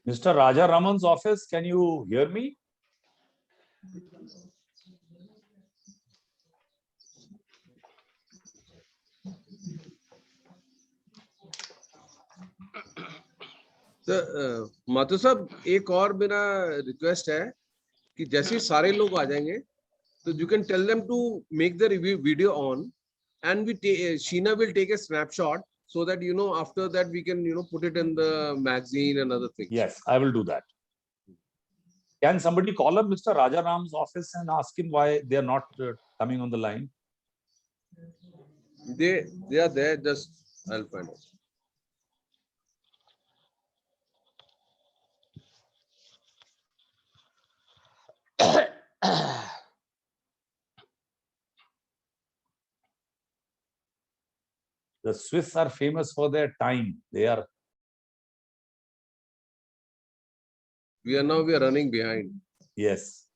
Mr. Raja Raman's office, can you hear me? Mathur साहब, एक और मेरा रिक्वेस्ट है कि जैसे सारे लोग आ जाएंगे तो you can tell them to make the video on, and Sheena will take a snapshot so that after that we can put it in the magazine and other things. Yes, I will do that. Can somebody call up Mr. Raja Ram's office and ask him why they are not coming on the line? They are there. Just I'll find out. The Swiss are famous for their time. We are running behind. Yes.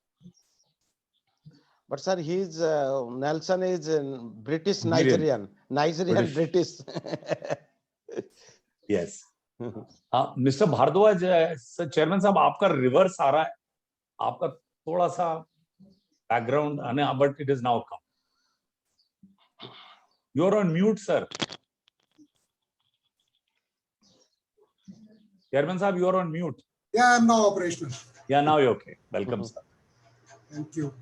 But sir, he's Nelson is British Nigerian. British. Yes. Mr. Bhardwaj, sir, Chairman साहब, आपका reverse आ रहा है. आपका थोड़ा सा background, but it is now come. You are on mute, sir. Chairman साहब, you are on mute. Yeah, I'm now operational. Yeah, now you're okay. Welcome, sir. Thank you.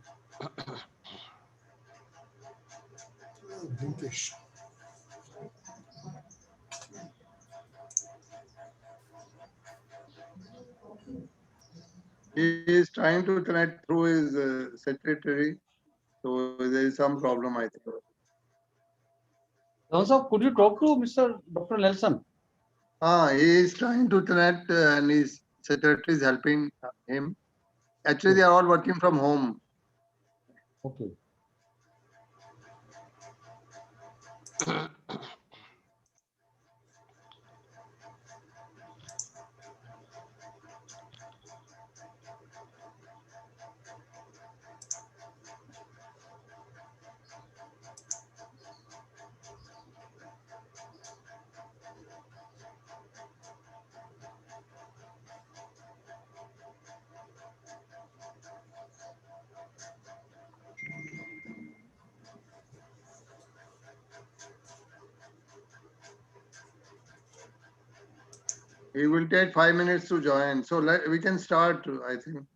Brinkish. He is trying to connect through his secretary, so there is some problem, I think. Also, could you talk to Mr. Dr. Nelson? He is trying to connect and his secretary is helping him. Actually, they are all working from home. Okay. He will take 5 minutes to join. So we can start, I think.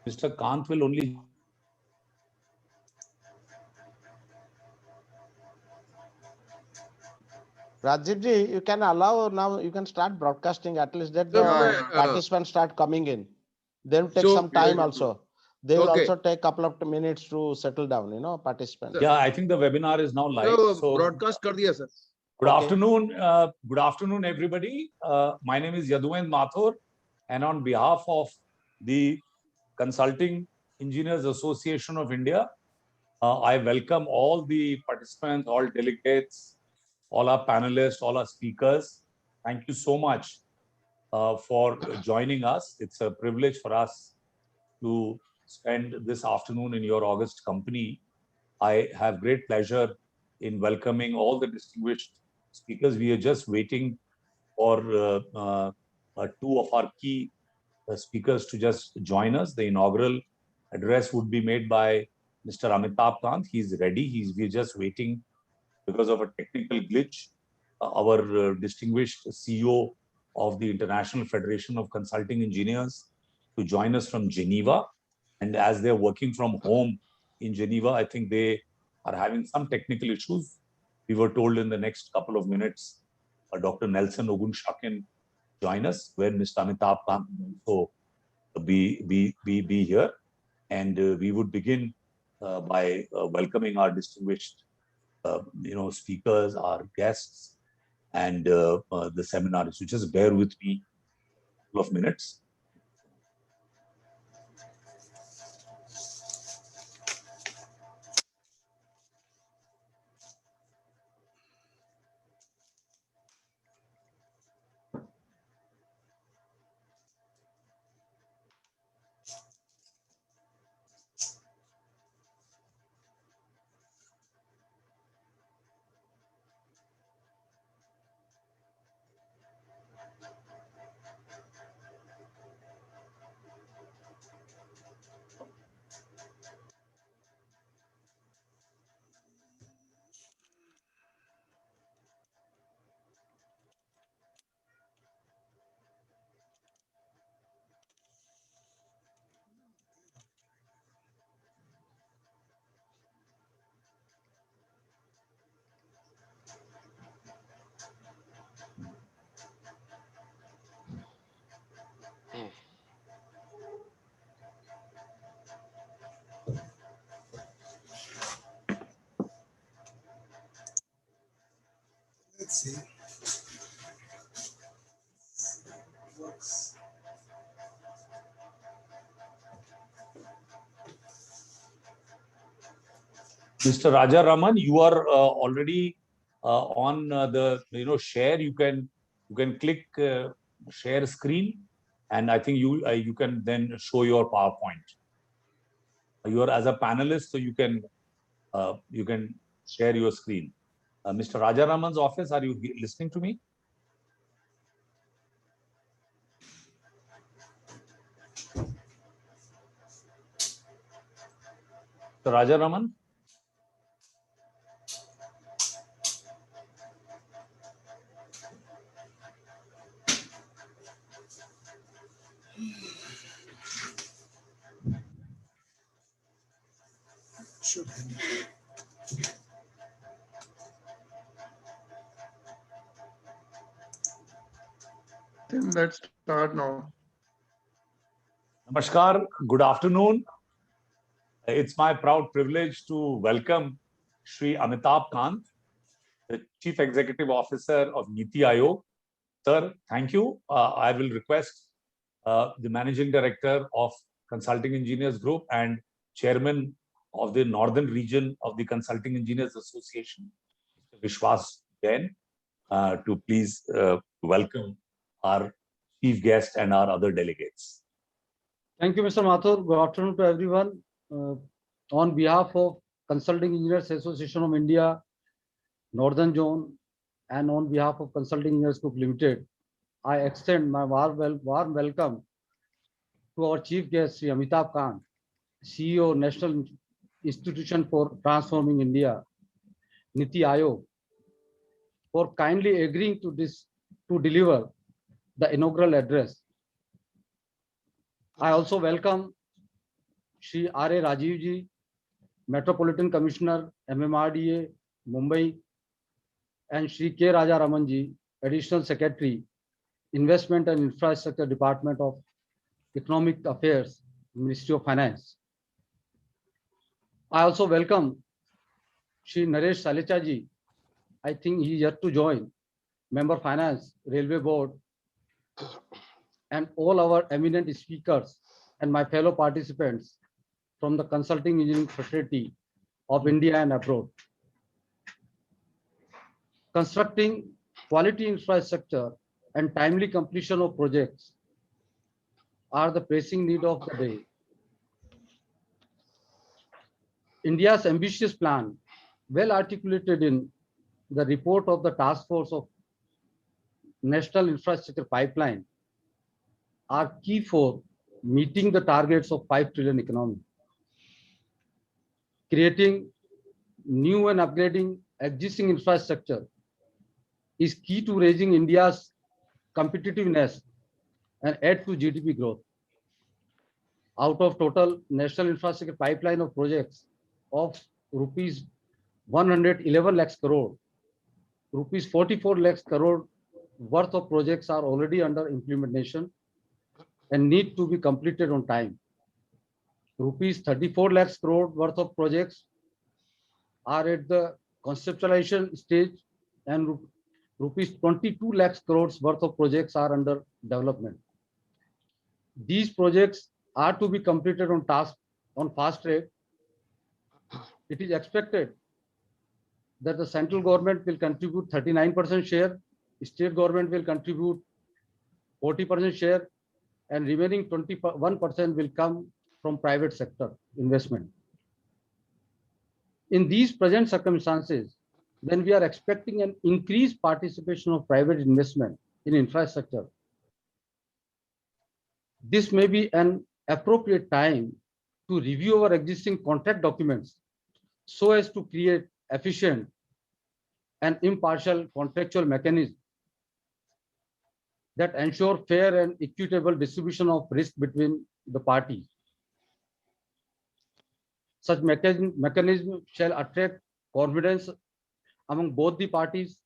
Mr. Kant will only. Rajiv ji, you can allow now, you can start broadcasting, at least that the participants start coming in. They will take some time also. They will also take a couple of minutes to settle down, participants. Yeah, I think the webinar is now live. So broadcast kar diya, sir. Good afternoon. Good afternoon, everybody. My name is Yaduvendra Mathur, and on behalf of the Consulting Engineers Association of India, I welcome all the participants, all delegates, all our panelists, all our speakers. Thank you so much for joining us. It's a privilege for us to spend this afternoon in your august company. I have great pleasure in welcoming all the distinguished speakers. We are just waiting for two of our key speakers to just join us. The inaugural address would be made by Mr. Amitabh Kant. He's ready. We're just waiting because of a technical glitch. Our distinguished CEO of the International Federation of Consulting Engineers to join us from Geneva. And as they're working from home in Geneva, I think they are having some technical issues. We were told in the next couple of minutes, Dr. Nelson Ogunshakin join us, where Mr. Amitabh Kant will also be here. And we would begin by welcoming our distinguished speakers, our guests, and the seminarists. So just bear with me a couple of minutes. See. Mr. Raja Raman, you are already on the share. You can click share screen, and I think you can then show your PowerPoint. You are as a panelist, so you can share your screen. Mr. Raja Raman's office, are you listening to me? Mr. Raja Raman? Sure. Then let's start now. Namaskar, good afternoon. It's my proud privilege to welcome Shri Amitabh Kant, the Chief Executive Officer of Niti Aayog. Sir, thank you. I will request the Managing Director of Consulting Engineers Group and Chairman of the Northern Region of the Consulting Engineers Association, Mr. Vishwas Jain, to please welcome our chief guest and our other delegates. Thank you, Mr. Mathur. Good afternoon to everyone. On behalf of Consulting Engineers Association of India, Northern Zone, and on behalf of Consulting Engineers Group Limited, I extend my warm welcome to our chief guest, Sri Amitabh Kant, CEO, National Institution for Transforming India, Niti Aayog, for kindly agreeing to deliver the inaugural address. I also welcome Shri R.A. Rajiv ji, Metropolitan Commissioner, MMRDA, Mumbai, and Shri K. Raja Raman ji, Additional Secretary, Investment and Infrastructure Department of Economic Affairs, Ministry of Finance. I also welcome Shri Naresh Salecha ji. I think he is yet to join, Member Finance, Railway Board, and all our eminent speakers and my fellow participants from the Consulting Engineering Fraternity of India and abroad. Constructing quality infrastructure and timely completion of projects are the pressing need of the day. India's ambitious plan, well articulated in the report of the Task Force of National Infrastructure Pipeline, are key for meeting the targets of 5 trillion economy. Creating new and upgrading existing infrastructure is key to raising India's competitiveness and add to GDP growth. Out of total national infrastructure pipeline of projects of rupees 111 lakhs crore, rupees 44 lakhs crore worth of projects are already under implementation and need to be completed on time. Rupees 34 lakhs crore worth of projects are at the conceptualization stage, and rupees 22 lakhs crores worth of projects are under development. These projects are to be completed on fast track. It is expected that the central government will contribute 39% share, state government will contribute 40% share, and remaining 21% will come from private sector investment. In these present circumstances, when we are expecting an increased participation of private investment in infrastructure, this may be an appropriate time to review our existing contract documents so as to create efficient and impartial contractual mechanism that ensure fair and equitable distribution of risk between the parties. Such mechanism shall attract confidence among both the parties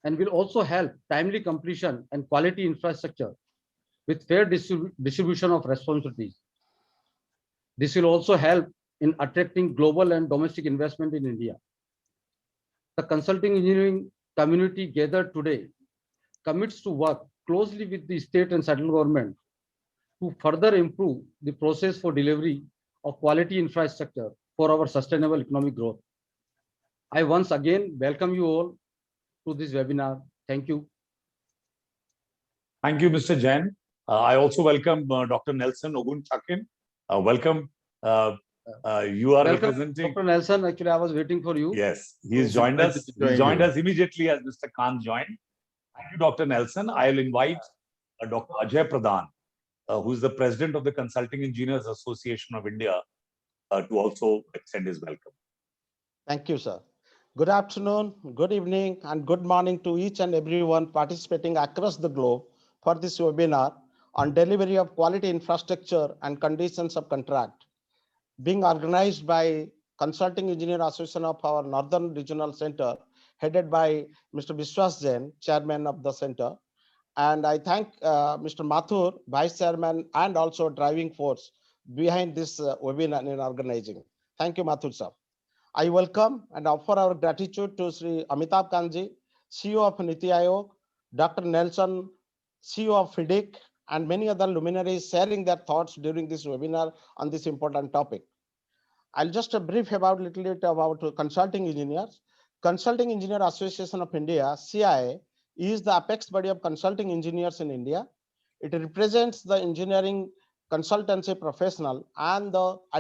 and will also help timely completion and quality infrastructure with fair distribution of responsibilities. This will also help in attracting global and domestic investment in India. The consulting engineering community gathered today commits to work closely with the state and central government to further improve the process for delivery of quality infrastructure for our sustainable economic growth. I once again welcome you all to this webinar. Thank you. Thank you, Mr. Jain. I also welcome Dr. Nelson Ogunchakin. Welcome. You are Welcome, representing. Dr. Nelson. Actually, I was waiting for you. Yes, he's joined us. He joined us immediately as Mr. Khan joined. Thank you, Dr. Nelson. I'll invite Dr. Ajay Pradhan, who is the president of the Consulting Engineers Association of India, to also extend his welcome. Thank you, sir. Good afternoon, good evening, and good morning to each and everyone participating across the globe for this webinar on delivery of quality infrastructure and conditions of contract, being organized by Consulting Engineer Association of our Northern Regional Center, headed by Mr. Vishwas Jain, Chairman of the Center. And I thank Mr. Mathur, Vice Chairman, and also driving force behind this webinar in organizing. Thank you, Mathur sir. I welcome and offer our gratitude to Sri Amitabh Kanji, CEO of Niti Aayog, Dr. Nelson, CEO of FIDIC, and many other luminaries sharing their thoughts during this webinar on this important topic. I'll just brief about a little bit about consulting engineers. Consulting Engineer Association of India, CIA, is the apex body of consulting engineers in India. It represents the engineering consultancy professional and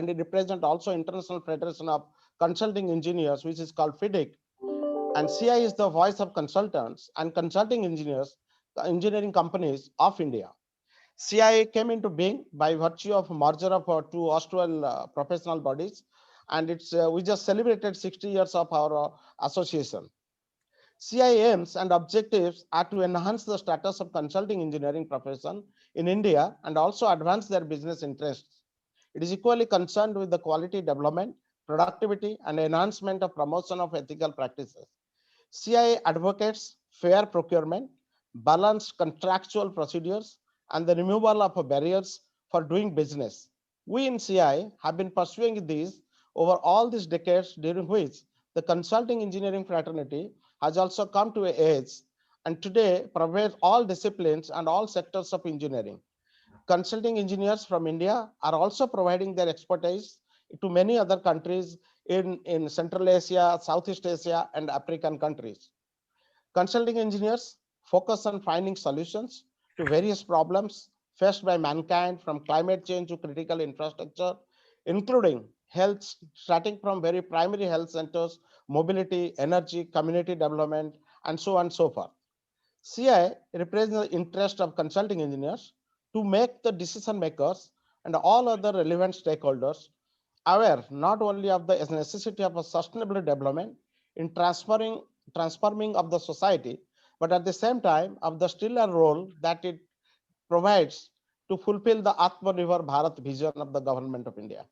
it represents also International Federation of Consulting Engineers, which is called FIDIC. And CI is the voice of consultants and consulting engineers, engineering companies of India. CI came into being by virtue of merger of two Austrian professional bodies, and we just celebrated 60 years of our association. CI aims and objectives are to enhance the status of consulting engineering profession in India and also advance their business interests. It is equally concerned with the quality development, productivity, and enhancement of promotion of ethical practices. CI advocates fair procurement, balanced contractual procedures, and the removal of barriers for doing business. We in CI have been pursuing these over all these decades, during which the consulting engineering fraternity has also come to an age and today provides all disciplines and all sectors of engineering. Consulting engineers from India are also providing their expertise to many other countries in Central Asia, Southeast Asia, and African countries. Consulting engineers focus on finding solutions to various problems faced by mankind, from climate change to critical infrastructure, including health, starting from very primary health centers, mobility, energy, community development, and so on and so forth. CI represents the interest of consulting engineers to make the decision makers and all other relevant stakeholders aware not only of the necessity of a sustainable development in transforming of the society, but at the same time of the stellar role that it provides to fulfill the Atmanirbhar Bharat vision of the government of India.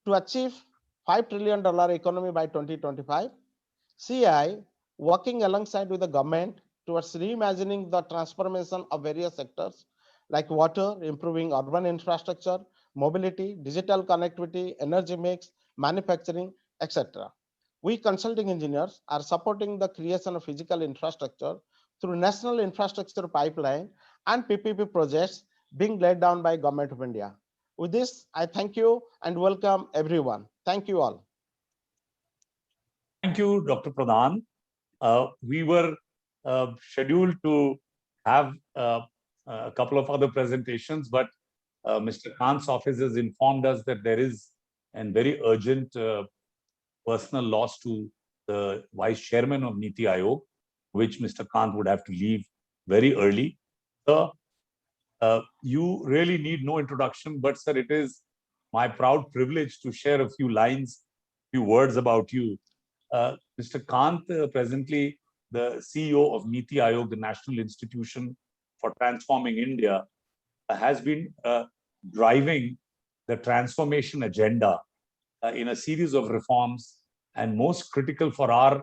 To achieve $5 trillion economy by 2025, CI, working alongside with the government towards reimagining the transformation of various sectors like water, improving urban infrastructure, mobility, digital connectivity, energy mix, manufacturing, etc. We consulting engineers are supporting the creation of physical infrastructure through National Infrastructure Pipeline and PPP projects being laid down by Government of India. With this, I thank you and welcome everyone. Thank you all. Thank you, Dr. Pradhan. We were scheduled to have a couple of other presentations, but Mr. Khan's office has informed us that there is a very urgent personal loss to the Vice Chairman of Niti Aayog, which Mr. Khan would have to leave very early. Sir, you really need no introduction, but sir, it is my proud privilege to share a few lines, few words about you. Mr. Kant, presently the CEO of Niti Aayog, the National Institution for Transforming India, has been driving the transformation agenda in a series of reforms. And most critical for our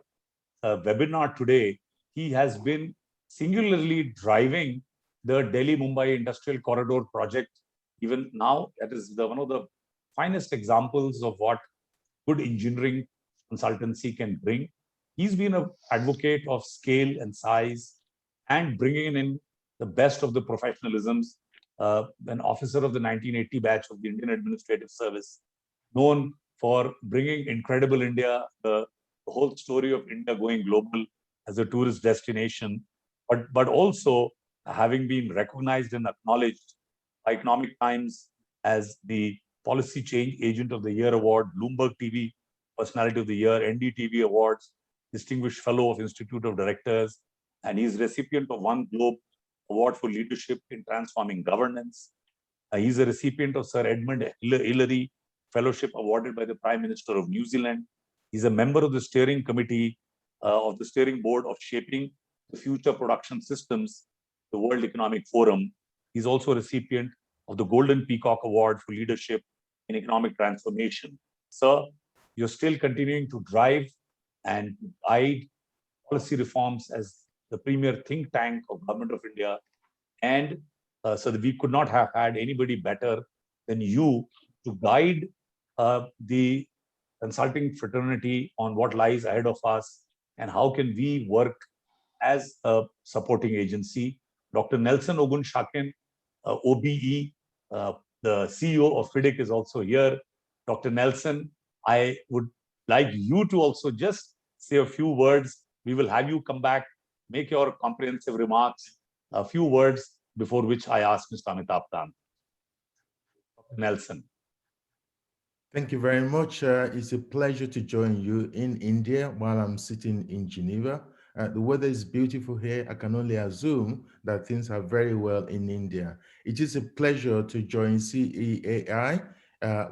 webinar today, he has been singularly driving the Delhi-Mumbai Industrial Corridor project. Even now, that is one of the finest examples of what good engineering consultancy can bring. He's been an advocate of scale and size and bringing in the best of the professionalisms, an officer of the 1980 batch of the Indian Administrative Service, known for bringing incredible India, the whole story of India going global as a tourist destination, but also having been recognized and acknowledged by Economic Times as the Policy Change Agent of the Year Award, Bloomberg TV Personality of the Year, NDTV Awards, Distinguished Fellow of Institute of Directors, and he's recipient of One Globe Award for Leadership in Transforming Governance. He's a recipient of Sir Edmund Hillary Fellowship awarded by the Prime Minister of New Zealand. He's a member of the steering committee of the steering board of Shaping the Future Production Systems, the World Economic Forum. He's also a recipient of the Golden Peacock Award for Leadership in Economic Transformation. Sir, you're still continuing to drive and guide policy reforms as the premier think tank of Government of India. And so that we could not have had anybody better than you to guide the consulting fraternity on what lies ahead of us and how can we work as a supporting agency. Dr. Nelson Ogunshakin, OBE, the CEO of FIDIC, is also here. Dr. Nelson, I would like you to also just say a few words. We will have you come back, make your comprehensive remarks, a few words before which I ask Mr. Amitabh Kant. Dr. Nelson. Thank you very much. It's a pleasure to join you in India while I'm sitting in Geneva. The weather is beautiful here. I can only assume that things are very well in India. It is a pleasure to join CEAI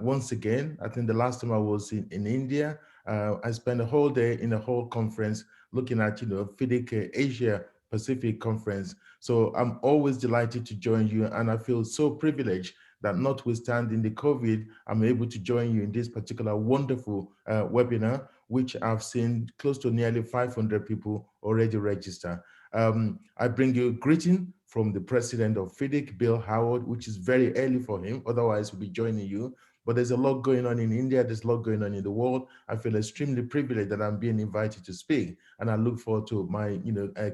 once again. I think the last time I was in India, I spent a whole day in a whole conference looking at, FIDIC Asia Pacific Conference. So I'm always delighted to join you, and I feel so privileged that notwithstanding the COVID, I'm able to join you in this particular wonderful webinar, which I've seen close to nearly 500 people already register. I bring you a greeting from the president of FIDIC, Bill Howard, which is very early for him, otherwise we'll be joining you. But there's a lot going on in India, there's a lot going on in the world. I feel extremely privileged that I'm being invited to speak, and I look forward to my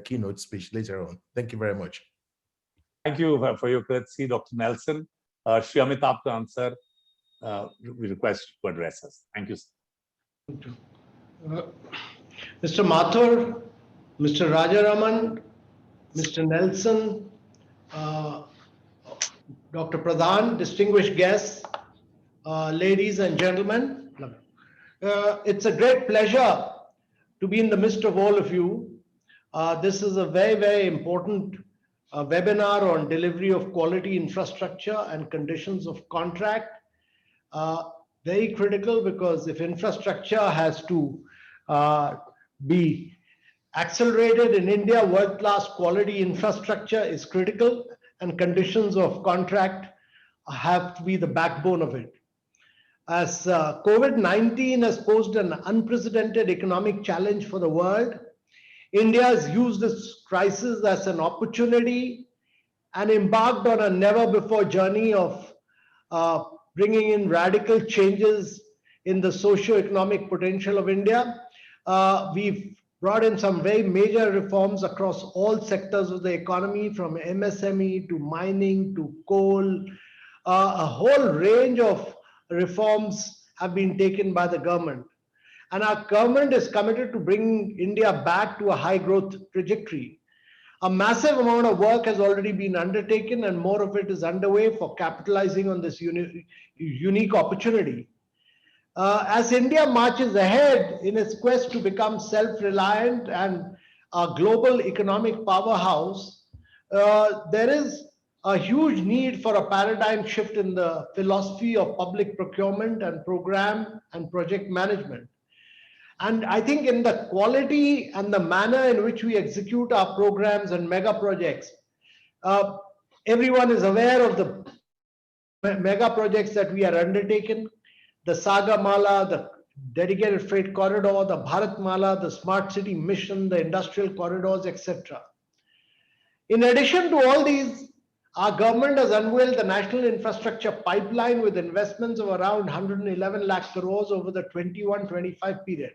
keynote speech later on. Thank you very much. Thank you for your courtesy, Dr. Nelson. Shri Amitabh Kant, sir, we request you to address us. Thank you, sir. Mr. Mathur, Mr. Rajaraman, Mr. Nelson, Dr. Pradhan, distinguished guests, ladies and gentlemen, it's a great pleasure to be in the midst of all of you. This is a very, very important webinar on delivery of quality infrastructure and conditions of contract. Very critical, because if infrastructure has to be accelerated in India, world-class quality infrastructure is critical, and conditions of contract have to be the backbone of it. As COVID-19 has posed an unprecedented economic challenge for the world, India has used this crisis as an opportunity and embarked on a never-before journey of bringing in radical changes in the socio-economic potential of India. We've brought in some very major reforms across all sectors of the economy, from MSME to mining to coal. A whole range of reforms have been taken by the government. And our government is committed to bringing India back to a high growth trajectory. A massive amount of work has already been undertaken, and more of it is underway for capitalizing on this unique opportunity. As India marches ahead in its quest to become self-reliant and a global economic powerhouse, there is a huge need for a paradigm shift in the philosophy of public procurement and program and project management. And I think in the quality and the manner in which we execute our programs and mega projects, everyone is aware of the mega projects that we are undertaking: the Sagamala, the dedicated freight corridor, the Bharatmala, the smart city mission, the industrial corridors, etc. In addition to all these, our government has unveiled the national infrastructure pipeline with investments of around 111 lakh crores over the 21-25 period.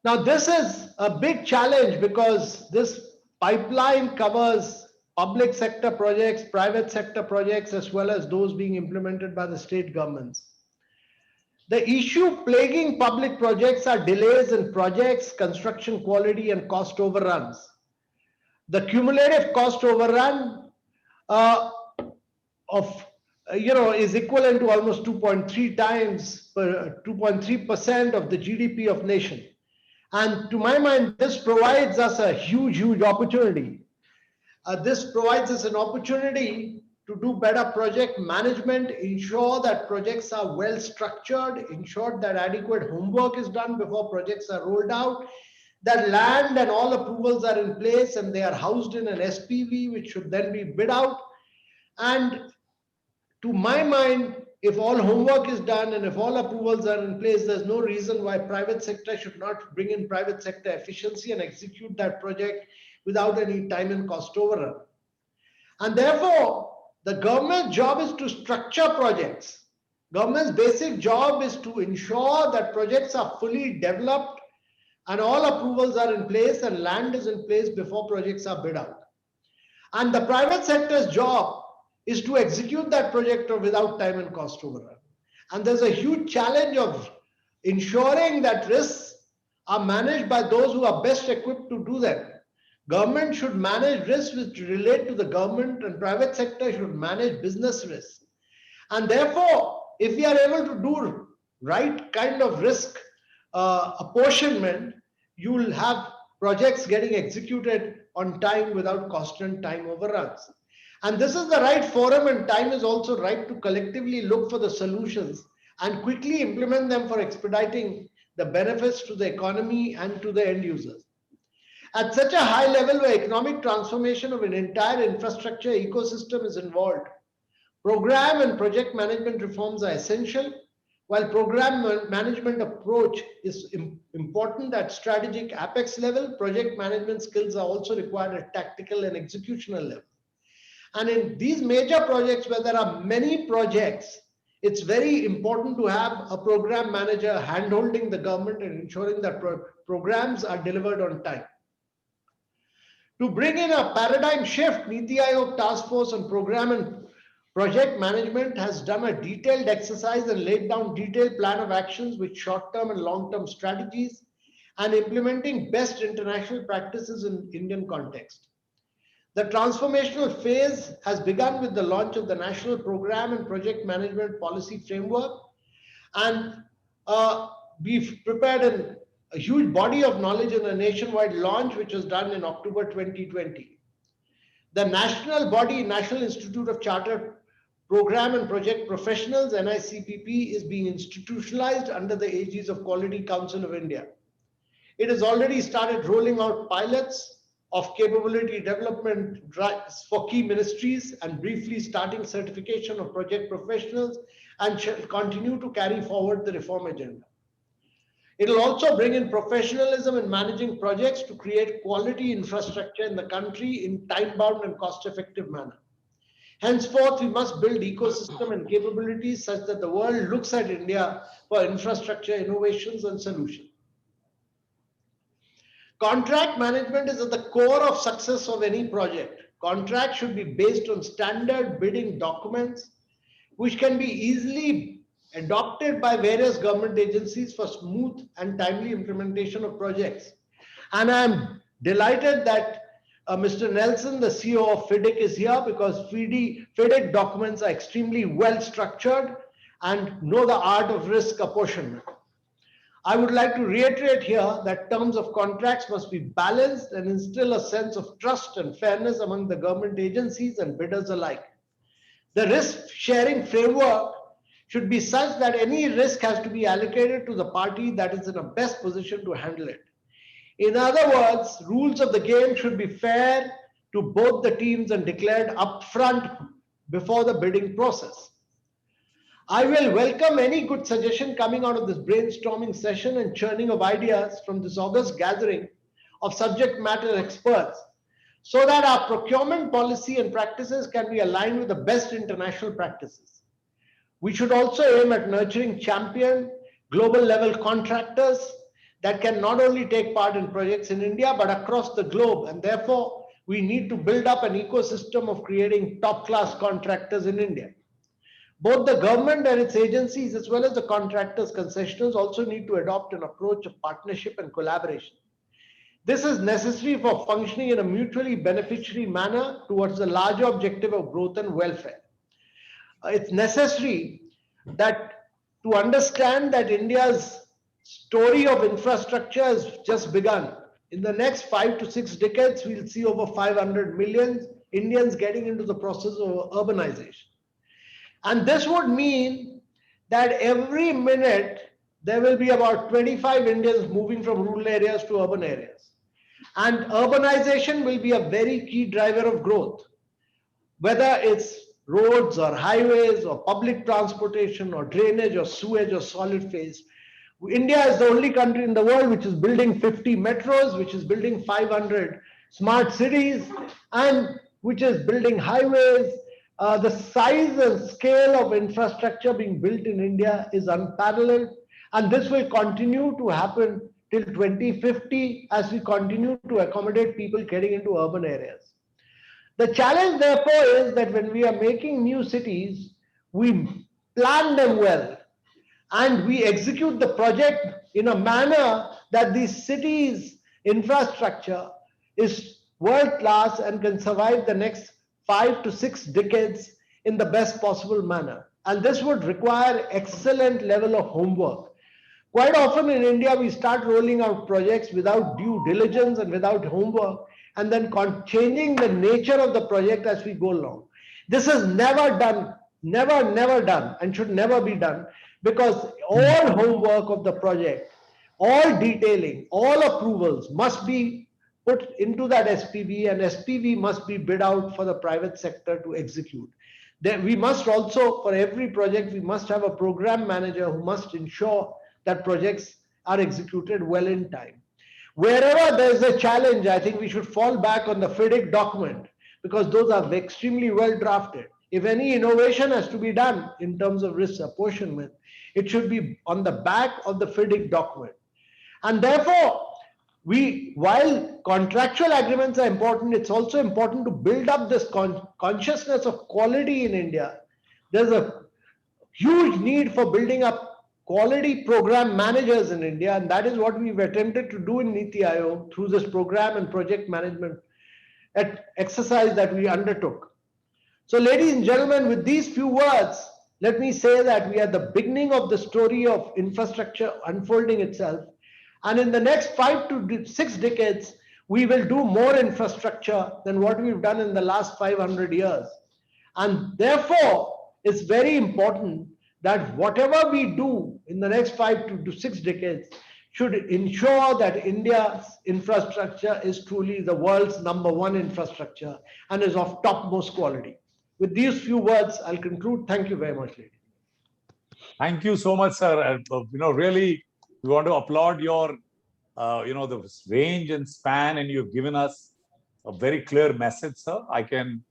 Now, this is a big challenge because this pipeline covers public sector projects, private sector projects, as well as those being implemented by the state governments. The issue plaguing public projects are delays in projects, construction quality, and cost overruns. The cumulative cost overrun is equivalent to almost 2.3 times, 2.3% of the GDP of nation. And to my mind, this provides us a huge opportunity. This provides us an opportunity to do better project management, ensure that projects are well structured, ensure that adequate homework is done before projects are rolled out, that land and all approvals are in place and they are housed in an SPV, which should then be bid out. And to my mind, if all homework is done and if all approvals are in place, there's no reason why private sector should not bring in private sector efficiency and execute that project without any time and cost overrun. And therefore, the government's job is to structure projects. Government's basic job is to ensure that projects are fully developed and all approvals are in place and land is in place before projects are bid out. And the private sector's job is to execute that project without time and cost overrun. And there's a huge challenge of ensuring that risks are managed by those who are best equipped to do them. Government should manage risks which relate to the government, and private sector should manage business risks. And therefore, if we are able to do right kind of risk apportionment, you will have projects getting executed on time without constant time overruns. And this is the right forum, and time is also right to collectively look for the solutions and quickly implement them for expediting the benefits to the economy and to the end users. At such a high level where economic transformation of an entire infrastructure ecosystem is involved, program and project management reforms are essential. While program management approach is important at strategic apex level, project management skills are also required at tactical and executional level. And in these major projects where there are many projects, it's very important to have a program manager hand-holding the government and ensuring that programs are delivered on time. To bring in a paradigm shift, Niti Aayog Task Force on Program and Project Management has done a detailed exercise and laid down detailed plan of actions with short-term and long-term strategies and implementing best international practices in Indian context. The transformational phase has begun with the launch of the National Program and Project Management Policy Framework, and we've prepared a huge body of knowledge in a nationwide launch which was done in October 2020. The national body, National Institute of Chartered Program and Project Professionals, NICPP, is being institutionalized under the aegis of Quality Council of India. It has already started rolling out pilots of capability development drives for key ministries and briefly starting certification of project professionals, and shall continue to carry forward the reform agenda. It will also bring in professionalism in managing projects to create quality infrastructure in the country in time-bound and cost-effective manner. Henceforth, we must build ecosystem and capabilities such that the world looks at India for infrastructure innovations and solutions. Contract management is at the core of success of any project. Contract should be based on standard bidding documents, which can be easily adopted by various government agencies for smooth and timely implementation of projects. And I'm delighted that Mr. Nelson, the CEO of FIDIC, is here because FIDIC documents are extremely well structured and know the art of risk apportionment. I would like to reiterate here that terms of contracts must be balanced and instill a sense of trust and fairness among the government agencies and bidders alike. The risk sharing framework should be such that any risk has to be allocated to the party that is in the best position to handle it. In other words, rules of the game should be fair to both the teams and declared upfront before the bidding process. I will welcome any good suggestion coming out of this brainstorming session and churning of ideas from this August gathering of subject matter experts, so that our procurement policy and practices can be aligned with the best international practices. We should also aim at nurturing champion global level contractors that can not only take part in projects in India, but across the globe. And therefore, we need to build up an ecosystem of creating top-class contractors in India. Both the government and its agencies, as well as the contractors, concessioners, also need to adopt an approach of partnership and collaboration. This is necessary for functioning in a mutually beneficiary manner towards the larger objective of growth and welfare. It's necessary that to understand that India's story of infrastructure has just begun. In the next 5 to 6 decades, we'll see over 500 million Indians getting into the process of urbanization. And this would mean that every minute there will be about 25 Indians moving from rural areas to urban areas. And urbanization will be a very key driver of growth, whether it's roads or highways or public transportation or drainage or sewage or solid phase. India is the only country in the world which is building 50 metros, which is building 500 smart cities, and which is building highways. The size and scale of infrastructure being built in India is unparalleled, and this will continue to happen till 2050 as we continue to accommodate people getting into urban areas. The challenge, therefore, is that when we are making new cities, we plan them well and we execute the project in a manner that the city's infrastructure is world-class and can survive the next 5 to 6 decades in the best possible manner. And this would require excellent level of homework. Quite often in India, we start rolling out projects without due diligence and without homework, and then changing the nature of the project as we go along. This is never done, never done, and should never be done, because all homework of the project, all detailing, all approvals must be put into that SPV, and SPV must be bid out for the private sector to execute. Then we must also, for every project, we must have a program manager who must ensure that projects are executed well in time. Wherever there's a challenge, I think we should fall back on the FIDIC document, because those are extremely well drafted. If any innovation has to be done in terms of risk apportionment, it should be on the back of the FIDIC document. And therefore, while contractual agreements are important, it's also important to build up this consciousness of quality in India. There's a huge need for building up quality program managers in India, and that is what we've attempted to do in Niti Aayog through this program and project management exercise that we undertook. So, ladies and gentlemen, with these few words, let me say that we are at the beginning of the story of infrastructure unfolding itself. And in the next 5 to 6 decades, we will do more infrastructure than what we've done in the last 500 years. And therefore, it's very important that whatever we do in the next 5 to 6 decades should ensure that India's infrastructure is truly the world's #1 infrastructure and is of topmost quality. With these few words, I'll conclude. Thank you very much, ladies. Thank you so much, sir. Really, we want to applaud your, the range and span, and you've given us a very clear message, sir. I can,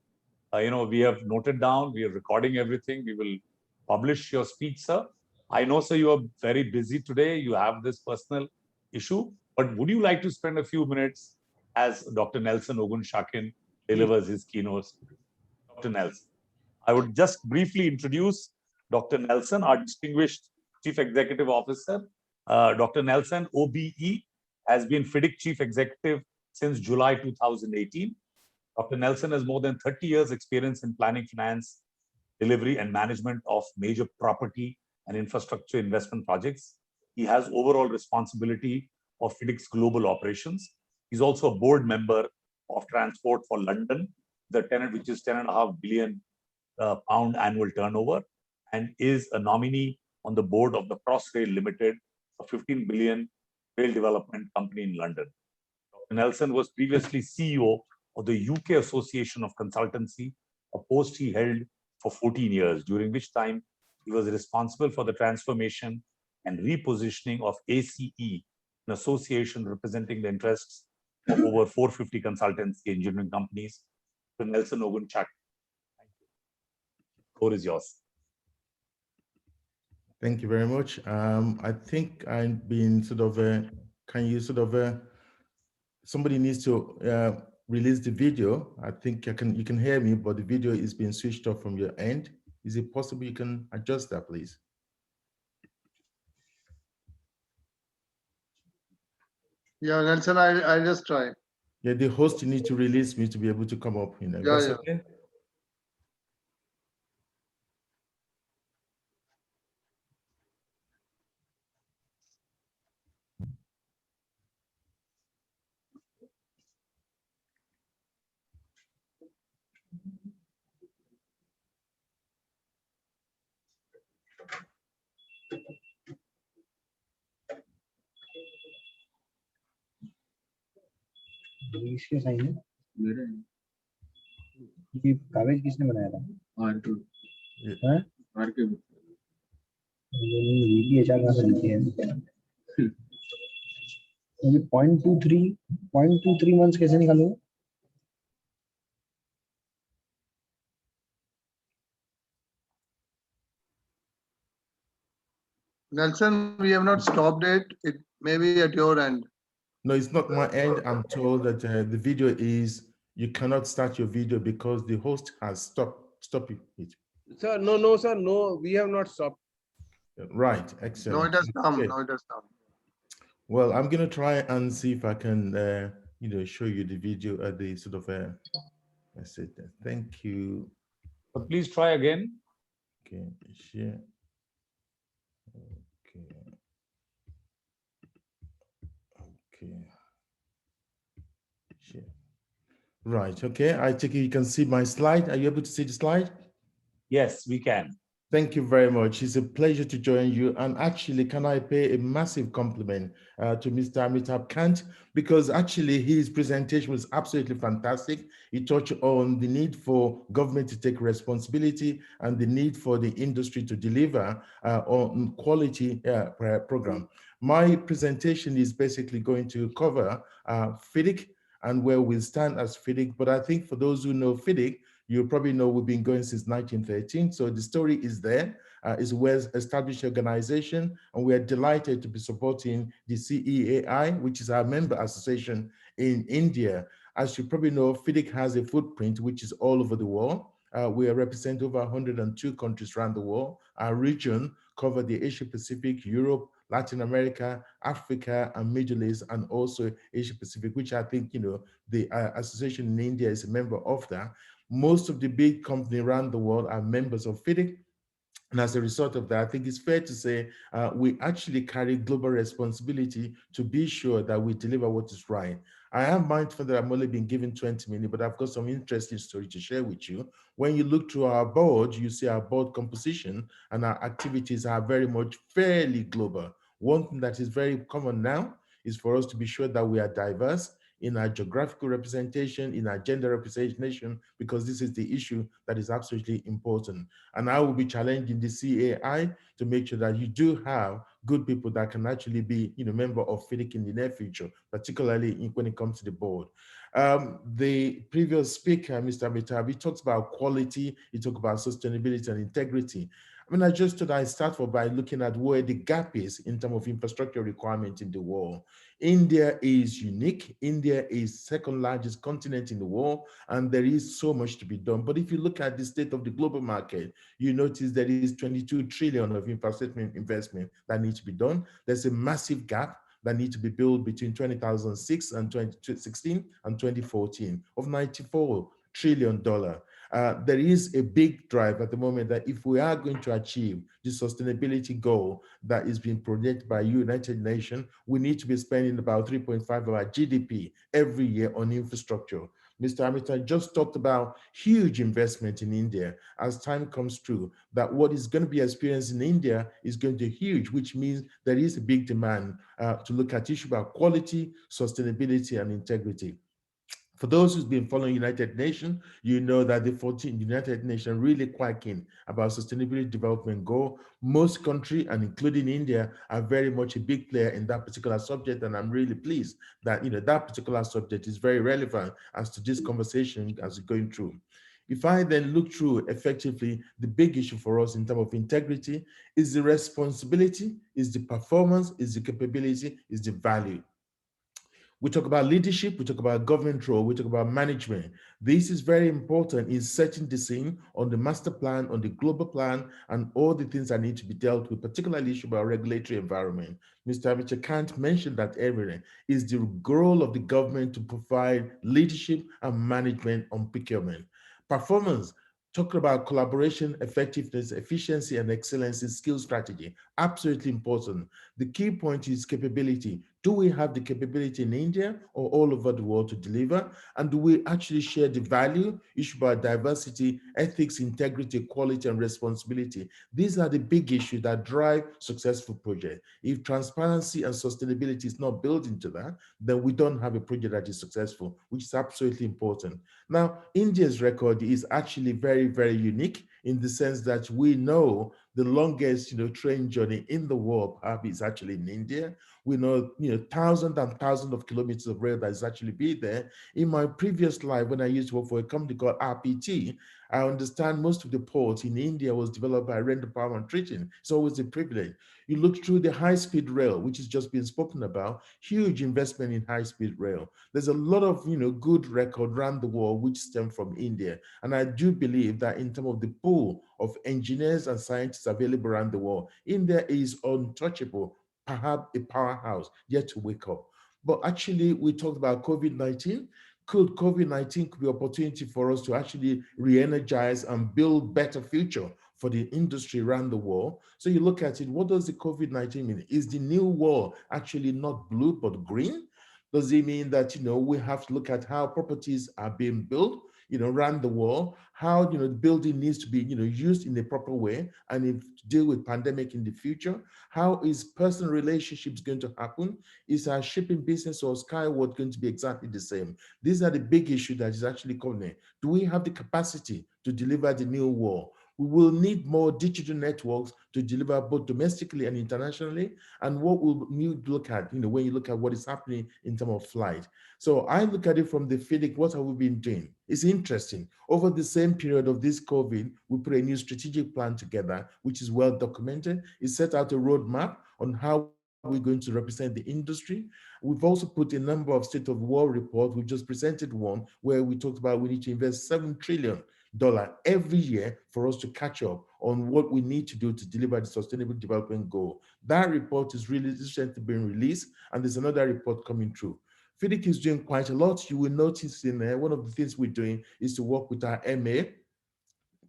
we have noted down, we are recording everything. We will publish your speech, sir. I know, sir, you are very busy today. You have this personal issue, but would you like to spend a few minutes as Dr. Nelson Ogunshakin delivers his keynote? Dr. Nelson, I would just briefly introduce Dr. Nelson, our distinguished Chief Executive Officer. Dr. Nelson, OBE, has been FIDIC Chief Executive since July 2018. Dr. Nelson has more than 30 years experience in planning, finance, delivery and management of major property and infrastructure investment projects. He has overall responsibility of FIDIC's global operations. He's also a board member of Transport for London, the tenant which is £10.5 billion annual turnover, and is a nominee on the board of the Crossrail Limited, a 15 billion rail development company in London. Dr. Nelson was previously CEO of the UK Association of Consultancy, a post he held for 14 years, during which time he was responsible for the transformation and repositioning of ACE, an association representing the interests of over 450 consultancy engineering companies. Dr. Nelson Ogunchak, thank you. The floor is yours. Thank you very much. I think I've been sort of can you sort of, somebody needs to release the video. I think you can hear me, but the video is being switched off from your end. Is it possible you can adjust that, please? Yeah, Nelson, I'll just try. Yeah, the host need to release me to be able to come up. You know, Yeah, that's yeah. okay. इसके sign है मेरे ये कागज किसने बनाया था are के ये एचआर का बनती है ये 0.23 मंथ्स कैसे निकालोगे Nelson, we have not stopped it. It may be at your end. No, it's not my end. I'm told that the video is, you cannot start your video because the host has stopped it. Sir, no, sir, no, we have not stopped. Right, excellent. No, it has come. Okay. No, it has come. Well, I'm going to try and see if I can, show you the video at the sort of, I said that. Thank you. So please try again. Okay, share. Okay. Okay. Share. Right, okay. I take it you can see my slide. Are you able to see the slide? Yes, we can. Thank you very much. It's a pleasure to join you. And actually, can I pay a massive compliment to Mr. Amitabh Kant, because actually his presentation was absolutely fantastic. He touched on the need for government to take responsibility and the need for the industry to deliver on quality program. My presentation is basically going to cover FIDIC and where we stand as FIDIC. But I think for those who know FIDIC, you probably know we've been going since 1913. So the story is there. It's a well-established organization, and we are delighted to be supporting the CEAI, which is our member association in India. As you probably know, FIDIC has a footprint which is all over the world. We are representing over 102 countries around the world. Our region covers the Asia Pacific, Europe, Latin America, Africa, and Middle East, and also Asia Pacific, which I think, the association in India is a member of that. Most of the big companies around the world are members of FIDIC. And as a result of that, I think it's fair to say we actually carry global responsibility to be sure that we deliver what is right. I am mindful that I've only been given 20 minutes, but I've got some interesting story to share with you. When you look through our board, you see our board composition and our activities are very much fairly global. One thing that is very common now is for us to be sure that we are diverse in our geographical representation, in our gender representation, because this is the issue that is absolutely important. And I will be challenging the CAI to make sure that you do have good people that can actually be, member of FIDIC in the near future, particularly when it comes to the board. The previous speaker, Mr. Amitabh, he talks about quality, he talked about sustainability and integrity. I mean, I just thought I'd start by looking at where the gap is in terms of infrastructure requirement in the world. India is unique. India is second largest continent in the world, and there is so much to be done. But if you look at the state of the global market, you notice there is 22 trillion of infrastructure investment that needs to be done. There's a massive gap that needs to be built between 2006 and 2016 and 2014 of $94 trillion. There is a big drive at the moment that if we are going to achieve the sustainability goal that is being projected by United Nations, we need to be spending about 3.5 of our GDP every year on infrastructure. Mr. Amitabh just talked about huge investment in India. As time comes through, that what is going to be experienced in India is going to be huge, which means there is a big demand to look at issues about quality, sustainability, and integrity. For those who've been following United Nations, you know that the 14 United Nations really quite keen about sustainability development goal. Most countries, and including India, are very much a big player in that particular subject, and I'm really pleased that that particular subject is very relevant as to this conversation as we're going through. If I then look through effectively, the big issue for us in terms of integrity is the responsibility, is the performance, is the capability, is the value. We talk about leadership, we talk about government role, we talk about management. This is very important in setting the scene on the master plan, on the global plan, and all the things that need to be dealt with, particularly issue about regulatory environment. Mr. Kant mentioned that earlier, is the role of the government to provide leadership and management on procurement. Performance, talking about collaboration, effectiveness, efficiency, and excellence in skill strategy, absolutely important. The key point is capability. Do we have the capability in India or all over the world to deliver? And do we actually share the value, issue about diversity, ethics, integrity, quality, and responsibility? These are the big issues that drive successful projects. If transparency and sustainability is not built into that, then we don't have a project that is successful, which is absolutely important. Now, India's record is actually very, very unique in the sense that we know the longest, train journey in the world perhaps is actually in India. We know, thousands and thousands of kilometers of rail that is actually be there. In my previous life, when I used to work for a company called RPT, I understand most of the ports in India was developed by Random Power and Trading. It's always a privilege. You look through the high-speed rail, which has just been spoken about, huge investment in high-speed rail. There's a lot of, good record around the world which stem from India. And I do believe that in terms of the pool of engineers and scientists available around the world, India is untouchable, perhaps a powerhouse, yet to wake up. But actually, we talked about COVID-19. Could COVID-19 be an opportunity for us to actually re-energize and build better future for the industry around the world? So you look at it, what does the COVID-19 mean? Is the new world actually not blue but green? Does it mean that, we have to look at how properties are being built, around the world, how, the building needs to be, used in a proper way and if to deal with pandemic in the future? How is personal relationships going to happen? Is our shipping business or Skyward going to be exactly the same? These are the big issues that is actually coming. Do we have the capacity to deliver the new world? We will need more digital networks to deliver both domestically and internationally. And what will you look at, when you look at what is happening in terms of flight? So I look at it from the FIDIC, what have we been doing? It's interesting. Over the same period of this COVID, we put a new strategic plan together, which is well documented. It set out a roadmap on how we're going to represent the industry. We've also put a number of state of the world reports. We just presented one where we talked about we need to invest $7 trillion every year for us to catch up on what we need to do to deliver the sustainable development goal. That report is really recently being released, and there's another report coming through. FIDIC is doing quite a lot. You will notice in there, one of the things we're doing is to work with our MA,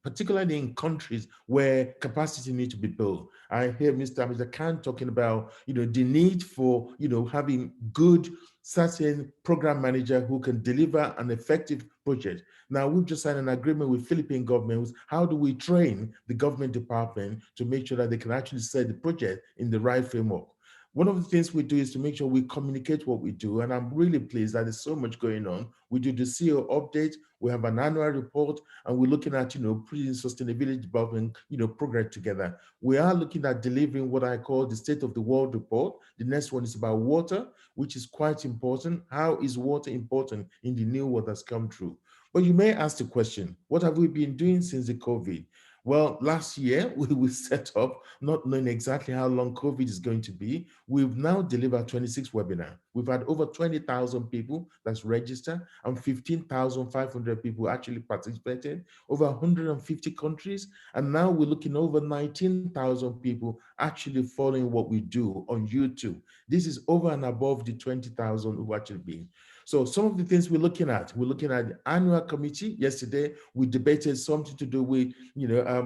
particularly in countries where capacity needs to be built. I hear Mr. Khan talking about, the need for, having good, certain program manager who can deliver an effective project. Now, we've just signed an agreement with Philippine government. How do we train the government department to make sure that they can actually set the project in the right framework? One of the things we do is to make sure we communicate what we do. And I'm really pleased that there's so much going on. We do the CEO update. We have an annual report, and we're looking at, putting sustainability development, progress together. We are looking at delivering what I call the state of the world report. The next one is about water, which is quite important. How is water important in the new world that's come through? But you may ask the question, what have we been doing since the COVID? Well, last year, we set up, not knowing exactly how long COVID is going to be. We've now delivered 26 webinars. We've had over 20,000 people that's registered and 15,500 people actually participated, over 150 countries. And now we're looking over 19,000 people actually following what we do on YouTube. This is over and above the 20,000 who actually been. So some of the things we're looking at the annual committee. Yesterday, we debated something to do with,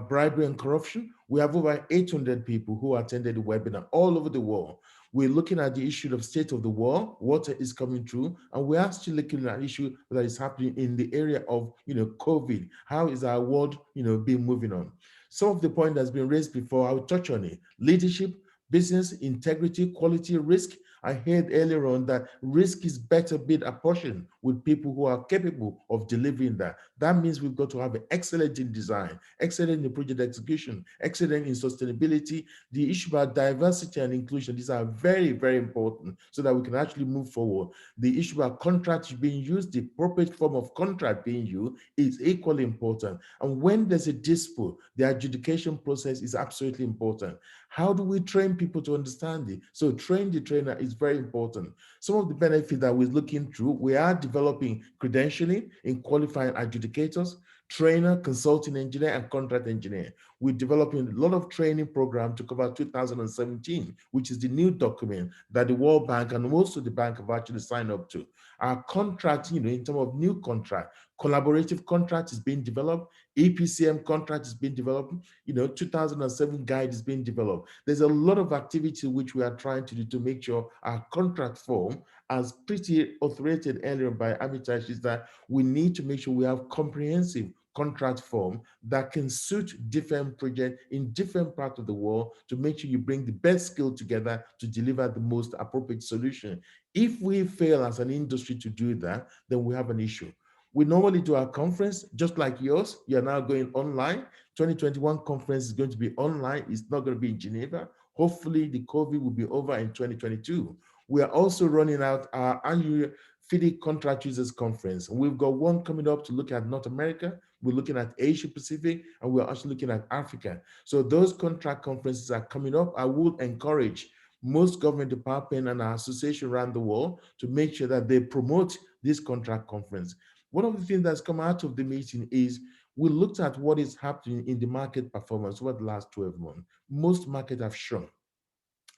bribery and corruption. We have over 800 people who attended the webinar all over the world. We're looking at the issue of state of the world, water is coming through, and we're actually looking at an issue that is happening in the area of, COVID. How is our world, being moving on? Some of the point that's been raised before, I'll touch on it. Leadership, business, integrity, quality, risk. I heard earlier on that risk is better being apportioned with people who are capable of delivering that. That means we've got to have an excellent in design, excellent in project execution, excellent in sustainability. The issue about diversity and inclusion, these are very, very important so that we can actually move forward. The issue about contracts being used, the appropriate form of contract being used is equally important. And when there's a dispute, the adjudication process is absolutely important. How do we train people to understand it? So train the trainer is is very important. Some of the benefits that we're looking through, we are developing credentialing in qualifying adjudicators, trainer, consulting engineer, and contract engineer. We're developing a lot of training programs to cover 2017, which is the new document that the World Bank and most of the bank have actually signed up to. Our contract, in terms of new contract, collaborative contract is being developed, EPCM contract is being developed, 2007 guide is being developed. There's a lot of activity which we are trying to do to make sure our contract form, as pretty authoritated earlier by Amitash, is that we need to make sure we have comprehensive contract form that can suit different projects in different parts of the world to make sure you bring the best skill together to deliver the most appropriate solution. If we fail as an industry to do that, then we have an issue. We normally do our conference just like yours. You're now going online. 2021 conference is going to be online. It's not going to be in Geneva. Hopefully the COVID will be over in 2022. We are also running out our annual FIDIC Contract Users Conference. We've got one coming up to look at North America. We're looking at Asia Pacific, and we're also looking at Africa. So those contract conferences are coming up. I would encourage most government departments and our association around the world to make sure that they promote this contract conference. One of the things that's come out of the meeting is we looked at what is happening in the market performance over the last 12 months. Most markets have shrunk.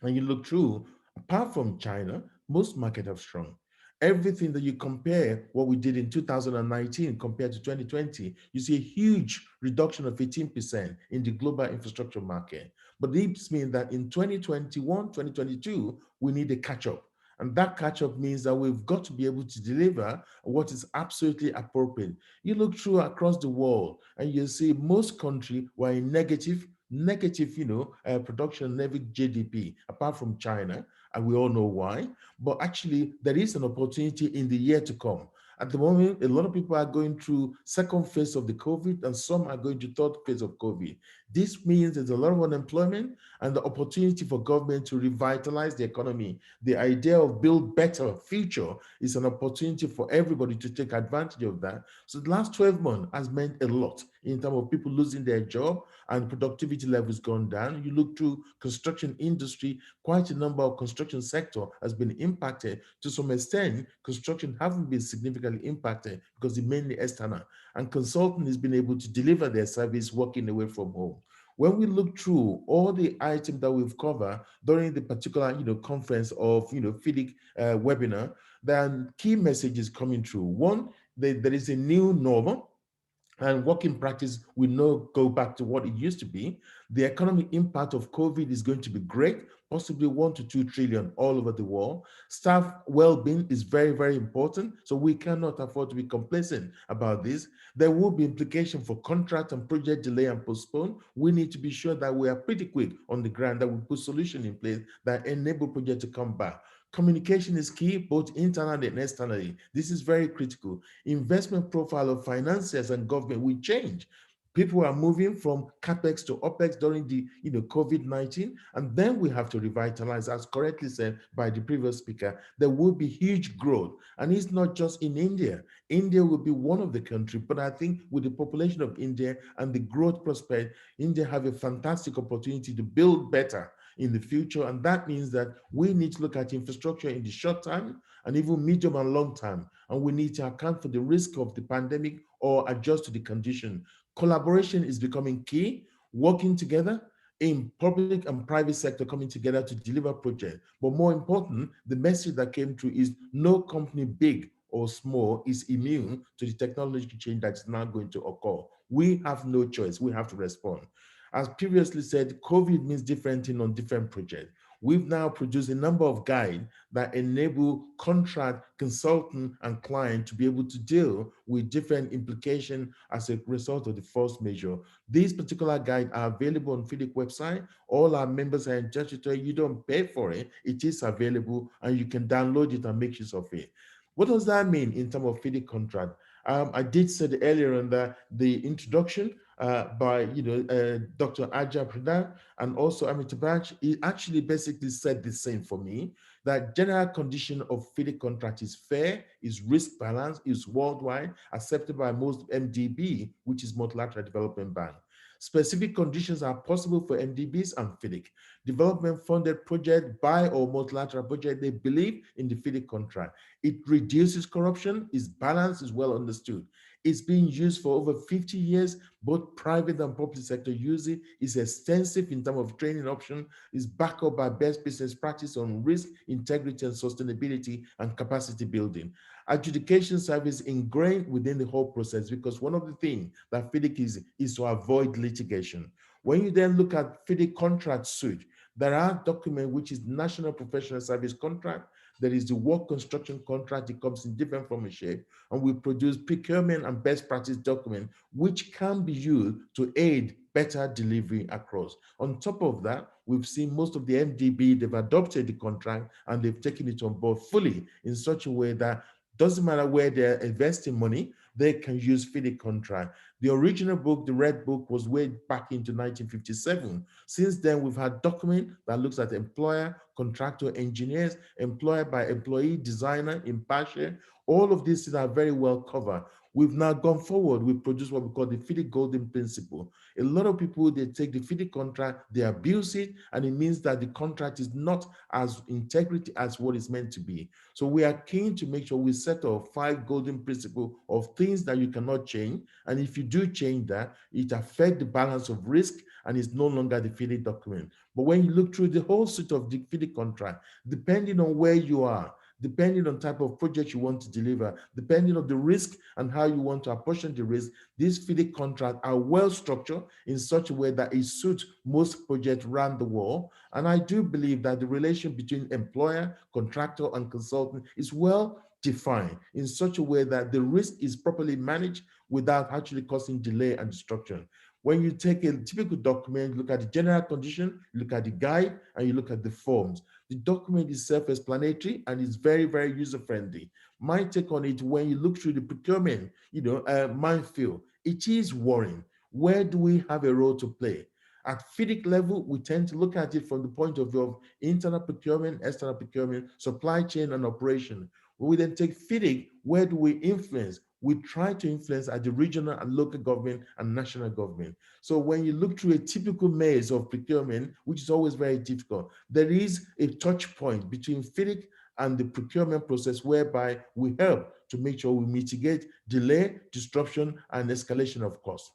And you look through, apart from China, most markets have shrunk. Everything that you compare what we did in 2019 compared to 2020, you see a huge reduction of 18% in the global infrastructure market. But this means that in 2021, 2022, we need a catch-up. And that catch-up means that we've got to be able to deliver what is absolutely appropriate. You look through across the world and you see most countries were in negative, production level GDP, apart from China, and we all know why. But actually, there is an opportunity in the year to come. At the moment, a lot of people are going through second phase of the COVID, and some are going to third phase of COVID. This means there's a lot of unemployment and the opportunity for government to revitalize the economy. The idea of build better future is an opportunity for everybody to take advantage of that. So the last 12 months has meant a lot in terms of people losing their job and productivity levels gone down. You look through construction industry, quite a number of construction sector has been impacted. To some extent, construction haven't been significantly impacted because it's mainly external. And consulting has been able to deliver their service working away from home. When we look through all the items that we've covered during the particular conference of FIDIC webinar, there are key messages coming through. One, there is a new normal, and working practice will not go back to what it used to be. The economic impact of COVID is going to be great, possibly 1 to 2 trillion all over the world. Staff well-being is very, very important. So we cannot afford to be complacent about this. There will be implication for contract and project delay and postpone. We need to be sure that we are pretty quick on the ground, that we put solutions in place that enable project to come back. Communication is key, both internally and externally. This is very critical. Investment profile of financiers and government will change. People are moving from capex to opex during the COVID-19, and then we have to revitalize, as correctly said by the previous speaker. There will be huge growth, and it's not just in India. India will be one of the countries, but I think with the population of India and the growth prospect, India have a fantastic opportunity to build better in the future. And that means that we need to look at infrastructure in the short term and even medium and long term. And we need to account for the risk of the pandemic or adjust to the condition. Collaboration is becoming key, working together in public and private sector coming together to deliver projects. But more important, the message that came through is no company, big or small, is immune to the technology change that's now going to occur. We have no choice. We have to respond. As previously said, COVID means different things on different projects. We've now produced a number of guides that enable contract, consultant, and client to be able to deal with different implications as a result of the first measure. These particular guides are available on FIDIC website. All our members are entitled to it. You don't pay for it. It is available, and you can download it and make use of it. What does that mean in terms of FIDIC contract? I did say earlier on that the introduction by Dr. Aja Pradhan and also Amitabh, he actually basically said the same for me, that general condition of FIDIC contract is fair, is risk balanced, is worldwide, accepted by most MDB, which is Multilateral Development Bank. Specific conditions are possible for MDBs and FIDIC. Development funded project by or multilateral project, they believe in the FIDIC contract. It reduces corruption, is balanced, is well understood. It's been used for over 50 years. Both private and public sector use it. It's extensive in terms of training option. It's backed up by best business practice on risk, integrity, and sustainability and capacity building. Adjudication service ingrained within the whole process, because one of the things that FIDIC is to avoid litigation. When you then look at FIDIC contract suite, there are documents which is National Professional Service Contract. There is the work construction contract. It comes in different form and shape, and we produce procurement and best practice document, which can be used to aid better delivery across. On top of that, we've seen most of the MDB, they've adopted the contract and they've taken it on board fully in such a way that doesn't matter where they're investing money, they can use FIDIC contract. The original book, the Red Book, was way back into 1957. Since then, we've had document that looks at employer, contractor, engineers, employer by employee, designer, impartial. All of these are very well covered. We've now gone forward. We've produced what we call the FIDIC Golden Principle. A lot of people, they take the FIDIC contract, they abuse it, and it means that the contract is not as integrity as what it's meant to be. So we are keen to make sure we set up 5 golden principles of things that you cannot change. And if you do change that, it affects the balance of risk and it's no longer the FIDIC document. But when you look through the whole suite of the FIDIC contract, depending on where you are, depending on type of project you want to deliver, depending on the risk and how you want to apportion the risk, these FIDIC contracts are well structured in such a way that it suits most projects around the world. And I do believe that the relation between employer, contractor, and consultant is well defined in such a way that the risk is properly managed without actually causing delay and destruction. When you take a typical document, look at the general condition, look at the guide, and you look at the forms. The document is self-explanatory and is very, very user-friendly. My take on it, when you look through the procurement, minefield, it is worrying. Where do we have a role to play? At FIDIC level, we tend to look at it from the point of view of internal procurement, external procurement, supply chain, and operation. When we then take FIDIC, where do we influence? We try to influence at the regional and local government and national government. So when you look through a typical maze of procurement, which is always very difficult, there is a touch point between FIDIC and the procurement process whereby we help to make sure we mitigate delay, disruption, and escalation of costs.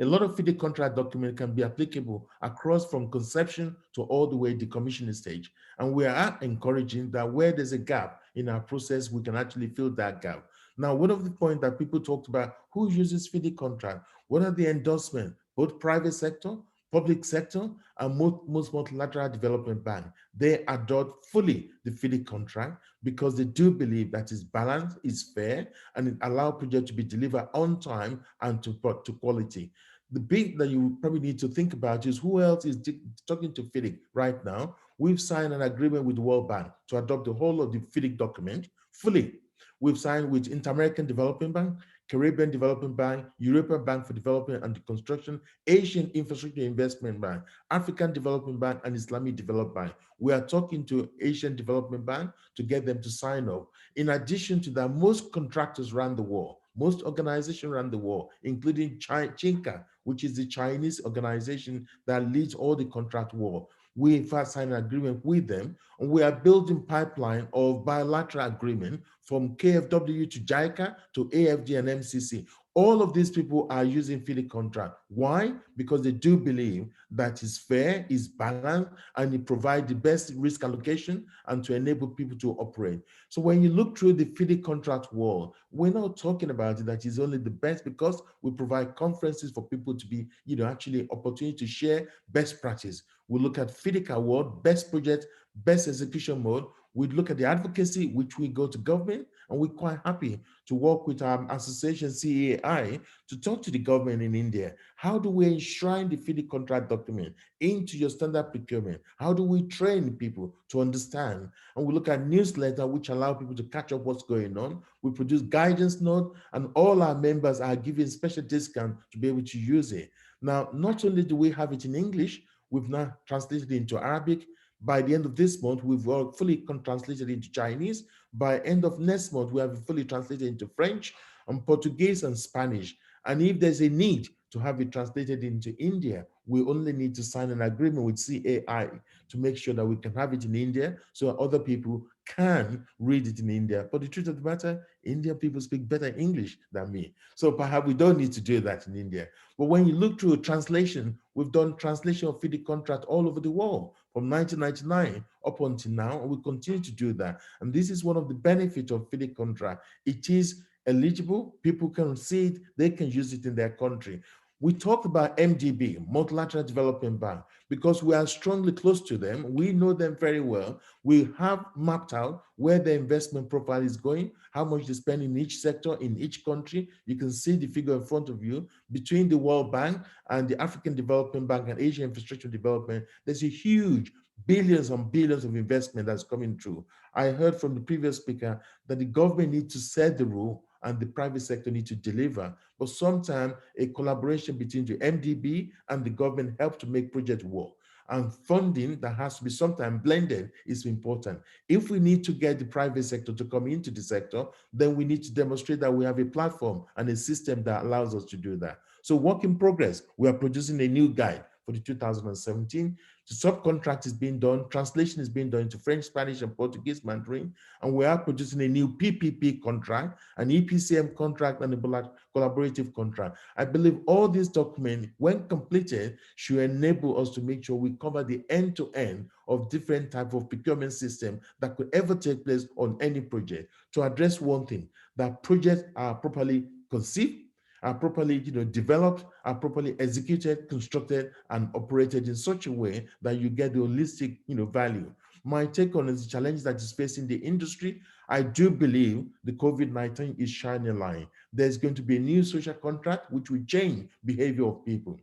A lot of FIDIC contract document can be applicable across from conception to all the way the commissioning stage. And we are encouraging that where there's a gap in our process, we can actually fill that gap. Now, one of the points that people talked about, who uses FIDIC contract? What are the endorsements? Both private sector, public sector, and most multilateral development bank. They adopt fully the FIDIC contract because they do believe that it's balanced, it's fair, and it allows projects to be delivered on time and to quality. The big that you probably need to think about is who else is talking to FIDIC right now. We've signed an agreement with the World Bank to adopt the whole of the FIDIC document fully. We've signed with Inter-American Development Bank, Caribbean Development Bank, European Bank for Development and Reconstruction, Asian Infrastructure Investment Bank, African Development Bank, and Islamic Development Bank. We are talking to Asian Development Bank to get them to sign up. In addition to that, most contractors around the world, most organizations around the world, including CHINCA, which is the Chinese organization that leads all the contract work, we in fact signed an agreement with them, and we are building pipeline of bilateral agreement from KFW to JICA to AFD and MCC. All of these people are using FIDIC contract. Why? Because they do believe that it's fair, it's balanced, and it provides the best risk allocation and to enable people to operate. So when you look through the FIDIC contract world, we're not talking about it that is only the best, because we provide conferences for people to be, actually opportunity to share best practice. We look at FIDIC award, best project, best execution mode. We look at the advocacy, which we go to government, and we're quite happy to work with our association CEI to talk to the government in India. How do we enshrine the FIDIC contract document into your standard procurement? How do we train people to understand? And we look at newsletter, which allow people to catch up what's going on. We produce guidance note, and all our members are given special discount to be able to use it. Now, not only do we have it in English, we've now translated it into Arabic. By the end of this month, we've fully translated into Chinese. By end of next month, we have fully translated into French and Portuguese and Spanish. And if there's a need to have it translated into India, we only need to sign an agreement with CAI to make sure that we can have it in India so other people can read it in India. But the truth of the matter, Indian people speak better English than me. So perhaps we don't need to do that in India. But when you look through translation, we've done translation of FIDIC contract all over the world from 1999 up until now, and we continue to do that. And this is one of the benefits of FIDIC contract. It is eligible, people can see it, they can use it in their country. We talked about MDB, Multilateral Development Bank, because we are strongly close to them. We know them very well. We have mapped out where the investment profile is going, how much they spend in each sector, in each country. You can see the figure in front of you. Between the World Bank and the African Development Bank and Asian Infrastructure Development, there's a huge billions and billions of investment that's coming through. I heard from the previous speaker that the government needs to set the rule and the private sector need to deliver. But sometimes a collaboration between the MDB and the government helps to make project work. And funding that has to be sometimes blended is important. If we need to get the private sector to come into the sector, then we need to demonstrate that we have a platform and a system that allows us to do that. So work in progress. We are producing a new guide for the 2017. The subcontract is being done, translation is being done into French, Spanish, and Portuguese, Mandarin, and we are producing a new PPP contract, an EPCM contract, and a collaborative contract. I believe all these documents, when completed, should enable us to make sure we cover the end-to-end of different type of procurement system that could ever take place on any project to address one thing, that projects are properly conceived, are properly developed, are properly executed, constructed, and operated in such a way that you get the holistic value. My take on the challenge that is facing the industry, I do believe the COVID-19 is shining a light. There's going to be a new social contract which will change behavior of people.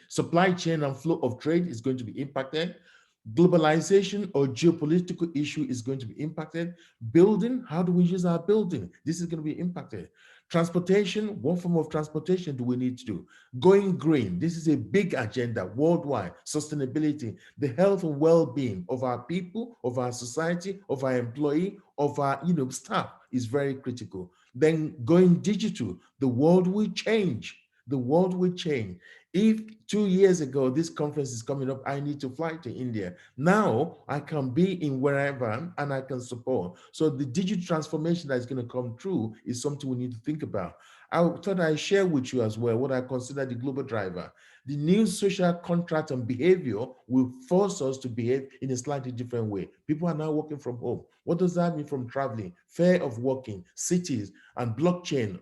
Supply chain and flow of trade is going to be impacted. Globalization or geopolitical issue is going to be impacted. Building, how do we use our building? This is going to be impacted. Transportation, what form of transportation do we need to do? Going green, this is a big agenda worldwide. Sustainability, the health and well-being of our people, of our society, of our employee, of our staff is very critical. Then going digital, the world will change. The world will change. If 2 years ago, this conference is coming up, I need to fly to India. Now I can be in wherever and I can support. So the digital transformation that is going to come through is something we need to think about. I thought I'd share with you as well what I consider the global driver. The new social contract and behavior will force us to behave in a slightly different way. People are now working from home. What does that mean from traveling? Fear of working, cities, and blockchain,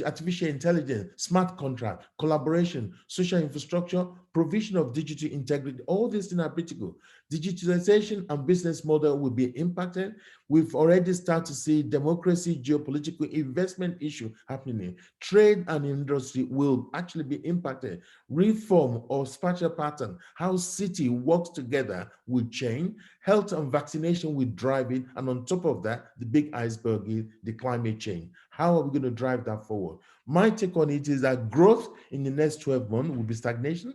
artificial intelligence, smart contract, collaboration, social infrastructure, provision of digital integrity, all these things are critical. Digitalization and business model will be impacted. We've already started to see democracy, geopolitical investment issue happening. Trade and industry will actually be impacted. Reform or spatial pattern, how city works together will change. Health and vaccination will drive it. And on top of that, the big iceberg is the climate change. How are we going to drive that forward? My take on it is that growth in the next 12 months will be stagnation,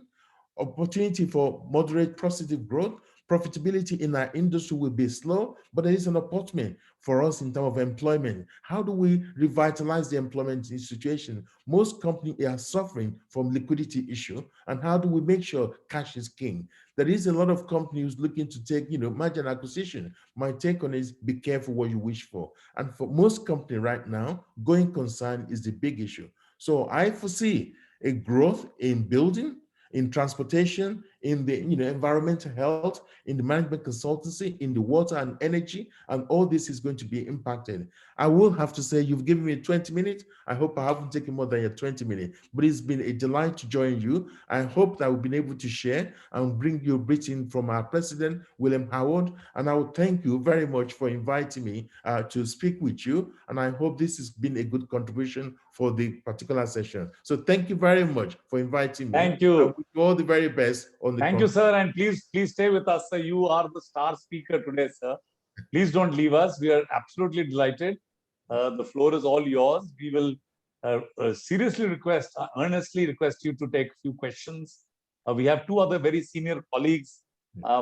opportunity for moderate positive growth, profitability in our industry will be slow, but there is an opportunity for us in terms of employment. How do we revitalize the employment situation? Most companies are suffering from liquidity issue, and how do we make sure cash is king? There is a lot of companies looking to take, merger and acquisition. My take on it is be careful what you wish for. And for most companies right now, going concern is the big issue. So I foresee a growth in building, in transportation, in the environmental health, in the management consultancy, in the water and energy, and all this is going to be impacted. I will have to say you've given me 20 minutes. I hope I haven't taken more than your 20 minutes, but it's been a delight to join you. I hope that we've been able to share and bring you a briefing from our president, William Howard, and I will thank you very much for inviting me to speak with you, and I hope this has been a good contribution for the particular session. So thank you very much for inviting me. Thank you. I wish you all the very best on the Thank you, sir, and please stay with us, sir. You are the star speaker today, sir. Please don't leave us. We are absolutely delighted. The floor is all yours. We will seriously request, earnestly request you to take a few questions. We have two other very senior colleagues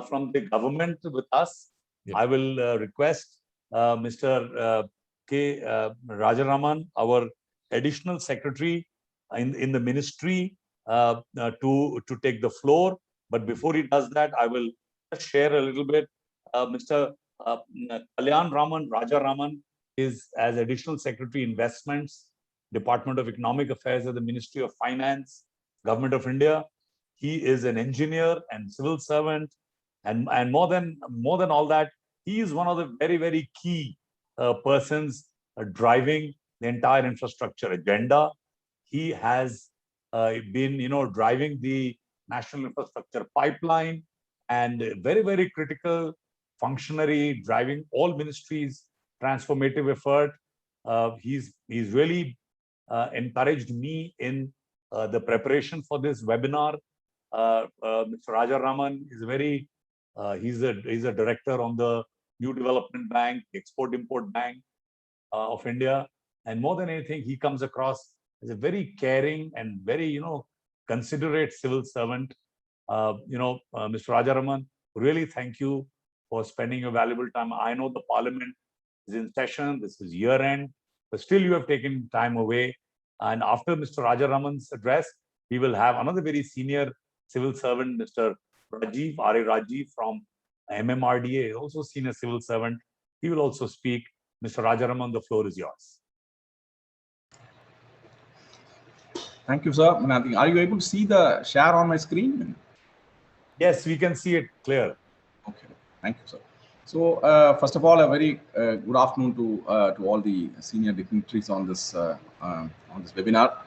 from the government with us. Yeah. I will request Mr. K. Rajaraman, our Additional Secretary in the ministry to take the floor. But before he does that, I will just share a little bit. Mr. Kalyan Raman Raja Raman is as Additional Secretary Investments, Department of Economic Affairs at the Ministry of Finance, Government of India. He is an engineer and civil servant, and more than all that, he is one of the very, very key persons driving the entire infrastructure agenda. He has been, driving the national infrastructure pipeline, and very, very critical functionary driving all ministries' transformative effort. He's really encouraged me in the preparation for this webinar. Mr. Raja Raman is he's a director on the New Development Bank, Export Import Bank of India, and more than anything, he comes across as a very caring and very considerate civil servant. Mr. Raja Raman, really thank you for spending your valuable time. I know the Parliament is in session, this is year end, but still you have taken time away. And after Mr. Raja Raman's address, we will have another very senior civil servant, Mr. Rajiv, R.A. Rajiv from MMRDA, also senior civil servant. He will also speak. Mr. Raja Raman, the floor is yours. Thank you, sir. Are you able to see the share on my screen? Yes, we can see it clear. Okay, thank you, sir. So, first of all, a very good afternoon to all the senior dignitaries on this webinar.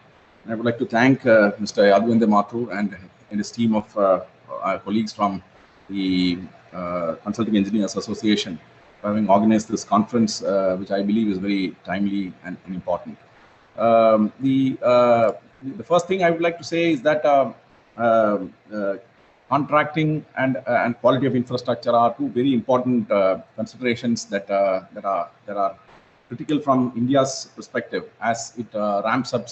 And I would like to thank Mr. Yadwendra Mathur and his team of colleagues from the Consulting Engineers Association for having organized this conference, which I believe is very timely and important. The first thing I would like to say is that contracting and quality of infrastructure are two very important considerations that are critical from India's perspective as it ramps up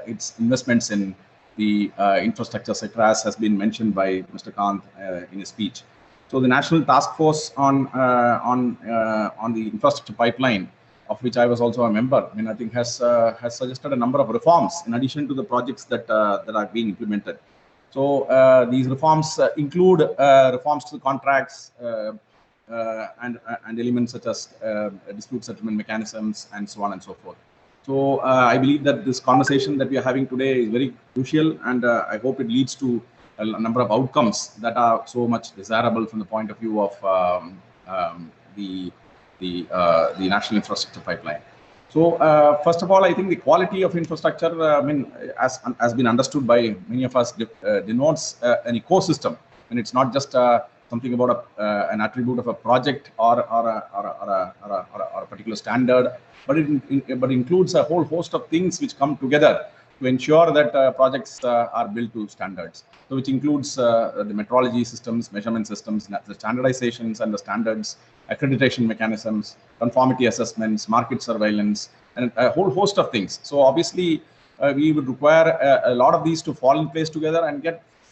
its investments in the infrastructure sector, as has been mentioned by Mr. Kant in his speech. So the National Task Force on the infrastructure pipeline, of which I was also a member, I think has suggested a number of reforms in addition to the projects that are being implemented. So these reforms include reforms to the contracts and elements such as dispute settlement mechanisms and so on and so forth. So I believe that this conversation that we are having today is very crucial, and I hope it leads to a number of outcomes that are so much desirable from the point of view of the national infrastructure pipeline. So first of all, I think the quality of infrastructure, as has been understood by many of us, denotes an ecosystem, and it's not just something about an attribute of a project or a particular standard, but it includes a whole host of things which come together to ensure that projects are built to standards. So which includes the metrology systems, measurement systems, the standardizations and the standards, accreditation mechanisms, conformity assessments, market surveillance, and a whole host of things. So obviously, we would require a lot of these to fall in place together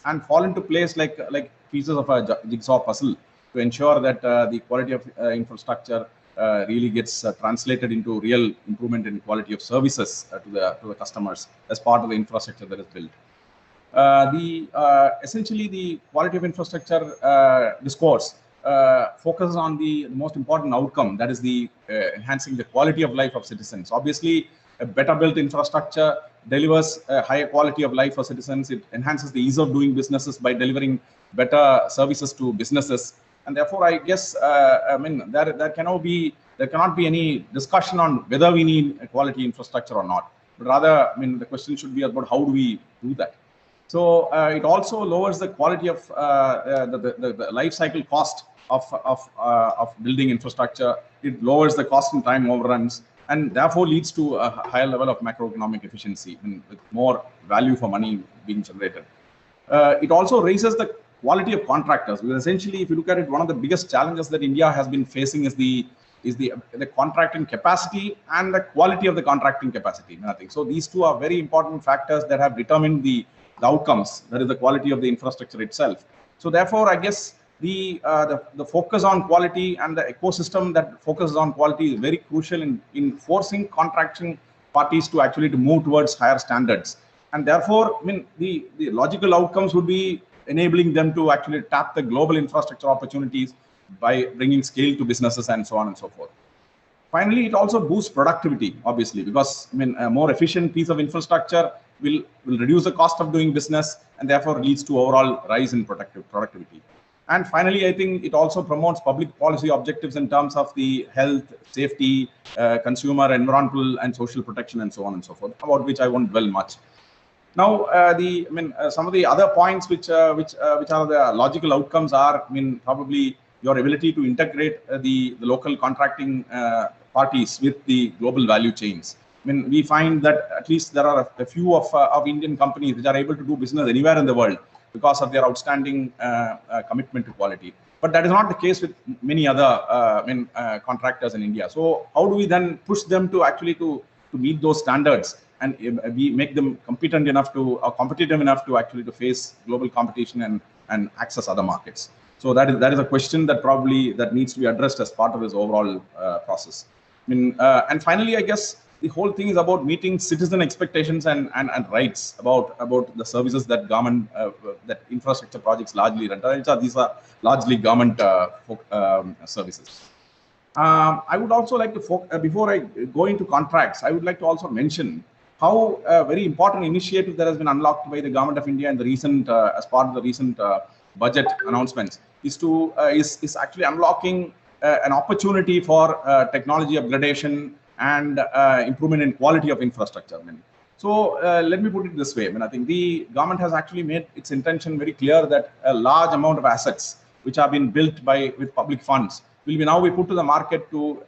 and fall into place like pieces of a jigsaw puzzle to ensure that the quality of infrastructure really gets translated into real improvement in quality of services to the customers as part of the infrastructure that is built. Essentially the quality of infrastructure discourse focuses on the most important outcome, that is the enhancing the quality of life of citizens. Obviously, a better built infrastructure delivers a higher quality of life for citizens. It enhances the ease of doing businesses by delivering better services to businesses. And therefore, I guess, there cannot be any discussion on whether we need a quality infrastructure or not. But rather, the question should be about how do we do that. So it also lowers the quality of the life cycle cost of building infrastructure. It lowers the cost and time overruns, and therefore leads to a higher level of macroeconomic efficiency with more value for money being generated. It also raises the quality of contractors, because essentially, if you look at it, one of the biggest challenges that India has been facing is the contracting capacity and the quality of the contracting capacity. So these two are very important factors that have determined the outcomes, that is the quality of the infrastructure itself. So therefore, I guess the focus on quality and the ecosystem that focuses on quality is very crucial in forcing contracting parties to actually move towards higher standards. And therefore, I mean, the logical outcomes would be enabling them to actually tap the global infrastructure opportunities by bringing scale to businesses and so on and so forth. Finally, it also boosts productivity, obviously, because I mean, a more efficient piece of infrastructure will reduce the cost of doing business and therefore leads to overall rise in productivity. And finally, I think it also promotes public policy objectives in terms of the health, safety, consumer, environmental, and social protection, and so on and so forth, about which I won't dwell much. Now, some of the other points which are the logical outcomes are, I mean, probably your ability to integrate the local contracting parties with the global value chains. I mean, we find that at least there are a few of Indian companies which are able to do business anywhere in the world because of their outstanding commitment to quality. But that is not the case with many other contractors in India. So how do we then push them to actually to meet those standards and we make them competent enough to or competitive enough to actually to face global competition and access other markets? So that is a question that probably that needs to be addressed as part of this overall process. I mean, and finally, I guess the whole thing is about meeting citizen expectations and rights about the services that government that infrastructure projects largely render. These are largely government services. I would also like to before I go into contracts, I would like to also mention how a very important initiative that has been unlocked by the government of India in the recent as part of the recent budget announcements is actually unlocking an opportunity for technology upgradation and improvement in quality of infrastructure. So let me put it this way. I think the government has actually made its intention very clear that a large amount of assets which have been built with public funds will now be put to the market to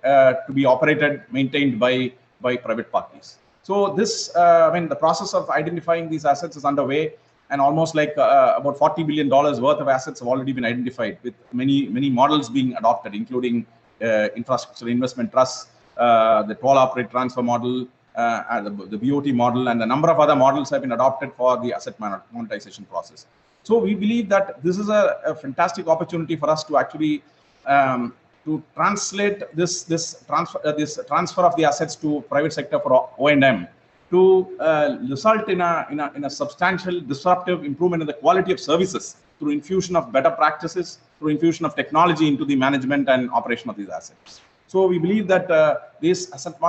be operated, maintained by private parties. So this, the process of identifying these assets is underway, and almost like about $40 billion worth of assets have already been identified, with many models being adopted, including infrastructure investment trusts, the toll operate transfer model, the BOT model, and a number of other models have been adopted for the asset monetization process. So we believe that this is a fantastic opportunity for us to actually to translate this transfer of the assets to private sector for O&M to result in a substantial disruptive improvement in the quality of services through infusion of better practices, through infusion of technology into the management and operation of these assets. So we believe that this asset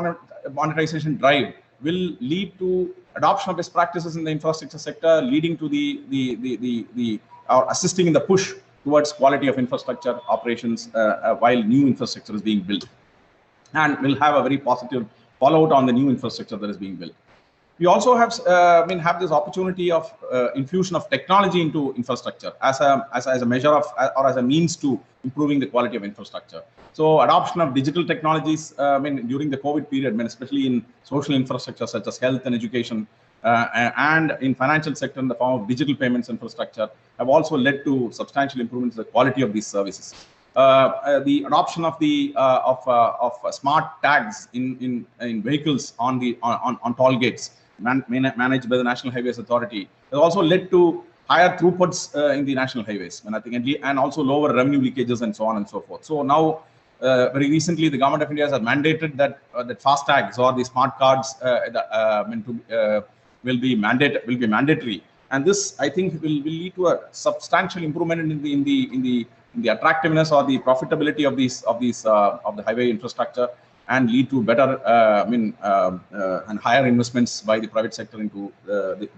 monetization drive will lead to adoption of best practices in the infrastructure sector, leading to or assisting in the push towards quality of infrastructure operations while new infrastructure is being built, and will have a very positive fallout on the new infrastructure that is being built. We also have this opportunity of infusion of technology into infrastructure as a measure of or as a means to improving the quality of infrastructure. So adoption of digital technologies during the COVID period, especially in social infrastructure such as health and education, and in financial sector in the form of digital payments infrastructure, have also led to substantial improvements in the quality of these services. The adoption of smart tags in vehicles on toll gates managed by the National Highways Authority has also led to higher throughputs in the national highways, and also lower revenue leakages and so on and so forth. So now, very recently, the government of India has mandated that fast tags or the smart cards will be mandatory, and this, I think, will lead to a substantial improvement in the attractiveness or the profitability of the highway infrastructure, and lead to better and higher investments by the private sector into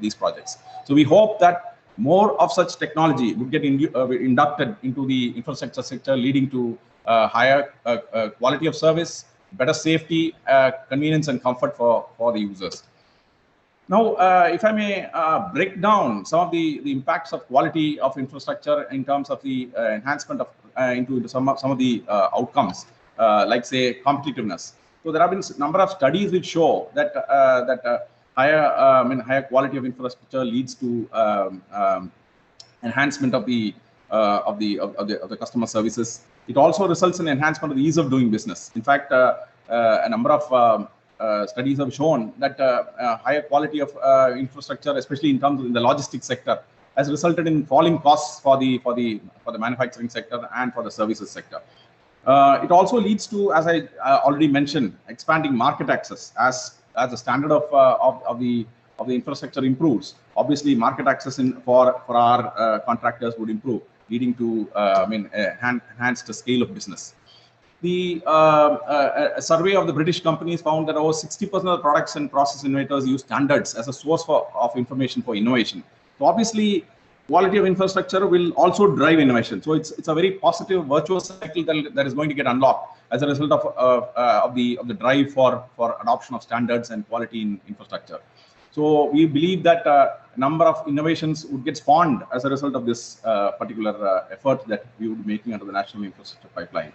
these projects. So we hope that more of such technology would get inducted into the infrastructure sector, leading to higher quality of service, better safety, convenience, and comfort for the users. Now, if I may break down some of the impacts of quality of infrastructure in terms of the enhancement of into some of the outcomes, like say competitiveness. So there have been a number of studies which show that higher quality of infrastructure leads to enhancement of the customer services. It also results in enhancement of the ease of doing business. In fact, a number of studies have shown that higher quality of infrastructure, especially in terms of the logistics sector, has resulted in falling costs for the manufacturing sector and for the services sector. It also leads to, as I already mentioned, expanding market access as a standard of the the infrastructure improves, obviously market access for our contractors would improve, leading to enhanced scale of business. The a survey of the British companies found that over 60% of the products and process innovators use standards as a source of information for innovation. So obviously, quality of infrastructure will also drive innovation. So it's a very positive, virtuous cycle that is going to get unlocked as a result of the drive for adoption of standards and quality in infrastructure. So we believe that a number of innovations would get spawned as a result of this particular effort that we would be making under the National Infrastructure Pipeline.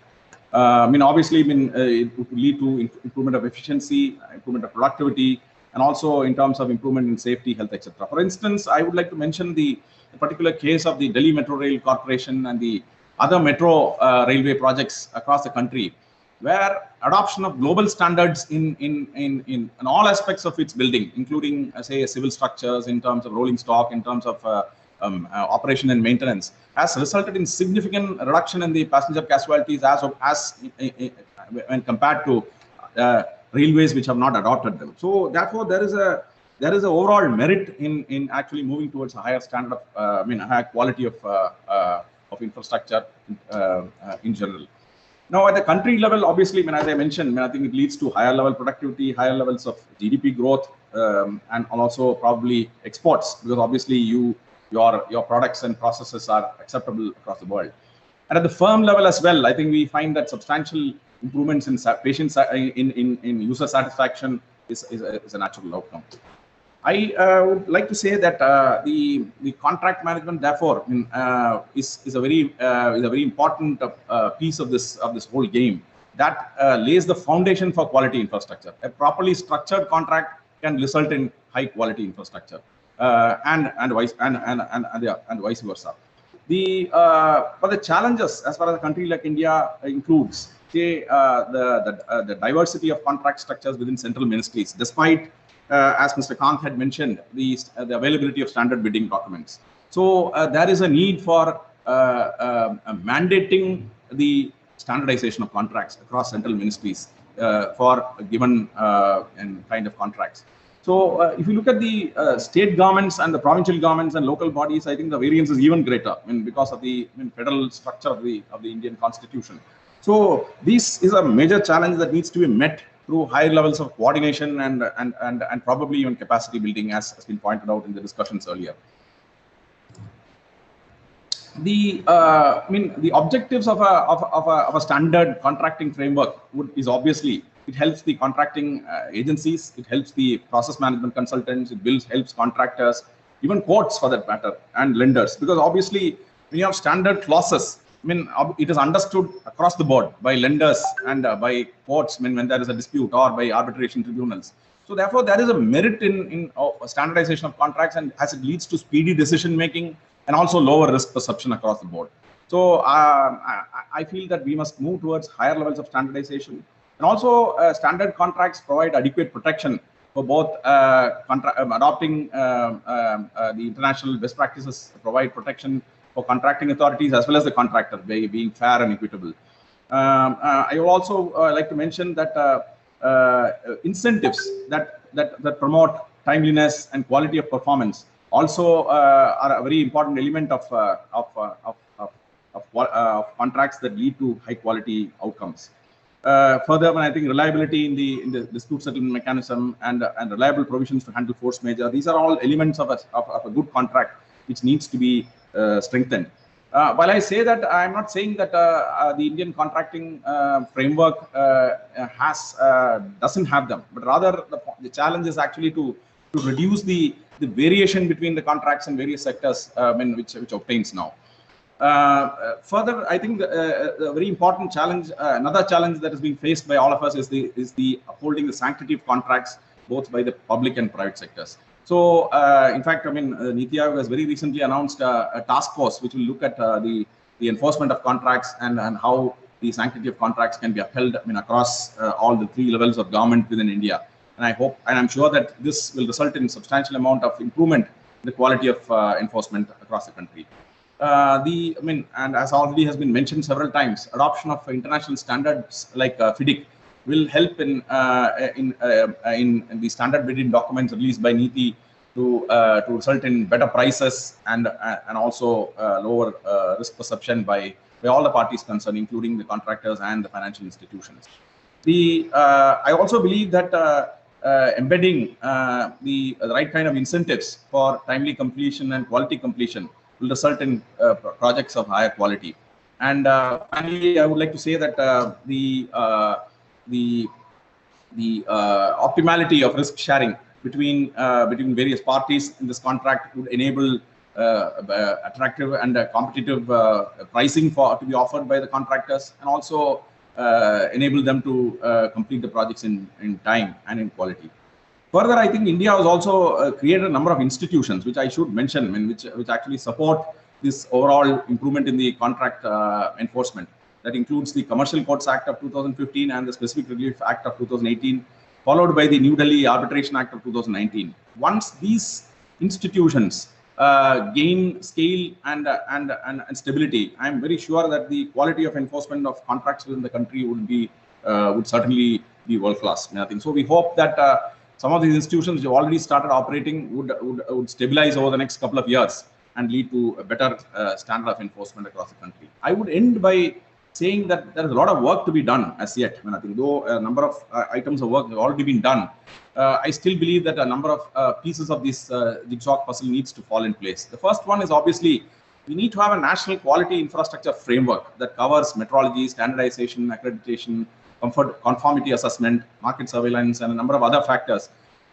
Obviously, it would lead to improvement of efficiency, improvement of productivity, and also in terms of improvement in safety, health, etc. For instance, I would like to mention the particular case of the Delhi Metro Rail Corporation and the other metro railway projects across the country, where adoption of global standards in all aspects of its building, including, say, civil structures, in terms of rolling stock, in terms of operation and maintenance, has resulted in significant reduction in the passenger casualties as when compared to railways which have not adopted them. So therefore, there is a overall merit in actually moving towards a higher standard of higher quality of infrastructure in general. Now, at the country level, obviously, as I mentioned, I think it leads to higher level productivity, higher levels of GDP growth, and also probably exports, because obviously your products and processes are acceptable across the world. And at the firm level as well, I think we find that substantial improvements in patient in user satisfaction is a natural outcome. I would like to say that the contract management, therefore, is a very important piece of this whole game that lays the foundation for quality infrastructure. A properly structured contract can result in high quality infrastructure, and vice versa. But the challenges as far as a country like India includes, say, the diversity of contract structures within central ministries, despite as Mr. Kant had mentioned, the availability of standard bidding documents. So there is a need for mandating the standardization of contracts across central ministries for a given kind of contracts. So if you look at the state governments and the provincial governments and local bodies, I think the variance is even greater because of the federal structure of the Indian Constitution. So this is a major challenge that needs to be met through high levels of coordination and probably even capacity building, as has been pointed out in the discussions earlier. The objectives of a standard contracting framework is obviously, it helps the contracting agencies, it helps the process management consultants, it helps contractors, even courts for that matter, and lenders, because obviously when you have standard clauses, it is understood across the board by lenders and by courts when there is a dispute, or by arbitration tribunals. So therefore, there is a merit in standardization of contracts, and as it leads to speedy decision making and also lower risk perception across the board. So I feel that we must move towards higher levels of standardization, and also standard contracts provide adequate protection for both adopting the international best practices, provide protection for contracting authorities as well as the contractor, by being fair and equitable. I would also like to mention that incentives that promote timeliness and quality of performance also are a very important element of contracts that lead to high quality outcomes. Further, I think reliability in the dispute settlement mechanism and reliable provisions to handle force majeure, these are all elements of a good contract which needs to be strengthened. While I say that, I am not saying that the Indian contracting framework doesn't have them, but rather the challenge is actually to reduce the variation between the contracts in various sectors which obtains now. Further, I think a very important challenge, another challenge that is being faced by all of us is the upholding the sanctity of contracts, both by the public and private sectors. So, in fact, Niti Aayog has very recently announced a task force which will look at the enforcement of contracts and how the sanctity of contracts can be upheld across all the three levels of government within India. And I hope, and I'm sure that this will result in substantial amount of improvement in the quality of enforcement across the country. And as already has been mentioned several times, adoption of international standards like FIDIC will help in the standard bidding documents released by NITI to result in better prices and also lower risk perception by all the parties concerned, including the contractors and the financial institutions. I also believe that embedding the right kind of incentives for timely completion and quality completion will result in projects of higher quality. And finally, I would like to say that the optimality of risk sharing between various parties in this contract would enable attractive and competitive pricing to be offered by the contractors, and also enable them to complete the projects in time and in quality. Further, I think India has also created a number of institutions, which I should mention, I mean, which actually support this overall improvement in the contract enforcement. That includes the Commercial Courts Act of 2015 and the Specific Relief Act of 2018, followed by the New Delhi Arbitration Act of 2019. Once these institutions gain scale and stability, I am very sure that the quality of enforcement of contracts within the country would certainly be world class. I think so. We hope that some of these institutions which have already started operating would stabilize over the next couple of years and lead to a better standard of enforcement across the country. I would end by saying that there is a lot of work to be done as yet. I mean, I think though a number of items of work have already been done, I still believe that a number of pieces of this jigsaw puzzle needs to fall in place. The first one is obviously we need to have a national quality infrastructure framework that covers metrology, standardization, accreditation, conformity assessment, market surveillance, and a number of other factors,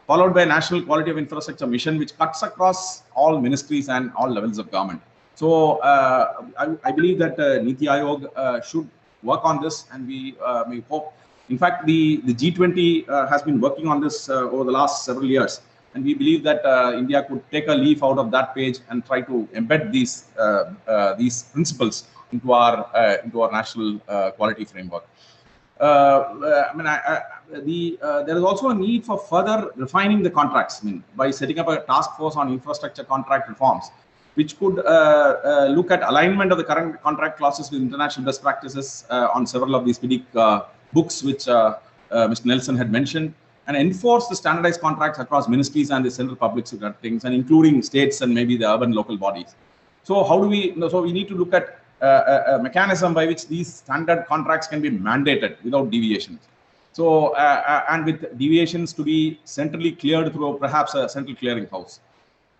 followed by a national quality of infrastructure mission which cuts across all ministries and all levels of government. So I believe that Niti Aayog should work on this, and we hope. In fact, the G20 has been working on this over the last several years, and we believe that India could take a leaf out of that page and try to embed these principles into our national quality framework. I mean, there is also a need for further refining the contracts. I mean, by setting up a task force on infrastructure contract reforms, which could look at alignment of the current contract clauses with international best practices on several of these FIDIC books, which Mr. Nelson had mentioned, and enforce the standardized contracts across ministries and the central public sector things, and including states and maybe the urban local bodies. So how do we? So we need to look at a mechanism by which these standard contracts can be mandated without deviations. So and with deviations to be centrally cleared through perhaps a central clearing house.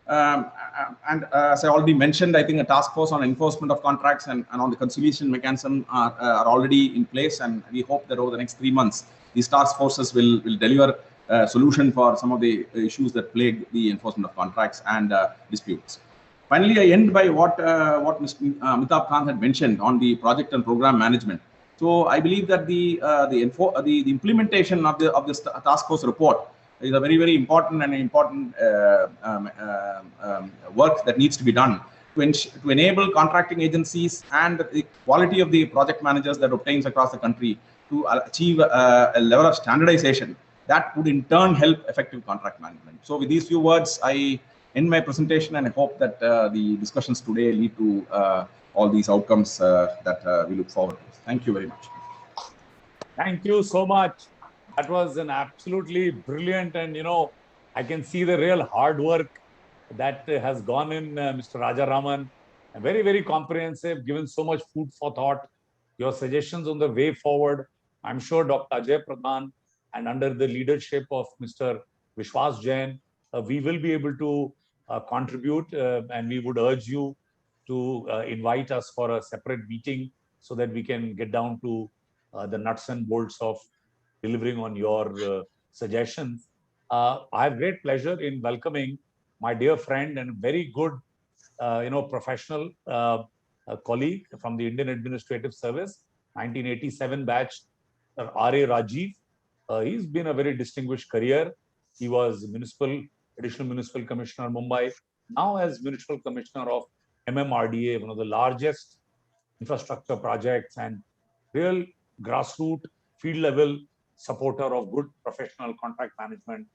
And as I already mentioned, I think a task force on enforcement of contracts and on the conciliation mechanism are already in place, and we hope that over the next 3 months, these task forces will deliver a solution for some of the issues that plague the enforcement of contracts and disputes. Finally, I end by what Mr. Amitabh Khan had mentioned on the project and program management. So I believe that the implementation of this task force report is a very, very important work that needs to be done to enable contracting agencies and the quality of the project managers that obtains across the country to achieve a level of standardization that would in turn help effective contract management. So with these few words, I end my presentation, and I hope that the discussions today lead to all these outcomes that we look forward to. Thank you very much. Thank you so much. That was an absolutely brilliant, and I can see the real hard work that has gone in, Mr. Rajaraman. Very, very comprehensive, given so much food for thought. Your suggestions on the way forward, I'm sure Dr. Ajay Pradhan, and under the leadership of Mr. Vishwas Jain, we will be able to contribute, and we would urge you to invite us for a separate meeting so that we can get down to the nuts and bolts of delivering on your suggestions. I have great pleasure in welcoming my dear friend and very good, professional colleague from the Indian Administrative Service, 1987 batch, R.A. Rajiv. He's been a very distinguished career. He was Additional Municipal Commissioner, Mumbai, now as Municipal Commissioner of MMRDA, one of the largest infrastructure projects, and real grassroots, field level supporter of good professional contract management.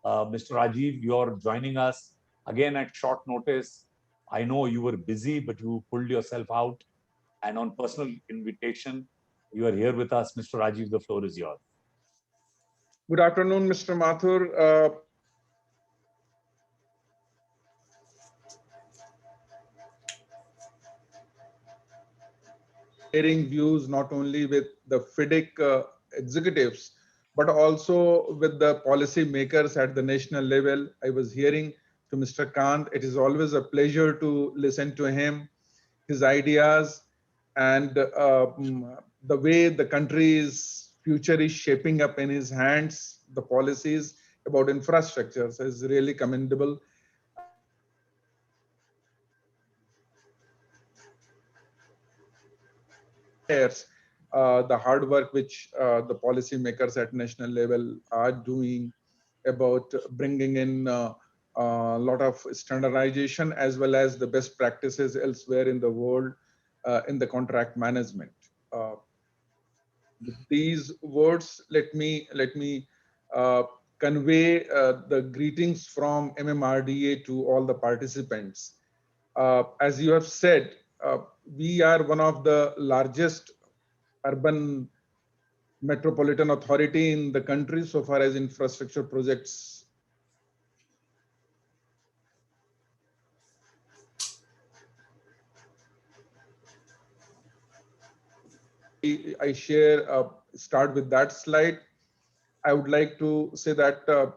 Mr. Rajiv, you're joining us again at short notice. I know you were busy, but you pulled yourself out, and on personal invitation, you are here with us. Mr. Rajiv, the floor is yours. Good afternoon, Mr. Mathur. sharing views not only with the FIDIC executives, but also with the policy makers at the national level. I was hearing to Mr. Kant. It is always a pleasure to listen to him, his ideas, and the way the country's future is shaping up in his hands. The policies about infrastructures is really commendable. The hard work which the policymakers at national level are doing about bringing in a lot of standardization as well as the best practices elsewhere in the world in the contract management. With these words, let me convey the greetings from MMRDA to all the participants. As you have said, we are one of the largest urban metropolitan authority in the country so far as infrastructure projects. I start with that slide. I would like to say that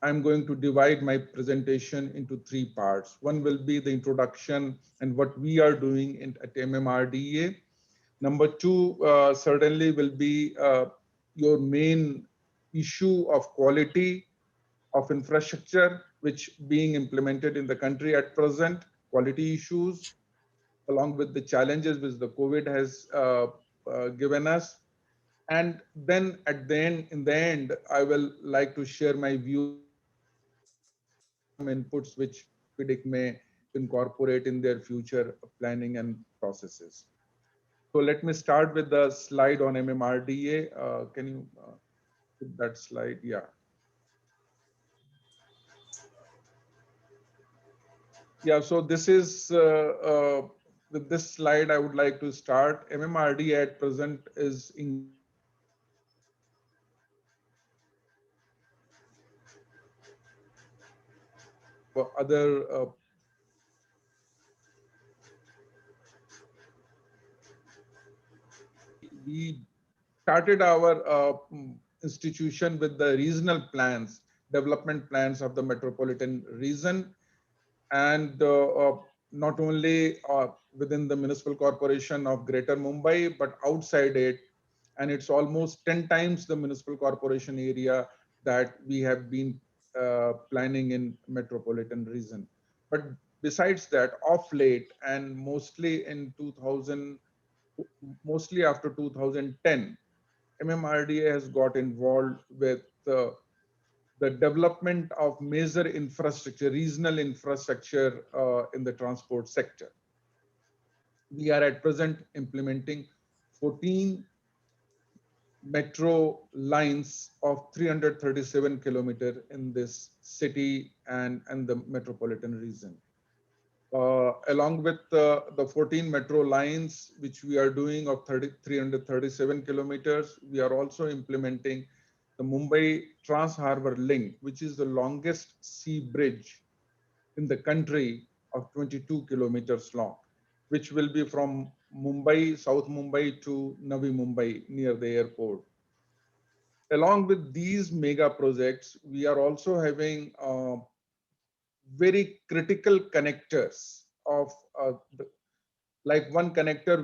I'm going to divide my presentation into three parts. One will be the introduction and what we are doing at MMRDA. Number two, certainly will be your main issue of quality of infrastructure, which being implemented in the country at present, quality issues, along with the challenges which the COVID has given us. And then at the end, in the end, I will like to share my view inputs which FIDIC may incorporate in their future planning and processes. So let me start with the slide on MMRDA. Can you put that slide? Yeah. Yeah, so this is, with this slide, I would like to start. MMRDA at present is in other we started our institution with the regional plans, development plans of the metropolitan region, and not only within the municipal corporation of Greater Mumbai, but outside it. And it's almost 10 times the municipal corporation area that we have been planning in metropolitan region. But besides that, of late, and mostly in 2000, mostly after 2010, MMRDA has got involved with the development of major infrastructure, regional infrastructure in the transport sector. We are at present implementing 14 metro lines of 337 kilometers in this city and the metropolitan region. Along with the 14 metro lines, which we are doing of 337 kilometers, we are also implementing the Mumbai Trans-Harbour Link, which is the longest sea bridge in the country of 22 kilometers long, which will be from Mumbai, South Mumbai to Navi Mumbai near the airport. Along with these mega projects, we are also having very critical connectors of like one connector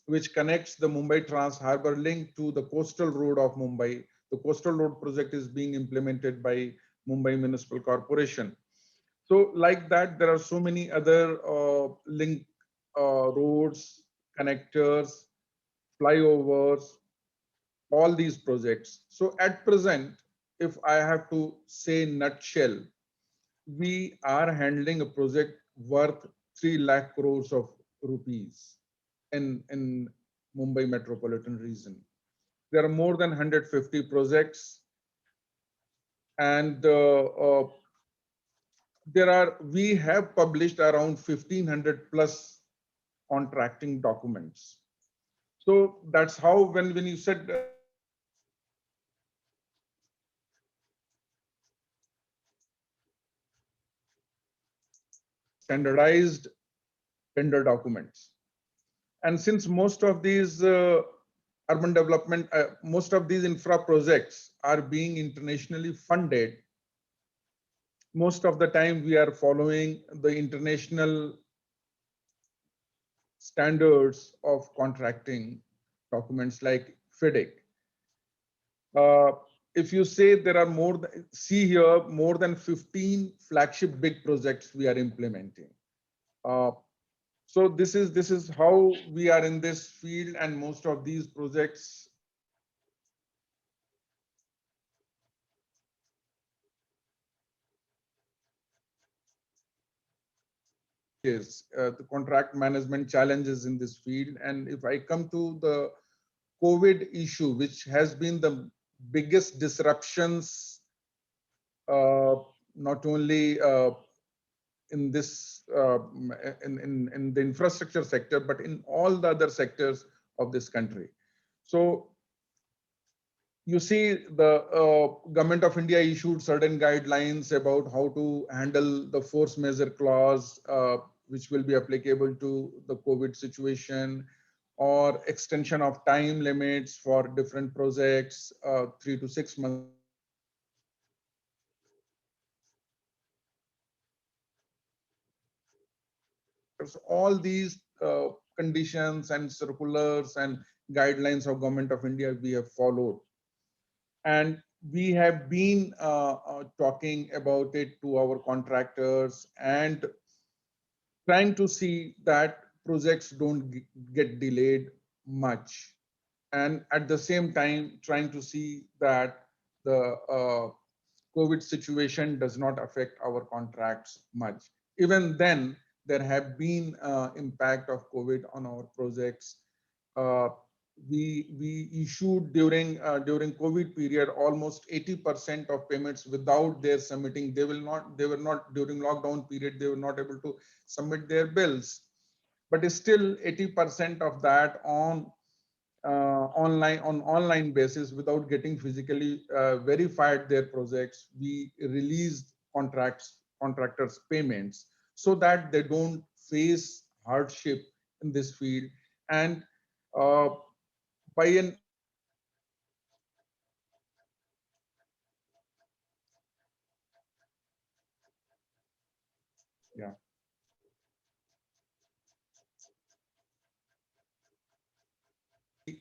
which connects the Mumbai Trans-Harbour Link to the coastal road of Mumbai. The coastal road project is being implemented by Mumbai Municipal Corporation. So like that, there are so many other link roads, connectors, flyovers, all these projects. So at present, if I have to say in nutshell, we are handling a project worth 3 lakh crores of rupees in Mumbai metropolitan region. There are more than 150 projects, and we have published around 1500 plus contracting documents. So that's how when you said standardized tender documents. And since most of these urban development, most of these infra projects are being internationally funded, most of the time we are following the international standards of contracting documents like FIDIC. If you say there are see here, more than 15 flagship big projects we are implementing. So this is how we are in this field, and most of these projects is the contract management challenges in this field. And if I come to the COVID issue, which has been the biggest disruptions, not only in this in the infrastructure sector, but in all the other sectors of this country. So you see, the government of India issued certain guidelines about how to handle the force majeure clause, which will be applicable to the COVID situation, or extension of time limits for different projects, 3 to 6 months. All these conditions and circulars and guidelines of government of India we have followed. And we have been talking about it to our contractors and trying to see that projects don't get delayed much. And at the same time, trying to see that the COVID situation does not affect our contracts much. Even then, there have been impact of COVID on our projects. We issued during COVID period almost 80% of payments without their submitting. They were not during lockdown period. They were not able to submit their bills, but still 80% of that on online basis without getting physically verified their projects. We released contractors payments so that they don't face hardship in this field. And by an yeah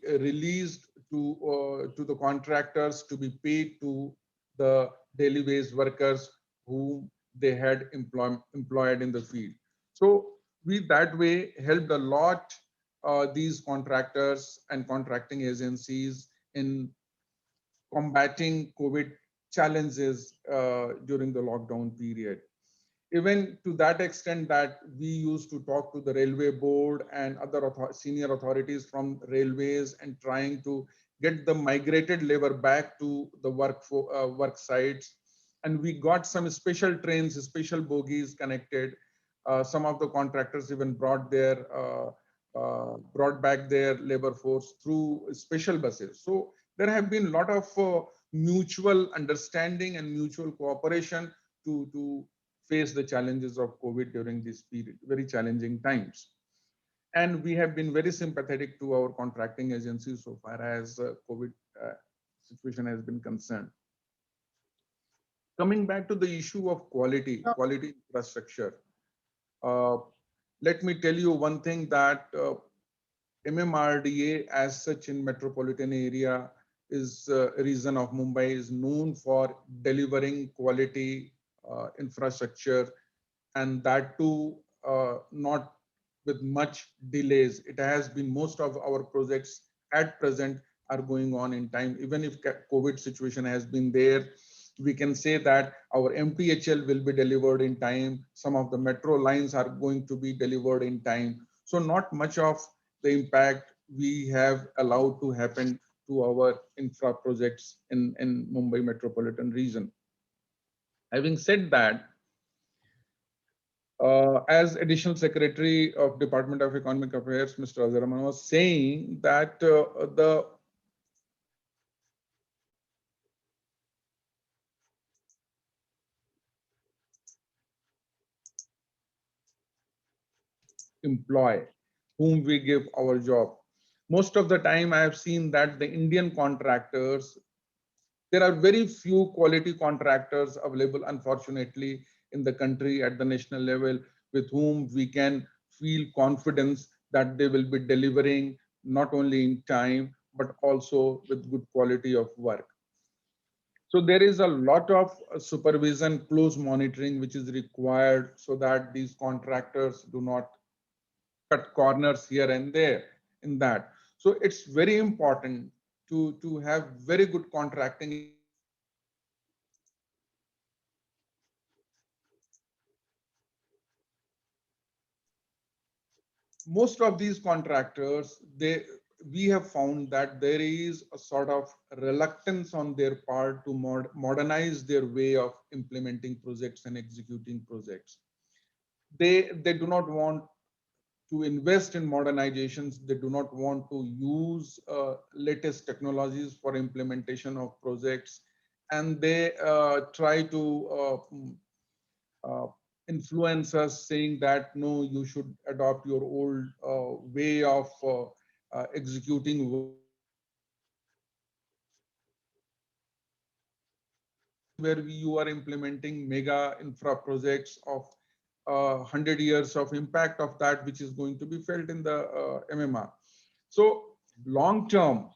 released to the contractors to be paid to the daily wage workers whom they had employed in the field. So we that way helped a lot these contractors and contracting agencies in combating COVID challenges during the lockdown period. Even to that extent that we used to talk to the railway board and other senior authorities from railways and trying to get the migrated labor back to the work sites. And we got some special trains, special bogies connected. Some of the contractors even brought back their labor force through special buses. So there have been a lot of mutual understanding and mutual cooperation to face the challenges of COVID during this period, very challenging times. And we have been very sympathetic to our contracting agencies so far as COVID situation has been concerned. Coming back to the issue of quality infrastructure, let me tell you one thing that MMRDA as such in metropolitan area is region of Mumbai is known for delivering quality infrastructure, and that too not with much delays. It has been most of our projects at present are going on in time. Even if COVID situation has been there, we can say that our MTHL will be delivered in time. Some of the metro lines are going to be delivered in time. So not much of the impact we have allowed to happen to our infra projects in Mumbai metropolitan region. Having said that, as Additional Secretary of Department of Economic Affairs, Mr. Azhar was saying that the employ. whom we give our job. Most of the time I have seen that the Indian contractors, there are very few quality contractors available, unfortunately, in the country at the national level, with whom we can feel confidence that they will be delivering not only in time, but also with good quality of work. So there is a lot of supervision, close monitoring, which is required so that these contractors do not cut corners here and there in that. So it's very important to have very good contracting. Most of these contractors, we have found that there is a sort of reluctance on their part to modernize their way of implementing projects and executing projects. They do not want to invest in modernizations. They do not want to use latest technologies for implementation of projects, and they try to influence us, saying that no, you should adopt your old way of executing, where you are implementing mega infra projects of 100 years of impact of that, which is going to be felt in the MMR. So long-term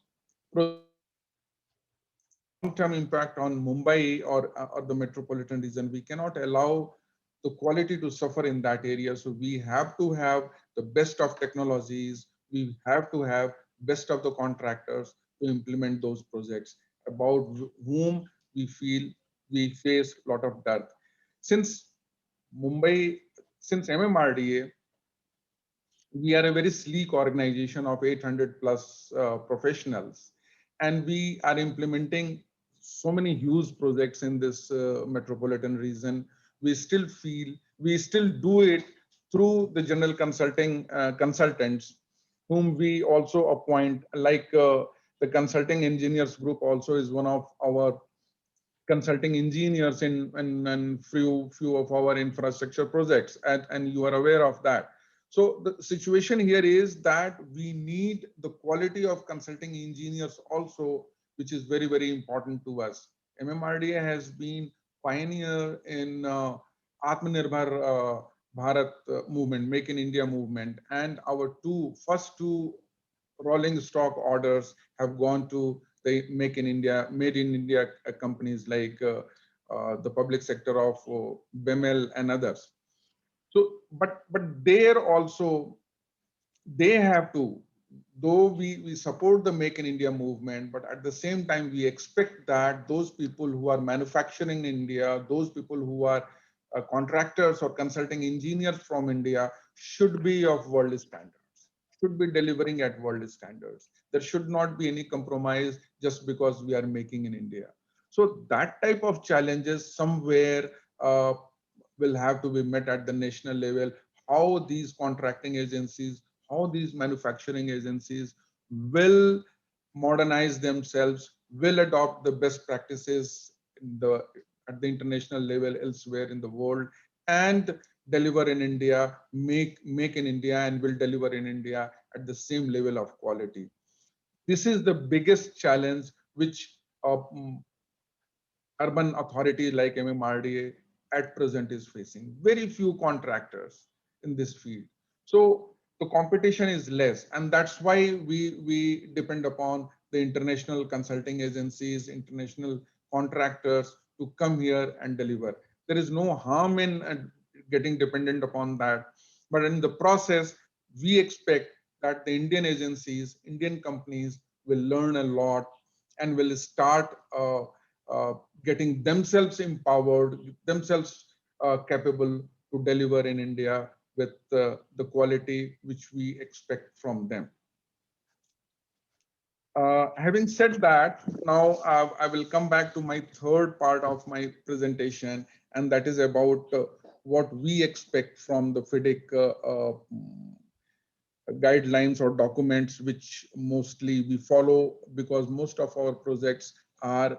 impact on Mumbai or the metropolitan region, we cannot allow the quality to suffer in that area. So we have to have the best of technologies. We have to have best of the contractors to implement those projects, about whom we feel we face a lot of dearth. Since MMRDA, we are a very sleek organization of 800 plus professionals, and we are implementing so many huge projects in this metropolitan region. We still do it through the general consulting consultants, whom we also appoint, like the consulting engineers group also is one of our consulting engineers in few of our infrastructure projects, and you are aware of that. So the situation here is that we need the quality of consulting engineers also, which is very, very important to us. MMRDA has been pioneer in Atmanirbhar Bharat movement, Make in India movement, and our first two rolling stock orders have gone to the Made in India companies, like the public sector of BEML and others. So, but there also, they have to, though we support the Make in India movement, but at the same time, we expect that those people who are manufacturing in India, those people who are contractors or consulting engineers from India should be of world standards, should be delivering at world standards. There should not be any compromise just because we are making in India. So that type of challenges somewhere will have to be met at the national level. How these contracting agencies, how these manufacturing agencies will modernize themselves, will adopt the best practices at the international level elsewhere in the world, and deliver in India, make in India, and will deliver in India at the same level of quality. This is the biggest challenge which urban authority like MMRDA at present is facing. Very few contractors in this field. So the competition is less, and that's why we depend upon the international consulting agencies, international contractors to come here and deliver. There is no harm in getting dependent upon that. But in the process, we expect that the Indian agencies, Indian companies will learn a lot and will start getting themselves empowered, themselves capable to deliver in India with the quality which we expect from them. Having said that, now I will come back to my third part of my presentation, and that is about what we expect from the FIDIC guidelines or documents, which mostly we follow, because most of our projects are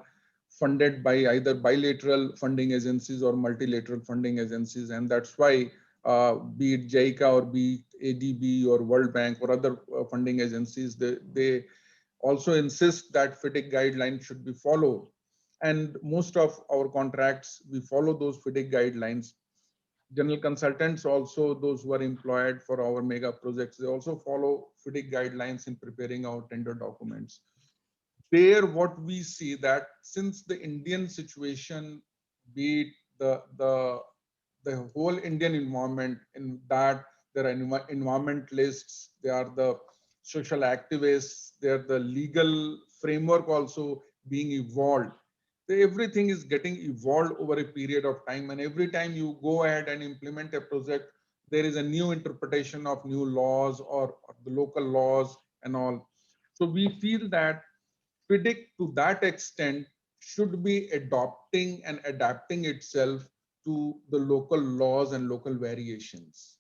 funded by either bilateral funding agencies or multilateral funding agencies. And that's why be it JICA or be it ADB or World Bank or other funding agencies, they also insist that FIDIC guidelines should be followed. And most of our contracts, we follow those FIDIC guidelines. General consultants also, those who are employed for our mega projects, they also follow FIDIC guidelines in preparing our tender documents. There, what we see that since the Indian situation, be it the whole Indian environment, in that there are environmentalists, there are the social activists, there are the legal framework also being evolved. Everything is getting evolved over a period of time, and every time you go ahead and implement a project, there is a new interpretation of new laws or the local laws and all. So we feel that FIDIC to that extent should be adopting and adapting itself to the local laws and local variations.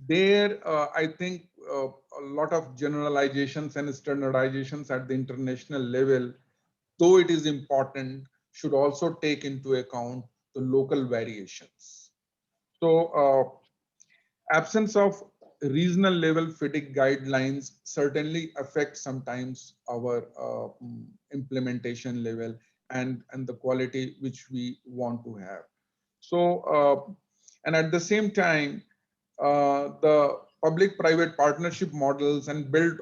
There, I think a lot of generalizations and standardizations at the international level, though it is important, should also take into account the local variations. So absence of regional level FIDIC guidelines certainly affect sometimes our implementation level and the quality which we want to have. So, and at the same time, the public-private partnership models and build,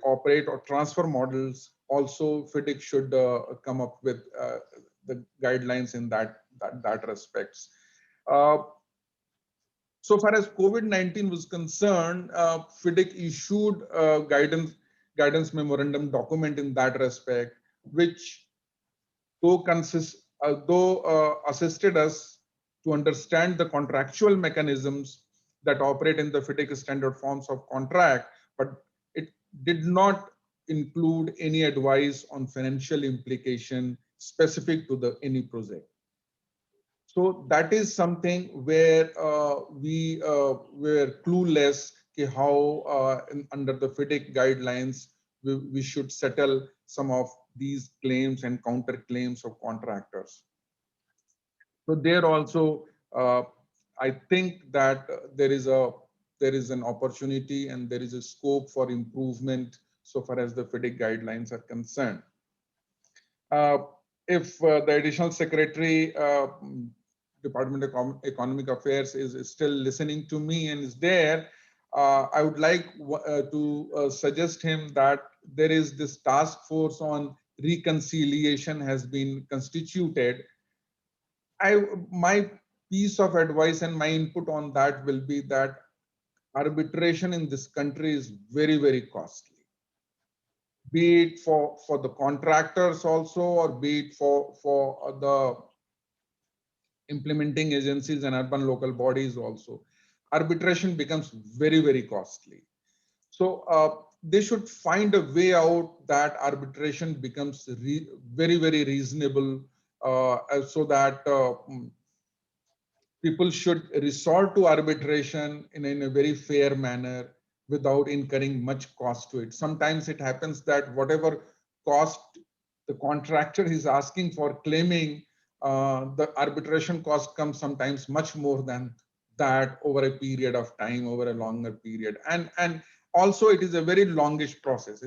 operate, or transfer models also FIDIC should come up with the guidelines in that respects. So far as COVID-19 was concerned, FIDIC issued a guidance memorandum document in that respect, which though assisted us to understand the contractual mechanisms that operate in the FIDIC standard forms of contract, but it did not include any advice on financial implication specific to any project. So that is something where we were clueless how under the FIDIC guidelines we should settle some of these claims and counterclaims of contractors. So there also, I think that there is an opportunity and there is a scope for improvement so far as the FIDIC guidelines are concerned. If the additional secretary, Department of Economic Affairs, is still listening to me and is there, I would like to suggest him that there is this task force on reconciliation has been constituted. My piece of advice and my input on that will be that arbitration in this country is very, very costly, be it for the contractors also, or be it for the implementing agencies and urban local bodies also. Arbitration becomes very, very costly. So they should find a way out that arbitration becomes very, very reasonable, so that people should resort to arbitration in a very fair manner without incurring much cost to it. Sometimes it happens that whatever cost the contractor is asking for claiming, the arbitration cost comes sometimes much more than that over a period of time, over a longer period. And also it is a very longish process.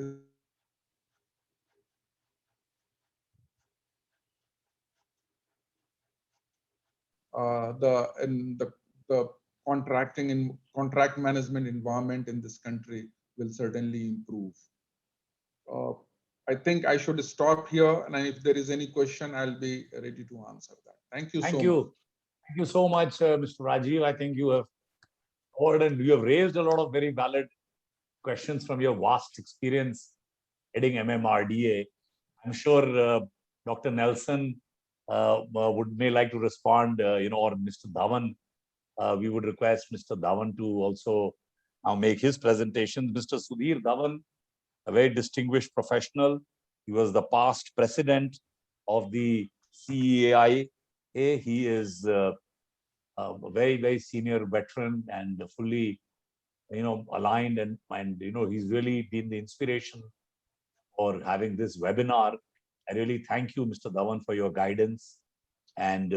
The contracting and contract management environment in this country will certainly improve. I think I should stop here, and if there is any question, I'll be ready to answer that. Thank you so much. Thank you so much, Mr. Rajiv. I think you have heard and you have raised a lot of very valid questions from your vast experience heading MMRDA. I'm sure Dr. Nelson may like to respond, or Mr. Dhawan. We would request Mr. Dhawan to also now make his presentation. Mr. Sudhir Dhawan, a very distinguished professional. He was the past president of the CEAI. He is a very, very senior veteran and fully, aligned, and he's really been the inspiration for having this webinar. I really thank you, Mr. Dhawan, for your guidance and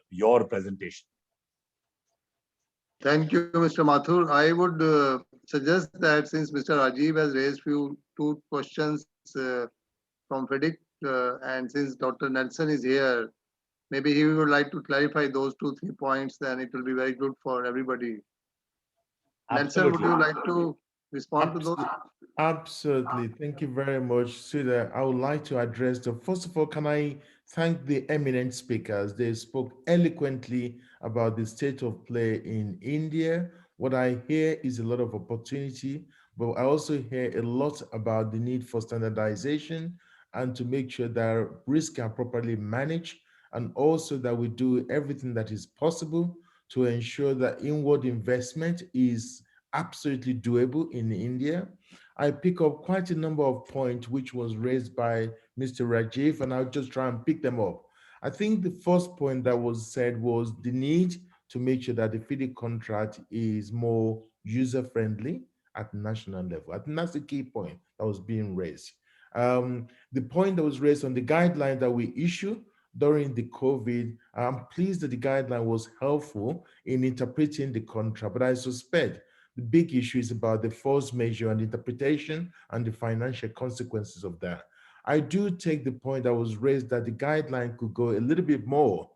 your presentation. Thank you, Mr. Mathur. I would suggest that since Mr. Rajiv has raised two questions from FIDIC, and since Dr. Nelson is here, maybe he would like to clarify those 2-3 points, then it will be very good for everybody. Nelson, would Absolutely. you like to respond to those? Absolutely. Thank you very much, Sudha. I would like to address first of all, can I thank the eminent speakers? They spoke eloquently about the state of play in India. What I hear is a lot of opportunity, but I also hear a lot about the need for standardization and to make sure that risks are properly managed, and also that we do everything that is possible to ensure that inward investment is absolutely doable in India. I pick up quite a number of points which was raised by Mr. Rajiv, and I'll just try and pick them up. I think the first point that was said was the need to make sure that the FIDIC contract is more user-friendly at national level. I think that's the key point that was being raised. The point that was raised on the guideline that we issue during the COVID, I'm pleased that the guideline was helpful in interpreting the contract, but I suspect the big issue is about the force measure and interpretation and the financial consequences of that. I do take the point that was raised that the guideline could go a little bit more.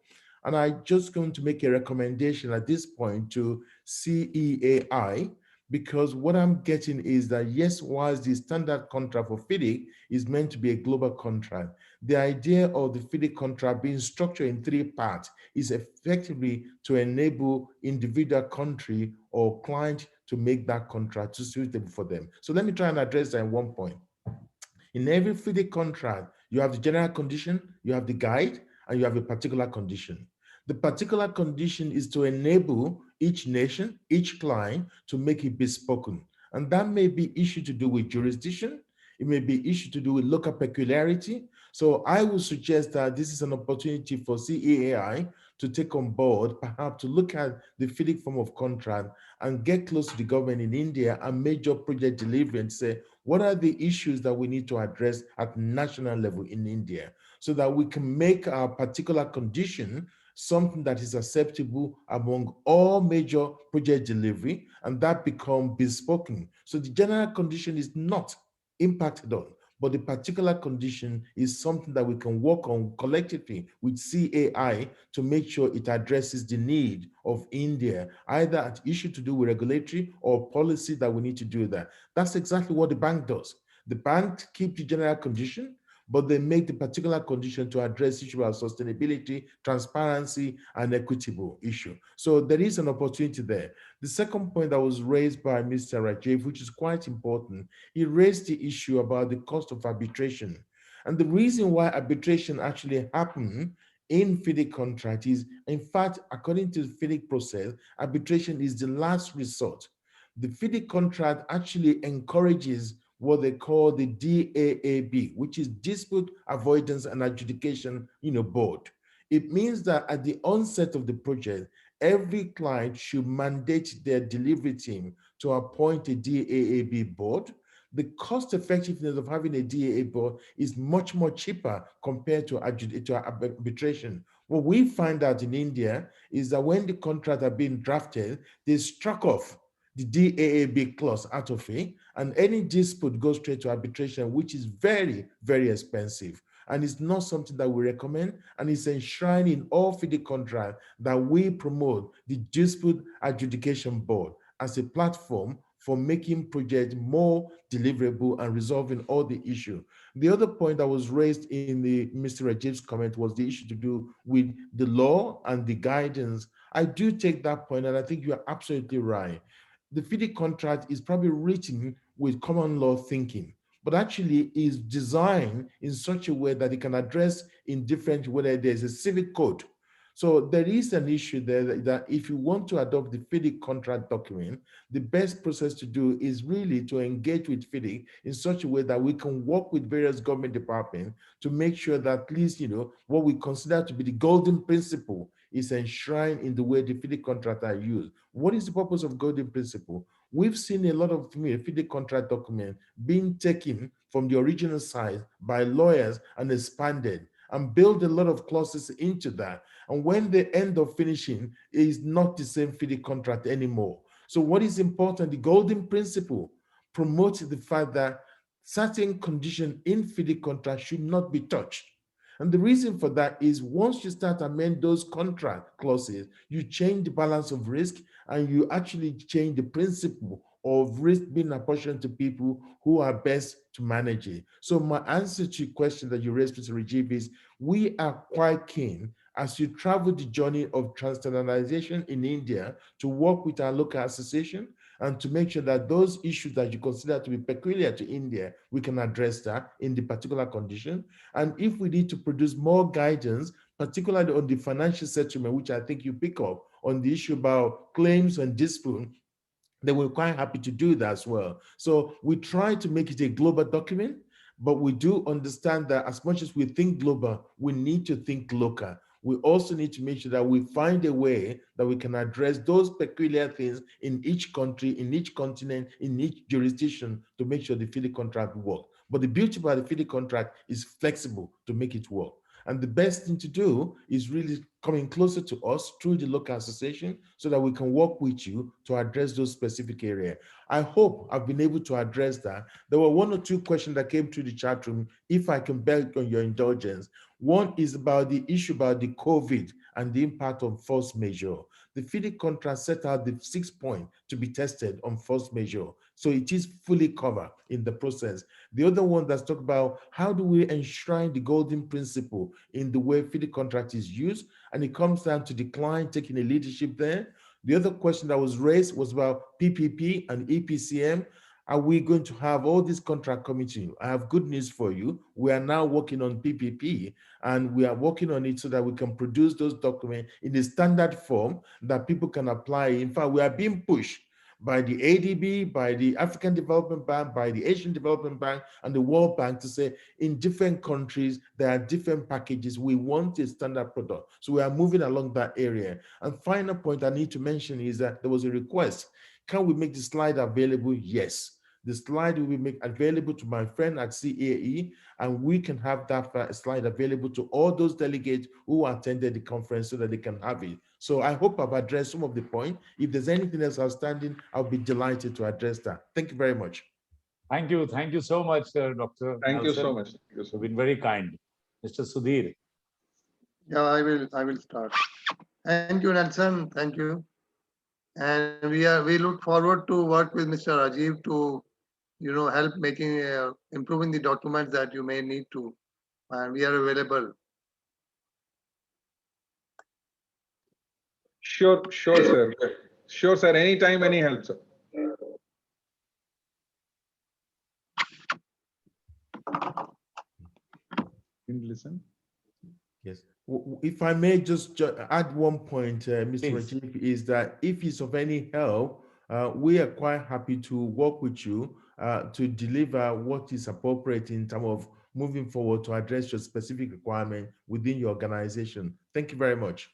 And I'm just going to make a recommendation at this point to CEAI, because what I'm getting is that yes, whilst the standard contract for FIDIC is meant to be a global contract, the idea of the FIDIC contract being structured in 3 parts is effectively to enable individual country or client to make that contract suitable for them. So let me try and address that in one point. In every FIDIC contract, you have the general condition, you have the guide, and you have a particular condition. The particular condition is to enable each nation, each client to make it bespoken. And that may be issue to do with jurisdiction. It may be issue to do with local peculiarity. So I would suggest that this is an opportunity for CEAI to take on board, perhaps to look at the FIDIC form of contract and get close to the government in India and major project delivery and say, what are the issues that we need to address at national level in India so that we can make our particular condition something that is acceptable among all major project delivery, and that become bespoken. So the general condition is not impacted on, but the particular condition is something that we can work on collectively with CAI to make sure it addresses the need of India, either at issue to do with regulatory or policy that we need to do that. That's exactly what the bank does. The bank keeps the general condition, but they make the particular condition to address issues of sustainability, transparency, and equitable issue. So there is an opportunity there. The second point that was raised by Mr. Rajiv, which is quite important, he raised the issue about the cost of arbitration. And the reason why arbitration actually happened in FIDIC contract is, in fact, according to the FIDIC process, arbitration is the last resort. The FIDIC contract actually encourages what they call the DAAB, which is Dispute Avoidance and Adjudication Board. It means that at the onset of the project, every client should mandate their delivery team to appoint a DAAB board. The cost effectiveness of having a DAA board is much more cheaper compared to arbitration. What we find out in India is that when the contract are being drafted, they struck off the DAAB clause out of it, and any dispute goes straight to arbitration, which is very, very expensive. And it's not something that we recommend, and it's enshrined in all FIDIC contracts that we promote the Dispute Adjudication Board as a platform for making projects more deliverable and resolving all the issue. The other point that was raised in the Mr. Rajiv's comment was the issue to do with the law and the guidance. I do take that point, and I think you are absolutely right. The FIDIC contract is probably written with common law thinking, but actually is designed in such a way that it can address in different, whether there's a civic code. So there is an issue there that if you want to adopt the FIDIC contract document, the best process to do is really to engage with FIDIC in such a way that we can work with various government departments to make sure that at least, what we consider to be the golden principle is enshrined in the way the FIDIC contracts are used. What is the purpose of golden principle? We've seen a lot of FIDIC contract documents being taken from the original size by lawyers and expanded and build a lot of clauses into that. And when they end up finishing, it is not the same FIDIC contract anymore. So what is important, the golden principle promotes the fact that certain conditions in FIDIC contract should not be touched. And the reason for that is once you start amend those contract clauses, you change the balance of risk and you actually change the principle of risk being apportioned to people who are best to manage it. So my answer to your question that you raised, Mr. Rajiv, is we are quite keen as you travel the journey of transnationalization in India to work with our local association and to make sure that those issues that you consider to be peculiar to India, we can address that in the particular condition. And if we need to produce more guidance, particularly on the financial settlement, which I think you pick up on the issue about claims and dispute, then we're quite happy to do that as well. So we try to make it a global document, but we do understand that as much as we think global, we need to think local. We also need to make sure that we find a way that we can address those peculiar things in each country, in each continent, in each jurisdiction to make sure the FIDIC contract works. But the beauty about the FIDIC contract is flexible to make it work. And the best thing to do is really coming closer to us through the local association so that we can work with you to address those specific areas. I hope I've been able to address that. There were one or two questions that came through the chat room, if I can beg on your indulgence. One is about the issue about the COVID and the impact on force majeure. The FIDIC contract set out the 6 points to be tested on force majeure. So it is fully covered in the process. The other one that's talked about how do we enshrine the golden principle in the way FIDIC contract is used, and it comes down to the client taking a leadership there. The other question that was raised was about PPP and EPCM. Are we going to have all this contract coming to you? I have good news for you. We are now working on PPP and we are working on it so that we can produce those documents in a standard form that people can apply. In fact, we are being pushed by the ADB, by the African Development Bank, by the Asian Development Bank, and the World Bank to say in different countries, there are different packages. We want a standard product. So we are moving along that area. And final point I need to mention is that there was a request. Can we make the slide available? Yes. The slide will be made available to my friend at CAE, and we can have that slide available to all those delegates who attended the conference so that they can have it. So I hope I've addressed some of the point. If there's anything else outstanding, I'll be delighted to address that. Thank you very much. Thank you. Thank you so much, Dr. Thank you Nelson. so much. You've been very kind. Mr. Sudhir. Yeah, I will start. Thank you, Nelson. Thank you. And we look forward to work with Mr. Rajiv to help making improving the documents that you may need to, and we are available. Sure, sir. Sure, sir. Anytime, any help, sir. Can you listen? Yes. If I may just add one point, Mr. Please. Rajiv, is that if it's of any help, we are quite happy to work with you to deliver what is appropriate in terms of moving forward to address your specific requirement within your organization. Thank you very much.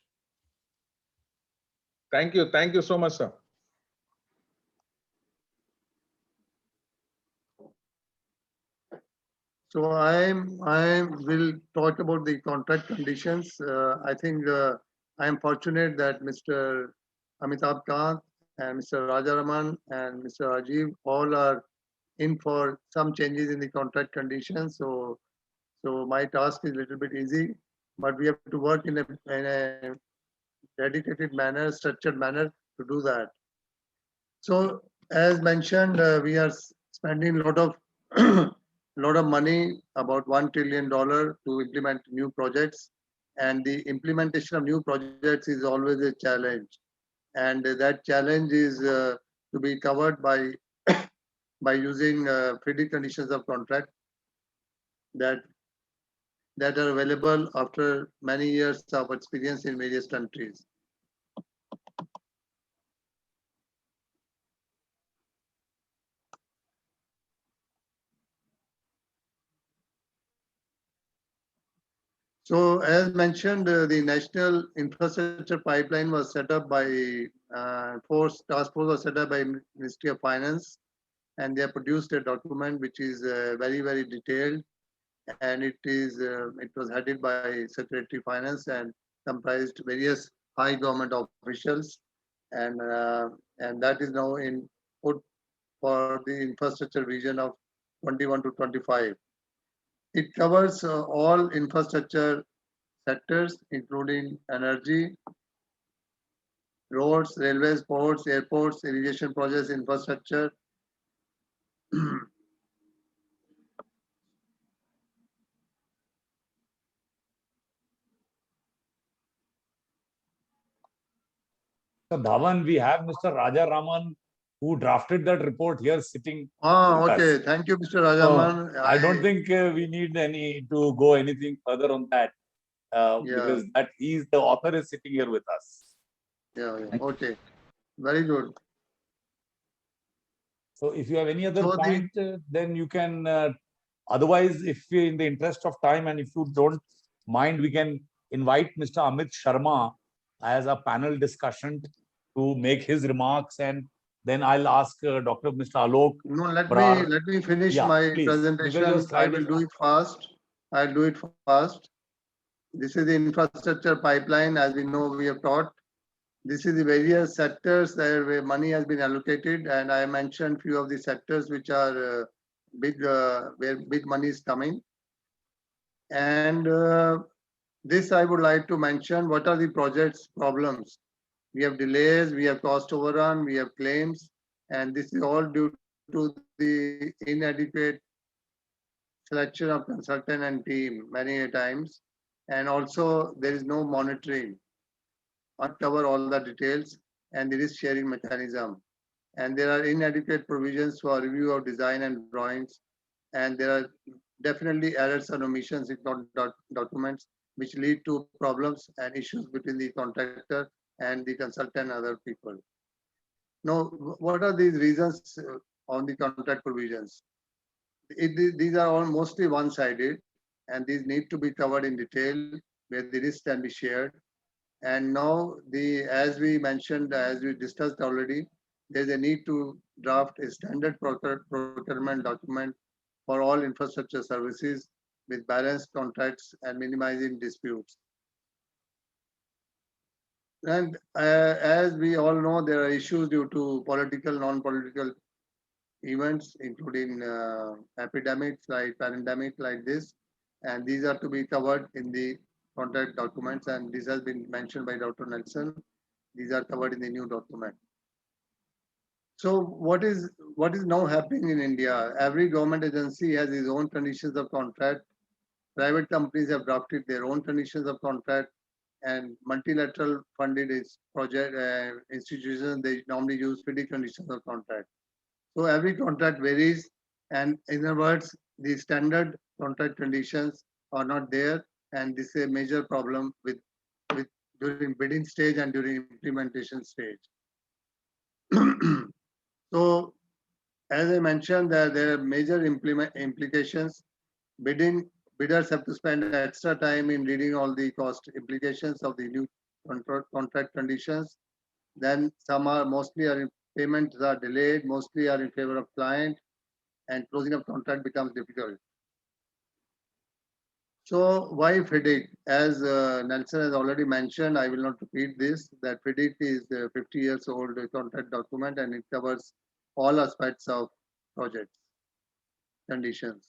Thank you. Thank you so much, sir. So I will talk about the contract conditions. I think I am fortunate that Mr. Amitabh Kant and Mr. Rajaraman and Mr. Rajiv all are in for some changes in the contract conditions. So my task is a little bit easy, but we have to work in a dedicated manner, structured manner to do that. So as mentioned, we are spending a lot of money, about $1 trillion to implement new projects, and the implementation of new projects is always a challenge, and that challenge is to be covered by using FIDIC conditions of contract that are available after many years of experience in various countries. So as mentioned, the National Infrastructure Pipeline was set up by task force was set up by Ministry of Finance, and they have produced a document which is very, very detailed, and it was headed by Secretary of Finance, and comprised various high government officials, and that is now in put for the infrastructure vision of 21 to 25. It covers all infrastructure sectors, including energy, roads, railways, ports, airports, irrigation projects, infrastructure. So Dhawan, we have Mr. Raja Raman, who drafted that report here sitting. Okay. us. Thank you, Mr. So Rajaman. I don't think we need to go anything further on that because that the author is sitting here with us. Yeah. Okay. Very good. So if you have any other point, then you can. Otherwise, if we, in the interest of time, and if you don't mind, we can invite Mr. Amit Sharma as a panel discussion to make his remarks, and then I'll ask Dr. Mr. Alok. No, let me finish my presentation. I will do it fast. I'll do it fast. This is the infrastructure pipeline, as we know, we have taught. This is the various sectors where money has been allocated, and I mentioned few of the sectors which are big, where big money is coming. And this I would like to mention, what are the projects problems? We have delays, we have cost overrun, we have claims, and this is all due to the inadequate selection of consultant and team many a times. And also there is no monitoring, uncover all the details, and there is sharing mechanism. And there are inadequate provisions for review of design and drawings. And there are definitely errors and omissions in documents, which lead to problems and issues between the contractor and the consultant and other people. Now, what are these reasons on the contract provisions? These are all mostly one-sided, and these need to be covered in detail where the risk can be shared. And now, as we mentioned, as we discussed already, there's a need to draft a standard procurement document for all infrastructure services with balanced contracts and minimizing disputes. And as we all know, there are issues due to political, non-political events, including epidemics like pandemic like this, and these are to be covered in the contract documents, and this has been mentioned by Dr. Nelson. These are covered in the new document. So what is now happening in India? Every government agency has its own conditions of contract. Private companies have drafted their own conditions of contract, and multilateral funded project institutions, they normally use FIDIC conditions of contract. So every contract varies, and in other words, the standard contract conditions are not there, and this is a major problem with during bidding stage and during implementation stage. So, as I mentioned, there are major implications. Bidders have to spend extra time in reading all the cost implications of the new contract conditions. Then payments are delayed, mostly are in favor of client, and closing of contract becomes difficult. So why FIDIC? As Nelson has already mentioned, I will not repeat this, that FIDIC is a 50 years old contract document, and it covers all aspects of projects, conditions.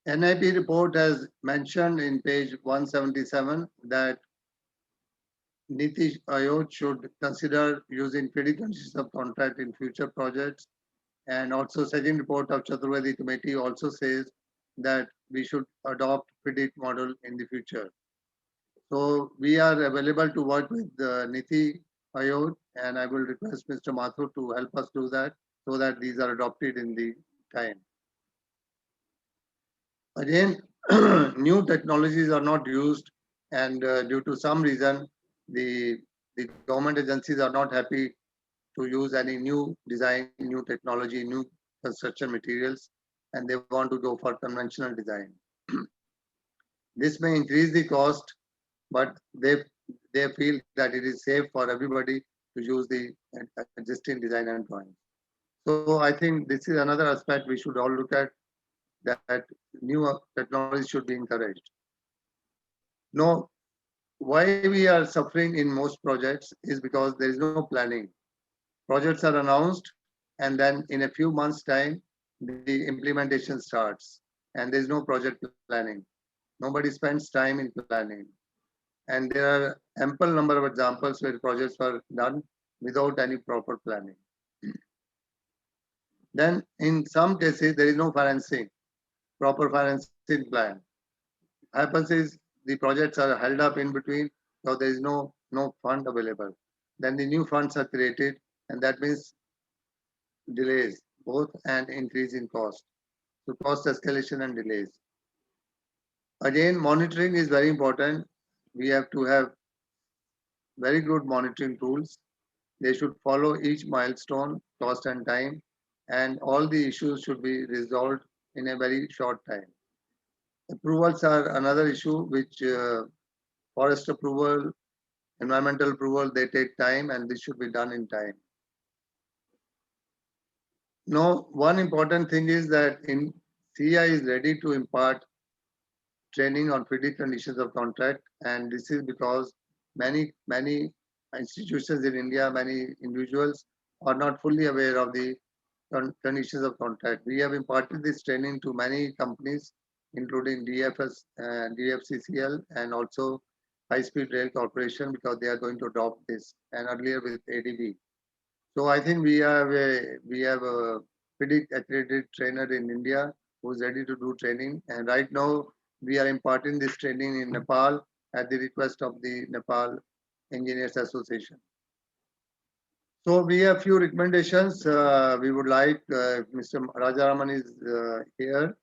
NIP report has mentioned in page 177 that Niti Aayog should consider using FIDIC conditions of contract in future projects. And also second report of Chaturvedi committee also says that we should adopt FIDIC model in the future. So we are available to work with Niti Aayog, and I will request Mr. Mathur to help us do that so that these are adopted in the time. Again, new technologies are not used, and due to some reason, the government agencies are not happy to use any new design, new technology, new construction materials, and they want to go for conventional design. This may increase the cost, but they feel that it is safe for everybody to use the existing design and drawing. So I think this is another aspect we should all look at, that new technology should be encouraged. No, why we are suffering in most projects is because there is no planning. Projects are announced, and then in a few months' time, the implementation starts, and there is no project planning. Nobody spends time in planning. And there are ample number of examples where projects were done without any proper planning. Then in some cases, there is no financing, proper financing plan. Happens is the projects are held up in between, so there is no fund available. Then the new funds are created, and that means delays, both and increase in cost. So cost escalation and delays. Again, monitoring is very important. We have to have very good monitoring tools. They should follow each milestone, cost and time, and all the issues should be resolved in a very short time. Approvals are another issue, which forest approval, environmental approval, they take time, and this should be done in time. Now, one important thing is that in CEI is ready to impart training on FIDIC conditions of contract, and this is because many institutions in India, many individuals are not fully aware of the conditions of contract. We have imparted this training to many companies, including DFS, DFCCL, and also High Speed Rail Corporation, because they are going to adopt this, and earlier with ADB. So I think we have a FIDIC accredited trainer in India who is ready to do training, and right now we are imparting this training in Nepal at the request of the Nepal Engineers Association. So we have few recommendations. We would like, Mr. Rajaraman is here,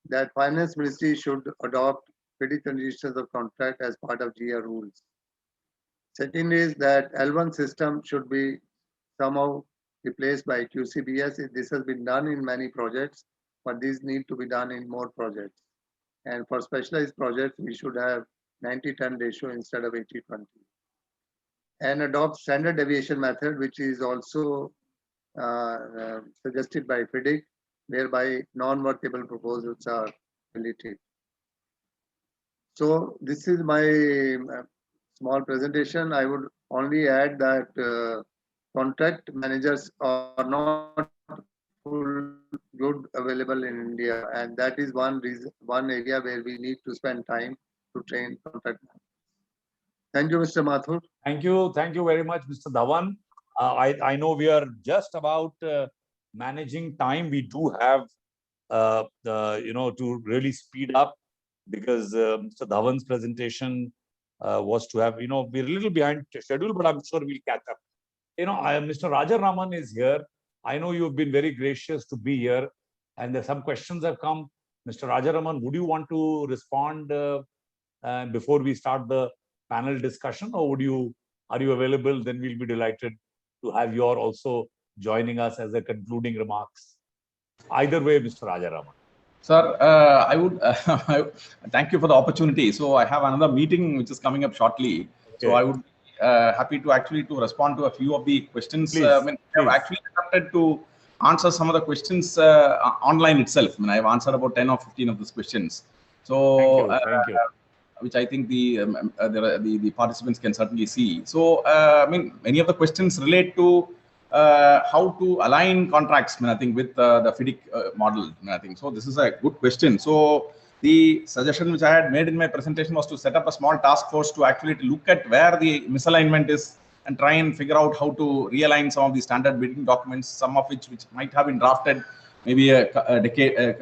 that Finance Ministry should adopt FIDIC conditions of contract as part of GR rules. Second is that L1 system should be somehow replaced by QCBS. This has been done in many projects, but these need to be done in more projects. And for specialized projects, we should have 90-10 ratio instead of 80-20. And adopt standard deviation method, which is also suggested by FIDIC, whereby non-workable proposals are deleted. So this is my small presentation. I would only add that contract managers are not good available in India, and that is one area where we need to spend time to train contract managers. Thank you, Mr. Mathur. Thank you very much, Mr. Dhawan. I know we are just about managing time. We do have to really speed up, because Mr. Dhawan's presentation was to have, we're a little behind schedule, but I'm sure we'll catch up. Mr. Rajaraman is here. I know you've been very gracious to be here, and there's some questions have come. Mr. Rajaraman, would you want to respond before we start the panel discussion, or are you available? Then we'll be delighted to have your also joining us as a concluding remarks. Either way, Mr. Rajaraman. Sir, I would thank you for the opportunity. So I have another meeting which is coming up shortly. Okay. So I would happy to actually respond to a few of the questions. Please, I have actually attempted to answer some of the questions online itself. I've answered about 10 or 15 of these questions. So thank you. Which I think the participants can certainly see. So many of the questions relate to how to align contracts, I think, with the FIDIC model. I think so. This is a good question. So the suggestion which I had made in my presentation was to set up a small task force to actually look at where the misalignment is and try and figure out how to realign some of the standard bidding documents, some of which might have been drafted maybe a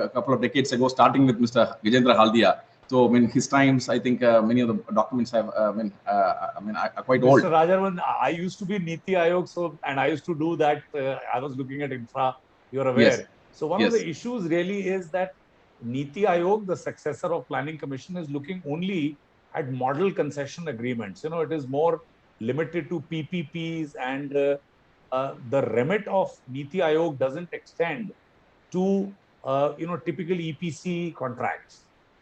couple of decades ago, starting with Mr. Gajendra Haldia. So, his times, I think many of the documents have, are quite old. Mr. Rajaraman, I used to be Niti Ayog, and I used to do that. I was looking at infra, you're aware. Yes. So, one of the issues really is that Niti Ayog, the successor of Planning Commission, is looking only at model concession agreements. It is more limited to PPPs, and the remit of Niti Ayog doesn't extend to, typical EPC contracts.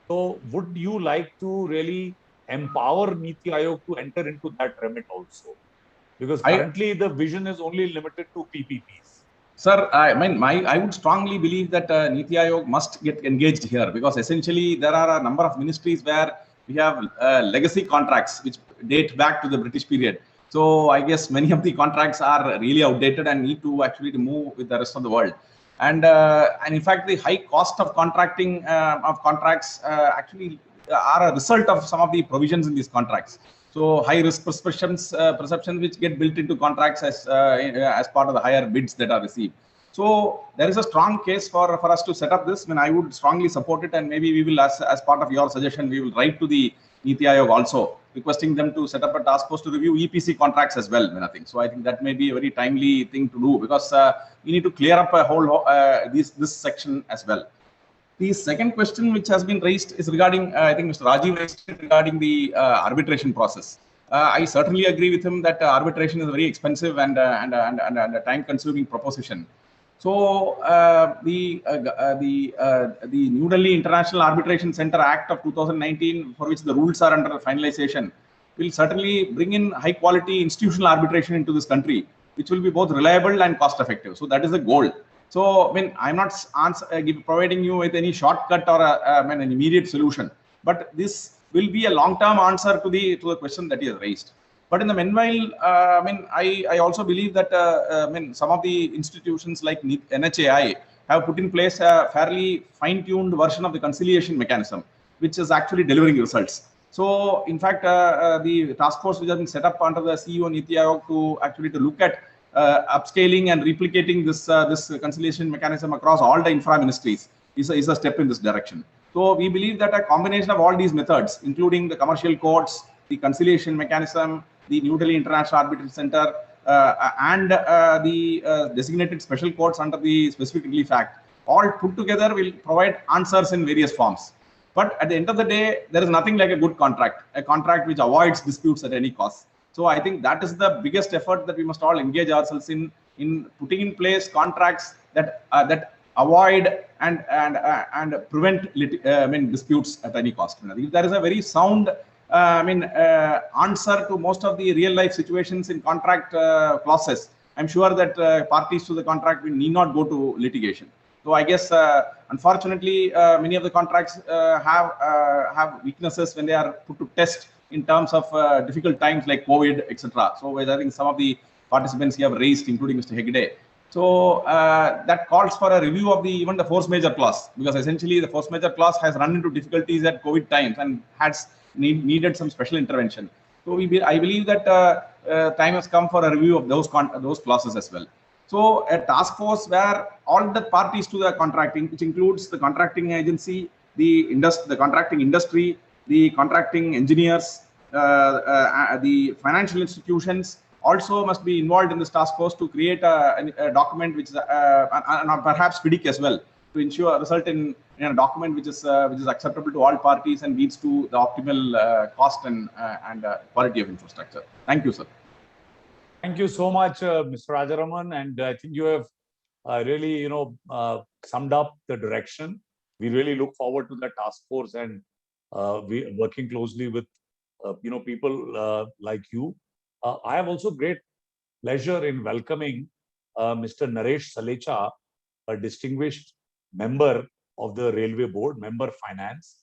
So would you like to really empower Niti Ayog to enter into that remit also? Because currently the vision is only limited to PPPs. Sir, I would strongly believe that Niti Ayog must get engaged here, because essentially there are a number of ministries where we have legacy contracts which date back to the British period. So I guess many of the contracts are really outdated and need to actually move with the rest of the world. And in fact, the high cost of contracting of contracts actually are a result of some of the provisions in these contracts. So high risk perceptions which get built into contracts as part of the higher bids that are received. So there is a strong case for us to set up this. I mean, I would strongly support it, and maybe we will, as part of your suggestion, we will write to the Niti Aayog also, requesting them to set up a task force to review EPC contracts as well. I think so. I think that may be a very timely thing to do, because we need to clear up a whole this section as well. The second question which has been raised is regarding, I think Mr. Rajiv raised it regarding the arbitration process. I certainly agree with him that arbitration is a very expensive and a time-consuming proposition. So the New Delhi International Arbitration Center Act of 2019, for which the rules are under finalization, will certainly bring in high-quality institutional arbitration into this country, which will be both reliable and cost-effective. So that is the goal. So I mean, I'm not providing you with any shortcut or an immediate solution, but this will be a long-term answer to the question that he has raised. But in the meanwhile, I mean, I also believe that I mean, some of the institutions like NHAI have put in place a fairly fine-tuned version of the conciliation mechanism, which is actually delivering results. So, in fact, the task force which has been set up under the CEO Niti Aayog to look at upscaling and replicating this conciliation mechanism across all the infra ministries is a step in this direction. So, we believe that a combination of all these methods, including the commercial courts, the conciliation mechanism, the New Delhi International Arbitration Center, and the designated special courts under the Specific Relief Act, all put together will provide answers in various forms. But at the end of the day, there is nothing like a good contract, a contract which avoids disputes at any cost. So I think that is the biggest effort that we must all engage ourselves in putting in place contracts that avoid and prevent disputes at any cost. If there is a very sound answer to most of the real life situations in contract clauses, I'm sure that parties to the contract will need not go to litigation. So I guess, unfortunately, many of the contracts have weaknesses when they are put to test in terms of difficult times like COVID, etc. So I think some of the participants here have raised, including Mr. Hegde. So that calls for a review of even the force majeure clause, because essentially the force majeure clause has run into difficulties at COVID times and has needed some special intervention. So I believe that time has come for a review of those clauses as well. So a task force where all the parties to the contracting, which includes the contracting agency, the contracting industry, the contracting engineers, the financial institutions, also must be involved in this task force to create a document which is and perhaps FIDIC as well, to ensure result in a document which is acceptable to all parties and leads to the optimal cost and quality of infrastructure. Thank you, sir. Thank you so much, Mr. Rajaraman, and I think you have really, summed up the direction. We really look forward to the task force, and we are working closely with people like you. I have also great pleasure in welcoming Mr. Naresh Salecha, a distinguished member of the Railway Board, member finance.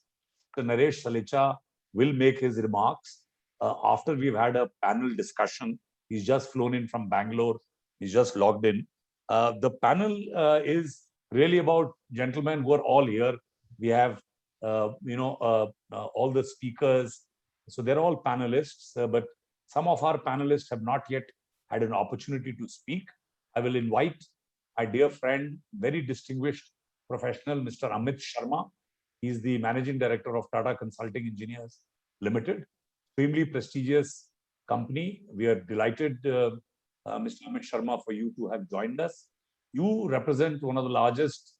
Mr. Naresh Salecha will make his remarks after we've had a panel discussion. He's just flown in from Bangalore. He's just logged in. The panel is really about gentlemen who are all here. We have, all the speakers. So they're all panelists, but some of our panelists have not yet had an opportunity to speak. I will invite my dear friend, very distinguished professional, Mr. Amit Sharma. He's the Managing Director of Tata Consulting Engineers Limited, extremely prestigious company. We are delighted, Mr. Amit Sharma, for you to have joined us. You represent one of the largest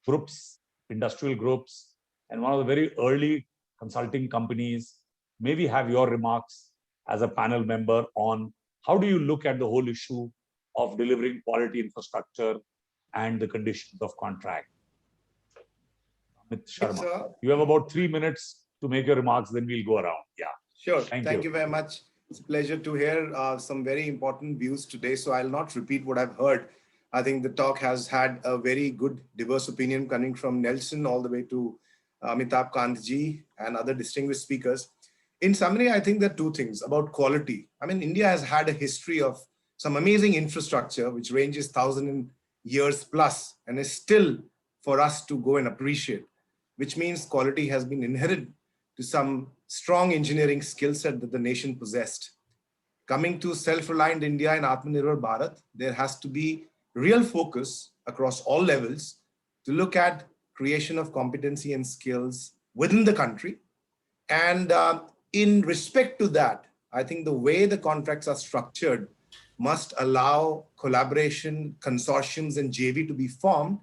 groups, industrial groups, and one of the very early consulting companies. Maybe have your remarks as a panel member on how do you look at the whole issue of delivering quality infrastructure and the conditions of contract. Amit Sharma, yes, you have about 3 minutes to make your remarks, then we'll go around. Yeah. Sure. Thank you very much. It's a pleasure to hear some very important views today. So I'll not repeat what I've heard. I think the talk has had a very good diverse opinion coming from Nelson all the way to Amitabh Kantji and other distinguished speakers. in summary, I think there are two things about quality. I mean, India has had a history of some amazing infrastructure, which ranges 1,000 years plus, and is still for us to go and appreciate, which means quality has been inherent to some strong engineering skill set that the nation possessed. Coming to self-reliant India and Atmanirbhar Bharat, there has to be real focus across all levels to look at creation of competency and skills within the country. And in respect to that, I think the way the contracts are structured must allow collaboration, consortiums, and JV to be formed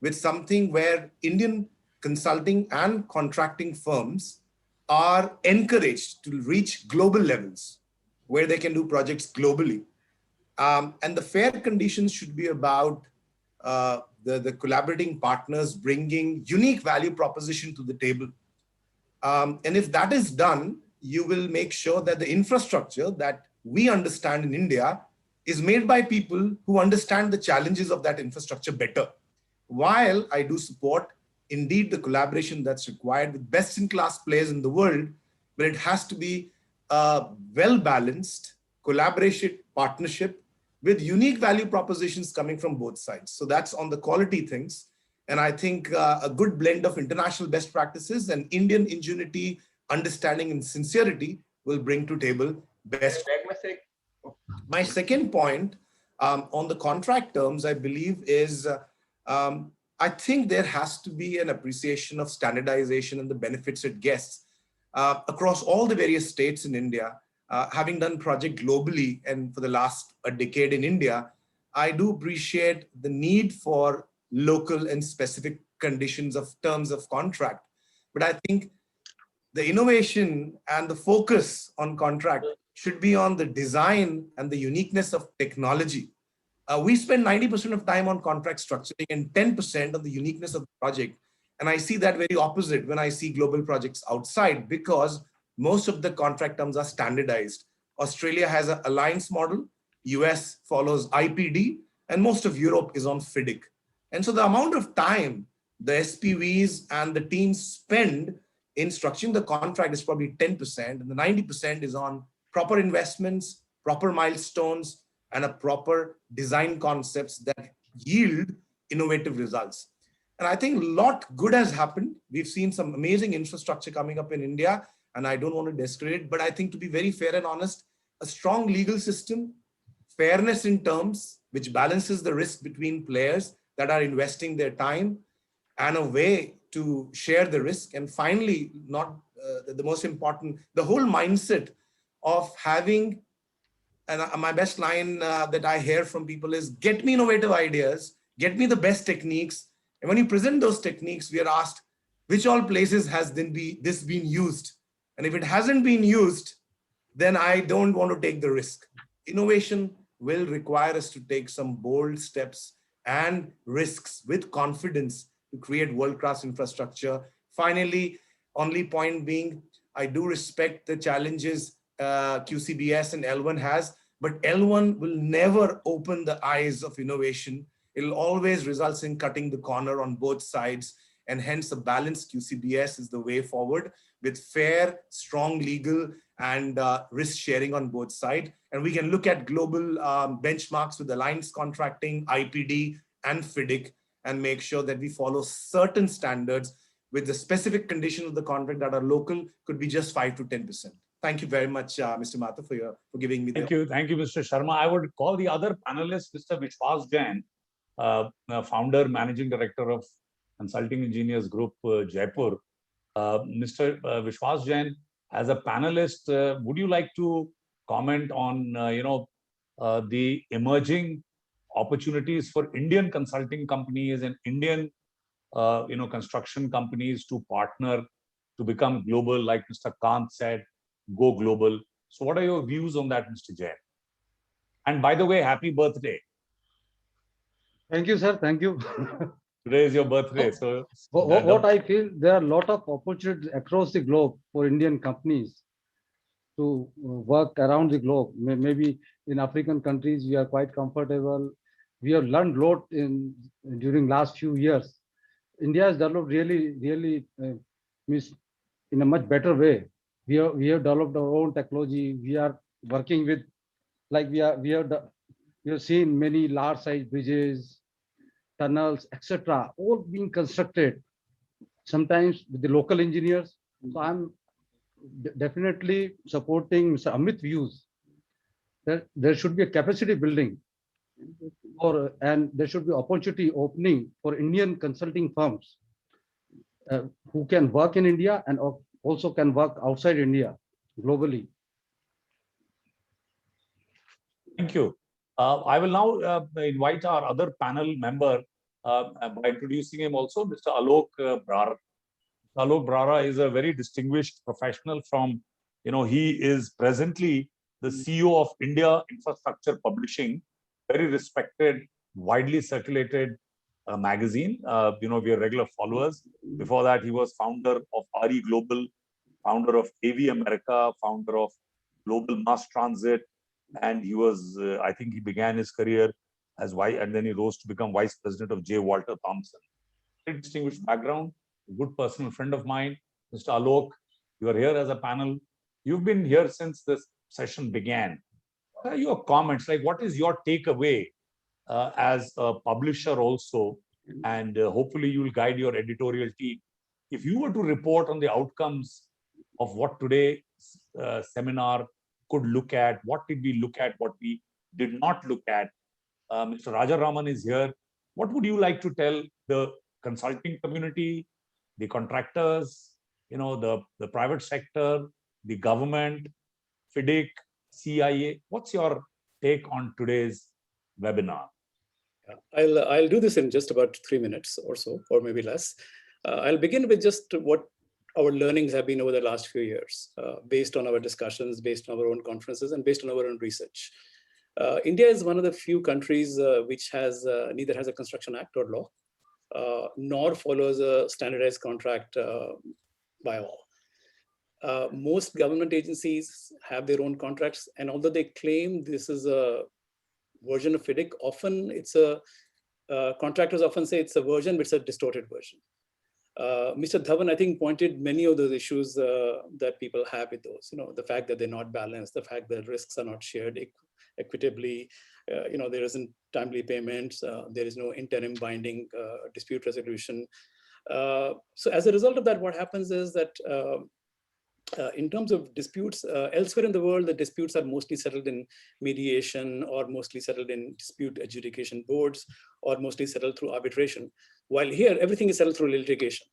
with something where Indian consulting and contracting firms are encouraged to reach global levels where they can do projects globally. And the fair conditions should be about the collaborating partners bringing unique value proposition to the table. And if that is done, you will make sure that the infrastructure that we understand in India is made by people who understand the challenges of that infrastructure better. While I do support indeed the collaboration that's required with best-in-class players in the world, but it has to be a well-balanced collaboration partnership with unique value propositions coming from both sides. So that's on the quality things. And I think a good blend of international best practices and Indian ingenuity, understanding, and sincerity will bring to table best. My second point on the contract terms, I believe, is I think there has to be an appreciation of standardization and the benefits it gets across all the various states in India. Having done project globally and for the last decade in India, I do appreciate the need for local and specific conditions of terms of contract. But I think the innovation and the focus on contract should be on the design and the uniqueness of technology. We spend 90% of time on contract structuring and 10% on the uniqueness of the project. And I see that very opposite when I see global projects outside, because most of the contract terms are standardized. Australia has an alliance model, US follows IPD, and most of Europe is on FIDIC. And so the amount of time the SPVs and the teams spend in structuring the contract is probably 10%, and the 90% is on proper investments, proper milestones, and a proper design concepts that yield innovative results. And I think a lot good has happened. We've seen some amazing infrastructure coming up in India, and I don't want to discredit, but I think, to be very fair and honest, a strong legal system, fairness in terms, which balances the risk between players that are investing their time, and a way to share the risk. And finally, not the most important, the whole mindset of having, and my best line that I hear from people is, get me innovative ideas, get me the best techniques. And when you present those techniques, we are asked, which all places has this been used? And if it hasn't been used, then I don't want to take the risk. Innovation will require us to take some bold steps and risks with confidence to create world-class infrastructure. Finally, only point being, I do respect the challenges QCBS and L1 has, but L1 will never open the eyes of innovation. It'll always result in cutting the corner on both sides, and hence a balanced QCBS is the way forward, with fair, strong legal and risk sharing on both sides. And we can look at global benchmarks with alliance contracting, IPD, and FIDIC, and make sure that we follow certain standards with the specific conditions of the contract that are local, could be just 5 to 10%. Thank you very much, Mr. Mathur, for giving me. Thank you, Mr. Sharma. I would call the other panelist, Mr. Vishwas Jain, founder, managing director of Consulting Engineers Group, Jaipur. Mr. Vishwas Jain, as a panelist, would you like to comment on the emerging opportunities for Indian consulting companies and Indian construction companies to partner to become global, like Mr. Kant said, go global? So what are your views on that, Mr. Jain? And by the way, happy birthday. Thank you, sir. Thank you. Today is your birthday. So what I feel, there are a lot of opportunities across the globe for Indian companies to work around the globe. Maybe in African countries, we are quite comfortable. We have learned a lot during last few years. India has developed really in a much better way. We have developed our own technology. We are working with, like we have seen many large size bridges, tunnels, etc., all being constructed, sometimes with the local engineers. So I'm definitely supporting Mr. Amit's views that there should be a capacity building and there should be opportunity opening for Indian consulting firms who can work in India and also can work outside India globally. Thank you. I will now invite our other panel member by introducing him also, Mr. Alok Brara. Alok Brara is a very distinguished professional from, he is presently the CEO of India Infrastructure Publishing, very respected, widely circulated magazine. We are regular followers. Before that, he was founder of RE Global, founder of AV America, founder of Global Mass Transit, and he was, I think he began his career as and then he rose to become vice president of J. Walter Thompson. Very distinguished background, a good personal friend of mine. Mr. Alok, you are here as a panel. You've been here since this session began. What are your comments? Like, what is your takeaway as a publisher also? And hopefully you will guide your editorial team. If you were to report on the outcomes of what today's seminar could look at, what did we look at, what we did not look at? Mr. Rajaraman is here. What would you like to tell the consulting community, the contractors, the private sector, the government, FIDIC, CIA? What's your take on today's webinar? I'll do this in just about 3 minutes or so, or maybe less. I'll begin with just what our learnings have been over the last few years, based on our discussions, based on our own conferences, and based on our own research. India is one of the few countries which neither has a construction act or law, nor follows a standardized contract by all. Most government agencies have their own contracts, and although they claim this is a version of FIDIC, often contractors often say it's a version, but it's a distorted version. Mr. Dhawan, I think, pointed many of those issues that people have with those. The fact that they're not balanced, the fact that risks are not shared equitably, there isn't timely payments, there is no interim binding dispute resolution. So as a result of that, what happens is that in terms of disputes, elsewhere in the world, the disputes are mostly settled in mediation, or mostly settled in dispute adjudication boards, or mostly settled through arbitration. While here, everything is settled through litigation,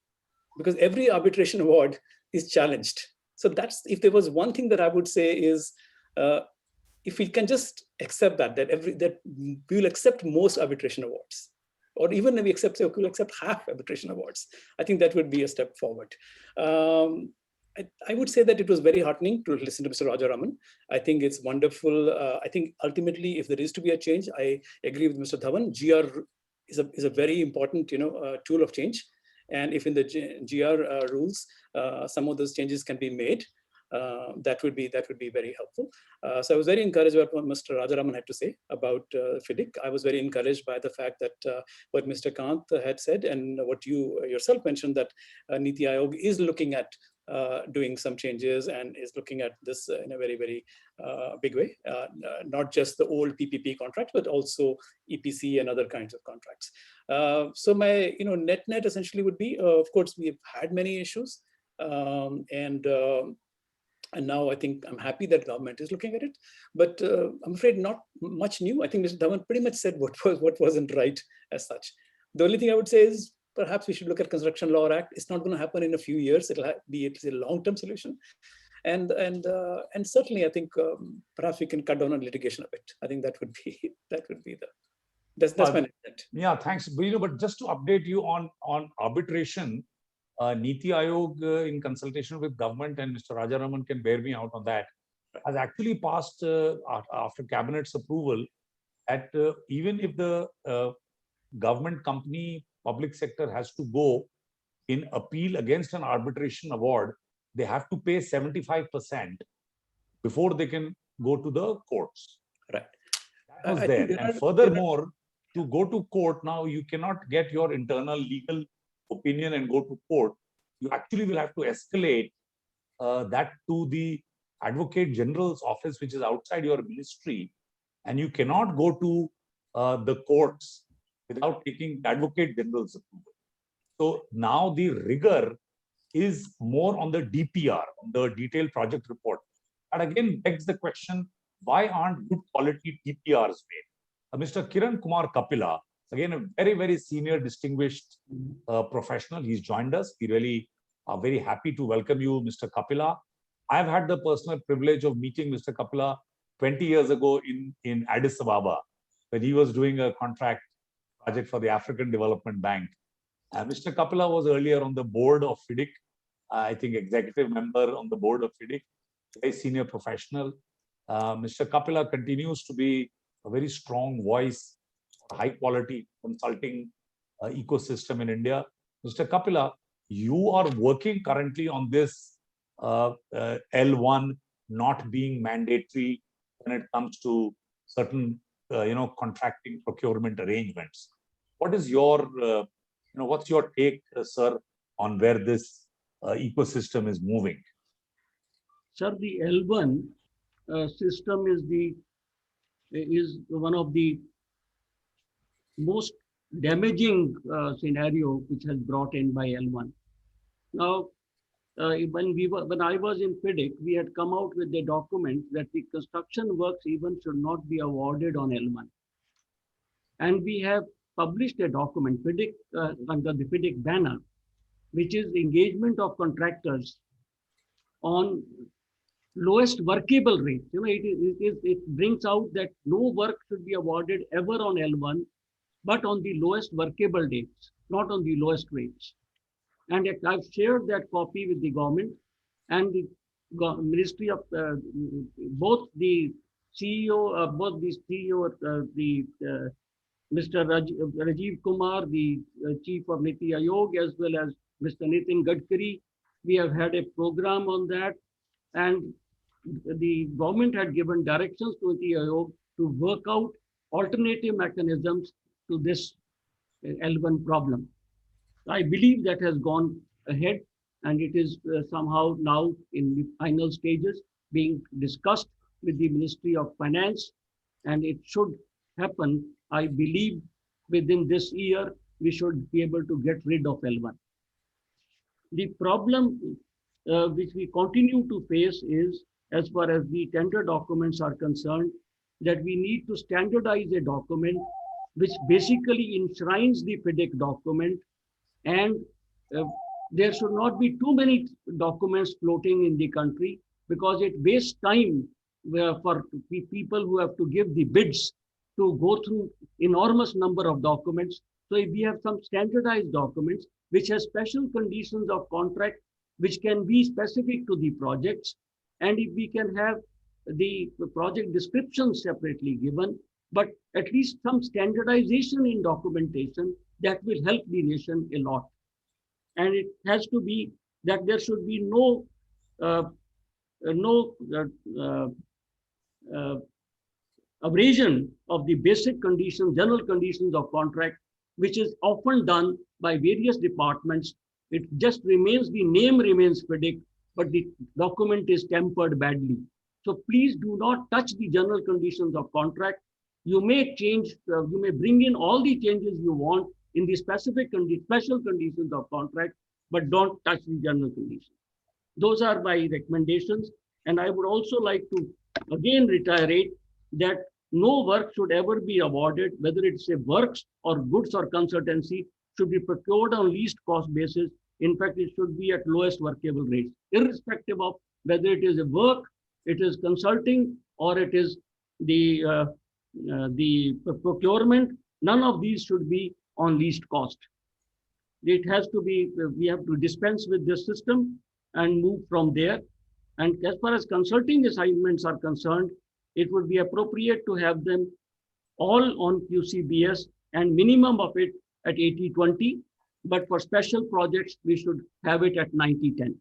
because every arbitration award is challenged. So that's, if there was one thing that I would say is, if we can just accept that we will accept most arbitration awards, or even if we accept, say, okay, we'll accept half arbitration awards, I think that would be a step forward. I would say that it was very heartening to listen to Mr. Rajaraman. I think it's wonderful. I think ultimately, if there is to be a change, I agree with Mr. Dhawan. GR is a very important, tool of change. And if in the GR rules, some of those changes can be made, that would be very helpful. So I was very encouraged by what Mr. Rajaraman had to say about FIDIC. I was very encouraged by the fact that what Mr. Kant had said, and what you yourself mentioned, that Niti Aayog is looking at doing some changes and is looking at this in a very, very big way, not just the old PPP contract, but also EPC and other kinds of contracts. So my net essentially would be, of course, we've had many issues, and now I think I'm happy that government is looking at it, but I'm afraid not much new. I think Mr. Dhawan pretty much said what wasn't right as such. The only thing I would say is, perhaps we should look at Construction Law Act. It's not going to happen in a few years. It's a long-term solution, and certainly I think perhaps we can cut down on litigation a bit. I think that would be that's my intent. Yeah, thanks. But just to update you on arbitration, Niti Aayog, in consultation with government, and Mr. Rajaraman can bear me out on that, has actually passed after cabinet's approval that even if the government company, public sector has to go in appeal against an arbitration award, they have to pay 75% before they can go to the courts. Right. That was there. And furthermore, to go to court now, you cannot get your internal legal opinion and go to court. You actually will have to escalate that to the Advocate General's office, which is outside your ministry, and you cannot go to the courts without taking Advocate General's approval. So now the rigor is more on the DPR, on the detailed project report. And again, begs the question, why aren't good quality DPRs made? Mr. Kiran Kumar Kapila, again, a very, very senior, distinguished professional. He's joined us. We really are very happy to welcome you, Mr. Kapila. I've had the personal privilege of meeting Mr. Kapila 20 years ago in Addis Ababa, when he was doing a contract project for the African Development Bank. Mr. Kapila was earlier on the board of FIDIC, I think executive member on the board of FIDIC, very senior professional. Mr. Kapila continues to be a very strong voice for high quality consulting ecosystem in India. Mr. Kapila, you are working currently on this L1 not being mandatory when it comes to certain contracting procurement arrangements. What is your what's your take, sir, on where this ecosystem is moving? Sir, the L1 system is one of the most damaging scenario which has brought in by L1. Now, when I was in FIDIC, we had come out with a document that the construction works even should not be awarded on L1. And we have published a document, FIDIC, under the FIDIC banner, which is engagement of contractors on lowest workable rate. It brings out that no work should be awarded ever on L1, but on the lowest workable dates, not on the lowest rates. And I've shared that copy with the government and the Ministry of both the CEO, Mr. Rajiv Kumar, the Chief of Niti Aayog, as well as Mr. Nitin Gadkari. We have had a program on that, and the government had given directions to Niti Aayog to work out alternative mechanisms to this L1 problem. I believe that has gone ahead, and it is somehow now in the final stages being discussed with the Ministry of Finance, and it should happen. I believe within this year, we should be able to get rid of L1. The problem which we continue to face is, as far as the tender documents are concerned, that we need to standardize a document which basically enshrines the FIDIC document, and there should not be too many documents floating in the country, because it wastes time for people who have to give the bids to go through enormous number of documents. So if we have some standardized documents which has special conditions of contract which can be specific to the projects, and if we can have the project description separately given, but at least some standardization in documentation, that will help the nation a lot. And it has to be that there should be no abrasion of the basic conditions, general conditions of contract, which is often done by various departments. It just remains, the name remains FIDIC, but the document is tempered badly. So please do not touch the general conditions of contract. You may change, you may bring in all the changes you want in the specific special conditions of contract, but don't touch the general conditions. Those are my recommendations. And I would also like to again reiterate that no work should ever be awarded, whether it's a works or goods or consultancy, should be procured on least cost basis. In fact, it should be at lowest workable rates, irrespective of whether it is a work, it is consulting, or it is the procurement. None of these should be on least cost. It has to be, we have to dispense with this system and move from there. And as far as consulting assignments are concerned, it would be appropriate to have them all on QCBS and minimum of it at 80-20. But for special projects, we should have it at 90-10.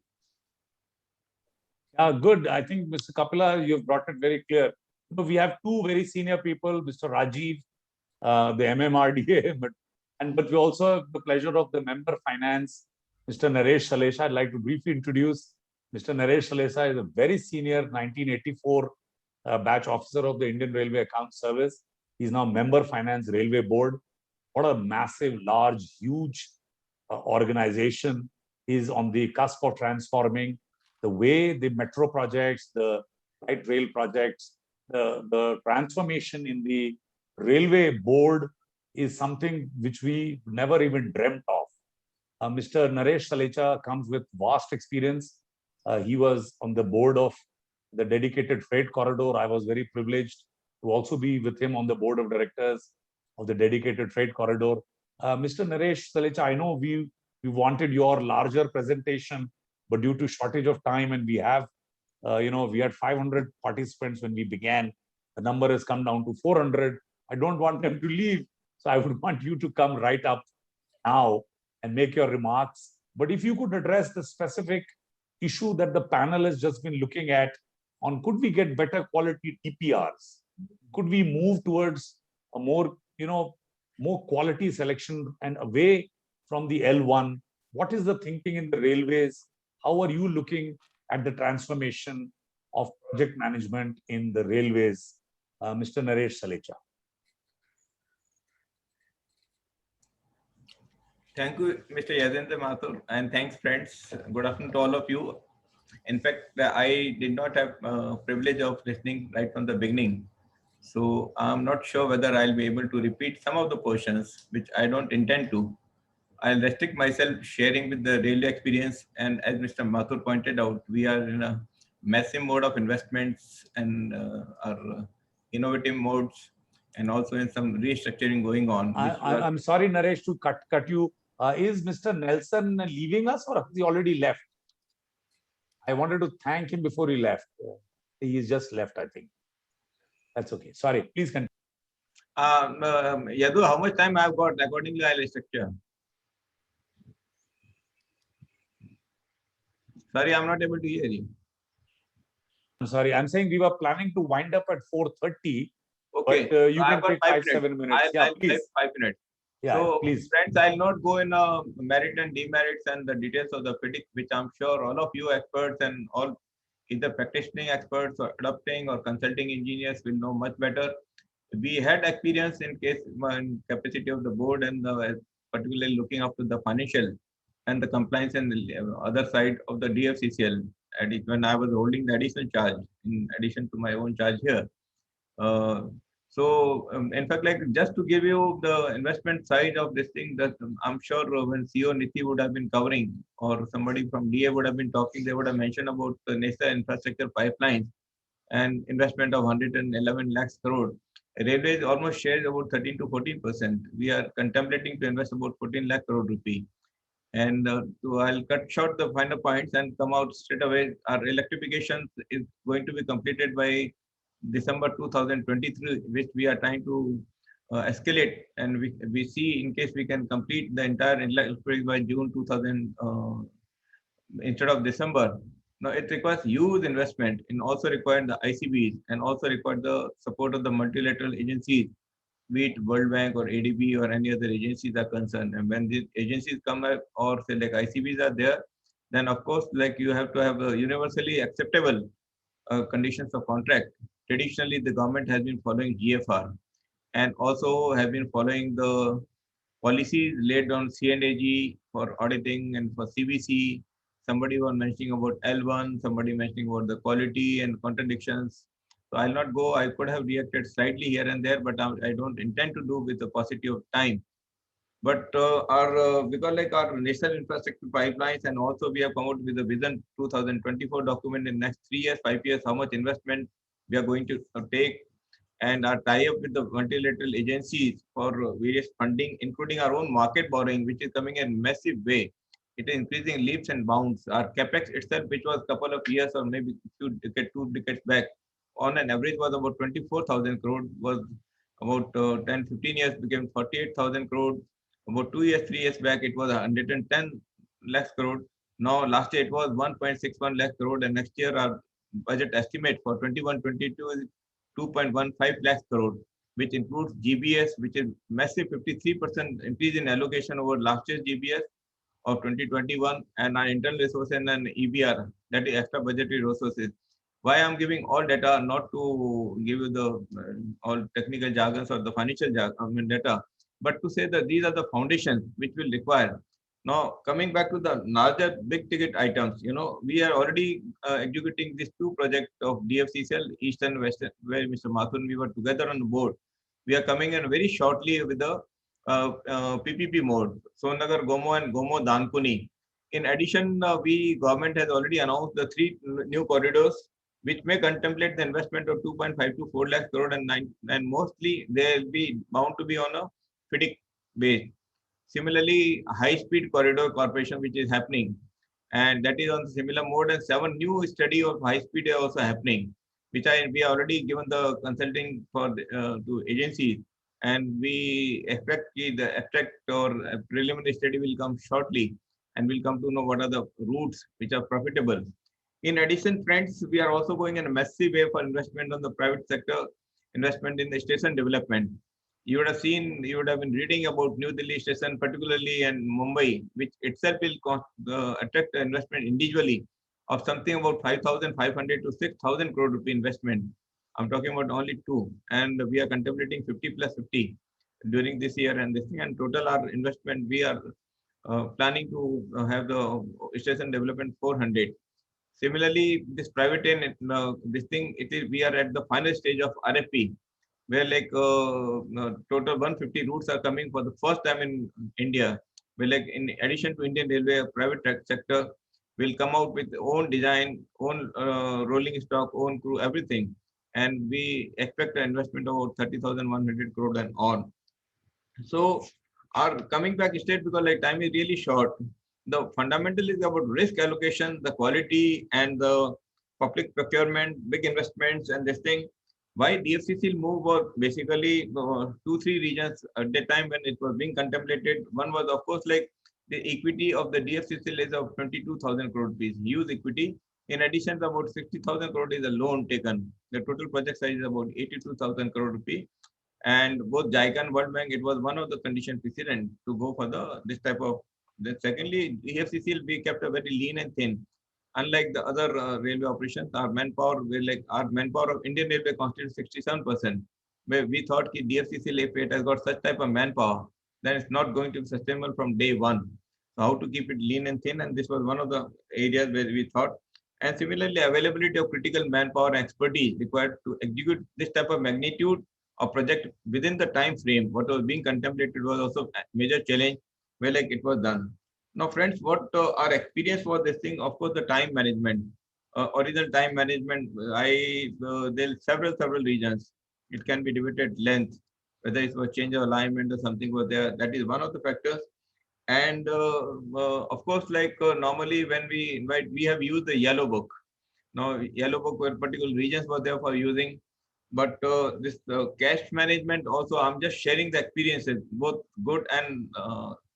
Good. I think, Mr. Kapila, you've brought it very clear. We have two very senior people, Mr. Rajiv, the MMRDA, but we also have the pleasure of the member finance, Mr. Naresh Salesha. I'd like to briefly introduce Mr. Naresh Salesa is a very senior 1984 batch officer of the Indian Railway Account Service. He's now member Finance Railway Board. What a massive, large, huge organization. He's on the cusp of transforming the way the metro projects, the light rail projects, the transformation in the railway board is something which we never even dreamt of. Mr. Naresh Salesa comes with vast experience. He was on the board of the dedicated freight corridor. I was very privileged to also be with him on the board of directors of the dedicated freight corridor. Mr. Naresh Salesa, I know we wanted your larger presentation, but due to shortage of time, and we have, we had 500 participants when we began. The number has come down to 400. I don't want them to leave, so I would want you to come right up now and make your remarks. But if you could address the specific issue that the panel has just been looking at on, could we get better quality TPRs? Could we move towards a more, more quality selection and away from the L1? What is the thinking in the railways? How are you looking at the transformation of project management in the railways? Mr. Naresh Salesa. Thank you, Mr. Yadendra Mathur, and thanks, friends. Good afternoon to all of you. In fact, I did not have privilege of listening right from the beginning. So I'm not sure whether I'll be able to repeat some of the portions, which I don't intend to. I'll restrict myself sharing with the railway experience. And as Mr. Mathur pointed out, we are in a massive mode of investments and our innovative modes, and also in some restructuring going on. I'm sorry, Naresh, to cut you. Is Mr. Nelson leaving us, or has he already left? I wanted to thank him before he left. He's just left, I think. That's okay. Sorry, please continue. Yadu, how much time I've got? Accordingly, I'll restructure. Sorry, I'm not able to hear you. I'm sorry. I'm saying we were planning to wind up at 4:30. Okay. But you can take 5-7 minutes. I'll please. 5 minutes. Yeah, so, please. Friends, I'll not go in merit and demerits and the details of the FIDIC, which I'm sure all of you experts and all either practicing experts or adopting or consulting engineers will know much better. We had experience in capacity of the board and particularly looking after the financial and the compliance and the other side of the DFCCL when I was holding the additional charge in addition to my own charge here. In fact, like just to give you the investment side of this thing, that I'm sure when CEO Niti would have been covering or somebody from DA would have been talking, they would have mentioned about the national infrastructure pipelines and investment of 111 lakhs crore. Railways almost shares about 13 to 14%. We are contemplating to invest about 14 lakh crore rupee. And so I'll cut short the final points and come out straight away. Our electrification is going to be completed by December 2023, which we are trying to escalate, and we see in case we can complete the entire electrification by June 2000 instead of December. Now it requires huge investment and also required the ICBs and also required the support of the multilateral agencies, be it World Bank or ADB or any other agencies are concerned. And when these agencies come up or say like ICBs are there, then of course like you have to have a universally acceptable conditions of contract. Traditionally, the government has been following GFR and also have been following the policies laid on C&AG for auditing and for CBC. Somebody was mentioning about L1, somebody mentioning about the quality and contradictions. So I'll not go. I could have reacted slightly here and there, but I don't intend to do with the paucity of time. But because like our national infrastructure pipelines, and also we have come out with the Vision 2024 document in next 3 years, 5 years, how much investment we are going to take, and our tie-up with the multilateral agencies for various funding, including our own market borrowing, which is coming in massive way. It is increasing leaps and bounds. Our capex itself, which was a couple of years or maybe 2 decades back, on an average was about 24,000 crore, was about 10-15 years became 48,000 crore. About 2 years, 3 years back, it was 110 lakhs crore. Now, last year it was 1.61 lakh crore, and next year our budget estimate for 21-22 is 2.15 lakhs crore, which includes GBS, which is massive 53% increase in allocation over last year's GBS, of 2021 and our internal resources and EBR, that is extra budgetary resources. Why I'm giving all data, not to give you the all technical jargons or the financial data, but to say that these are the foundations which will require. Now, coming back to the larger big ticket items, we are already executing these two projects of DFCCL, East and West, where Mr. Mathur and we were together on the board. We are coming in very shortly with the PPP mode, Sonagar Gomo and Gomo Dankuni. In addition, government has already announced the 3 new corridors, which may contemplate the investment of 2.5 to 4 lakh crore, and mostly they will be bound to be on a FIDIC base. Similarly, high-speed corridor corporation, which is happening, and that is on similar mode, and 7 new study of high-speed are also happening, which we already given the consulting for to agencies, and we expect the abstract or preliminary study will come shortly, and we'll come to know what are the routes which are profitable. In addition, friends, we are also going in a massive way for investment on the private sector, investment in the station development. You would have been reading about New Delhi station, particularly and Mumbai, which itself will attract investment individually of something about 5,500 to 6,000 crore rupee investment. I'm talking about only 2, and we are contemplating 50 plus 50 during this year and this thing. And total our investment, we are planning to have the station development 400. Similarly, this private we are at the final stage of RFP, where total 150 routes are coming for the first time in India. Where in addition to Indian Railway, private sector will come out with own design, own rolling stock, own crew, everything. And we expect an investment of about 30,100 crore and on. So our coming back state, because time is really short, the fundamental is about risk allocation, the quality and the public procurement, big investments and this thing. Why DFCCL move was basically 2-3 regions at the time when it was being contemplated. One was, of course, the equity of the DFCCL is of 22,000 crore rupees, huge equity. In addition, about 60,000 crore is a loan taken. The total project size is about 82,000 crore rupees. And both JICA and World Bank, it was one of the condition precedent to go for this type of. Then secondly, DFCCL, we kept a very lean and thin. Unlike the other railway operations, our manpower of Indian Railway constitutes 67%. Where we thought that DFCCL, if it has got such type of manpower, then it's not going to be sustainable from day one. So how to keep it lean and thin, and this was one of the areas where we thought. And similarly, availability of critical manpower and expertise required to execute this type of magnitude of project within the time frame. What was being contemplated was also a major challenge, where it was done. Now, friends, what our experience was this thing, of course, the time management, original time management. There are several regions. It can be divided length, whether it was change of alignment or something was there. That is one of the factors. And of course, normally when we invite, we have used the yellow book. Now, yellow book where particular regions were there for using. But this cash management also, I'm just sharing the experiences, both good and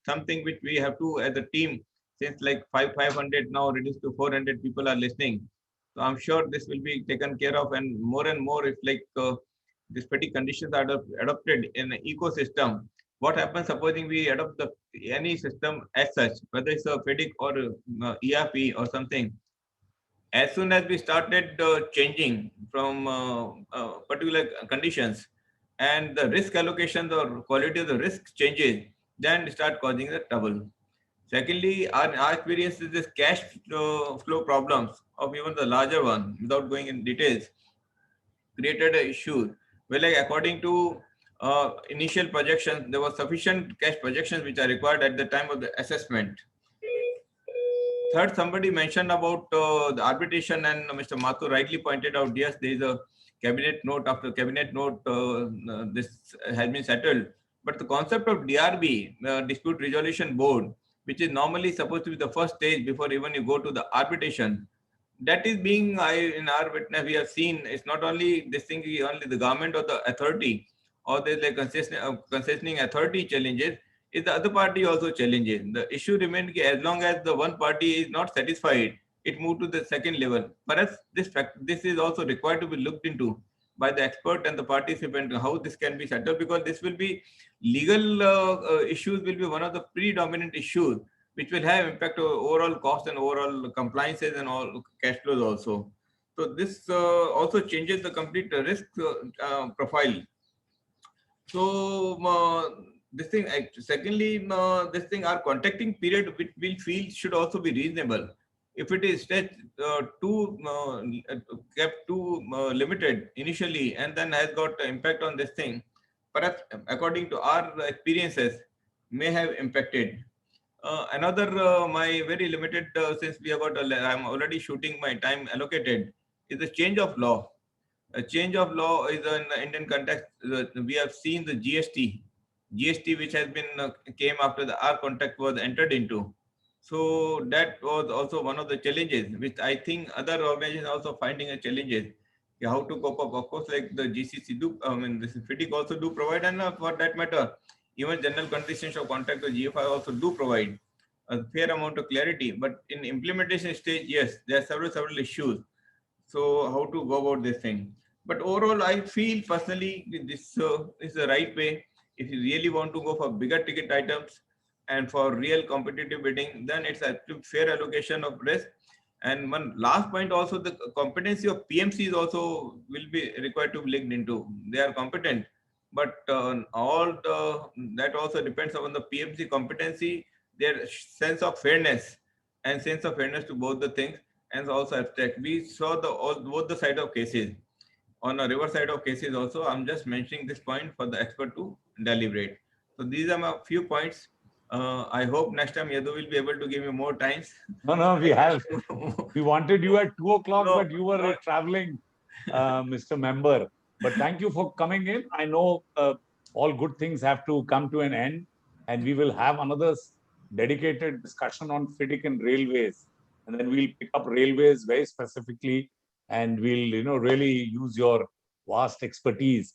something which we have to as a team, since 500 now reduced to 400 people are listening. So I'm sure this will be taken care of, and more if these petty conditions are adopted in an ecosystem. What happens supposing we adopt any system as such, whether it's a FIDIC or ERP or something. As soon as we started changing from particular conditions, and the risk allocation or quality of the risk changes, then start causing the trouble. Secondly, our experience is this cash flow problems of even the larger one, without going in details, created an issue. Well, according to initial projections, there was sufficient cash projections which are required at the time of the assessment. Third, somebody mentioned about the arbitration, and Mr. Mathur rightly pointed out, yes, there is a cabinet note. After cabinet note, this has been settled. But the concept of DRB, Dispute Resolution Board, which is normally supposed to be the first stage before even you go to the arbitration, that is being, in our witness, we have seen, it's not only this thing, only the government or the authority, or there's concessioning authority challenges, is the other party also challenges. The issue remains as long as the one party is not satisfied, it moved to the second level. Perhaps this is also required to be looked into by the expert and the participant, how this can be settled, because this will be legal issues will be one of the predominant issues. which will have impact on overall cost and overall compliances and all cash flows also. So this also changes the complete risk profile. So this thing, secondly, this thing, our contracting period, which we feel should also be reasonable. If it is stretched kept too limited initially and then has got impact on this thing, perhaps according to our experiences, may have impacted. Another, my very limited, since we have got, I'm already shooting my time allocated, is the change of law. A change of law is in the Indian context. We have seen the GST which has been came after our contract was entered into. So that was also one of the challenges, which I think other organizations also finding a challenges. How to cope up? Of course, like the GCC do, I mean, this FIDIC also do provide, and for that matter, even general conditions of contract, the GFI also do provide a fair amount of clarity. But in implementation stage, yes, there are several issues. So how to go about this thing? But overall, I feel personally this is the right way. If you really want to go for bigger ticket items and for real competitive bidding, then it's a fair allocation of risk. And one last point also, the competency of PMCs also will be required to be linked into. They are competent, but that also depends on the PMC competency, their sense of fairness to both the things, and also abstract. We saw both the side of cases. On a reverse side of cases also, I'm just mentioning this point for the expert to deliberate. So these are my few points. I hope next time Yadu will be able to give me more times. No, we wanted you at 2 o'clock, but you were traveling, Mr. Member. But thank you for coming in. I know all good things have to come to an end, and we will have another dedicated discussion on FIDIC and railways. And then we'll pick up railways very specifically, and we'll, really use your vast expertise.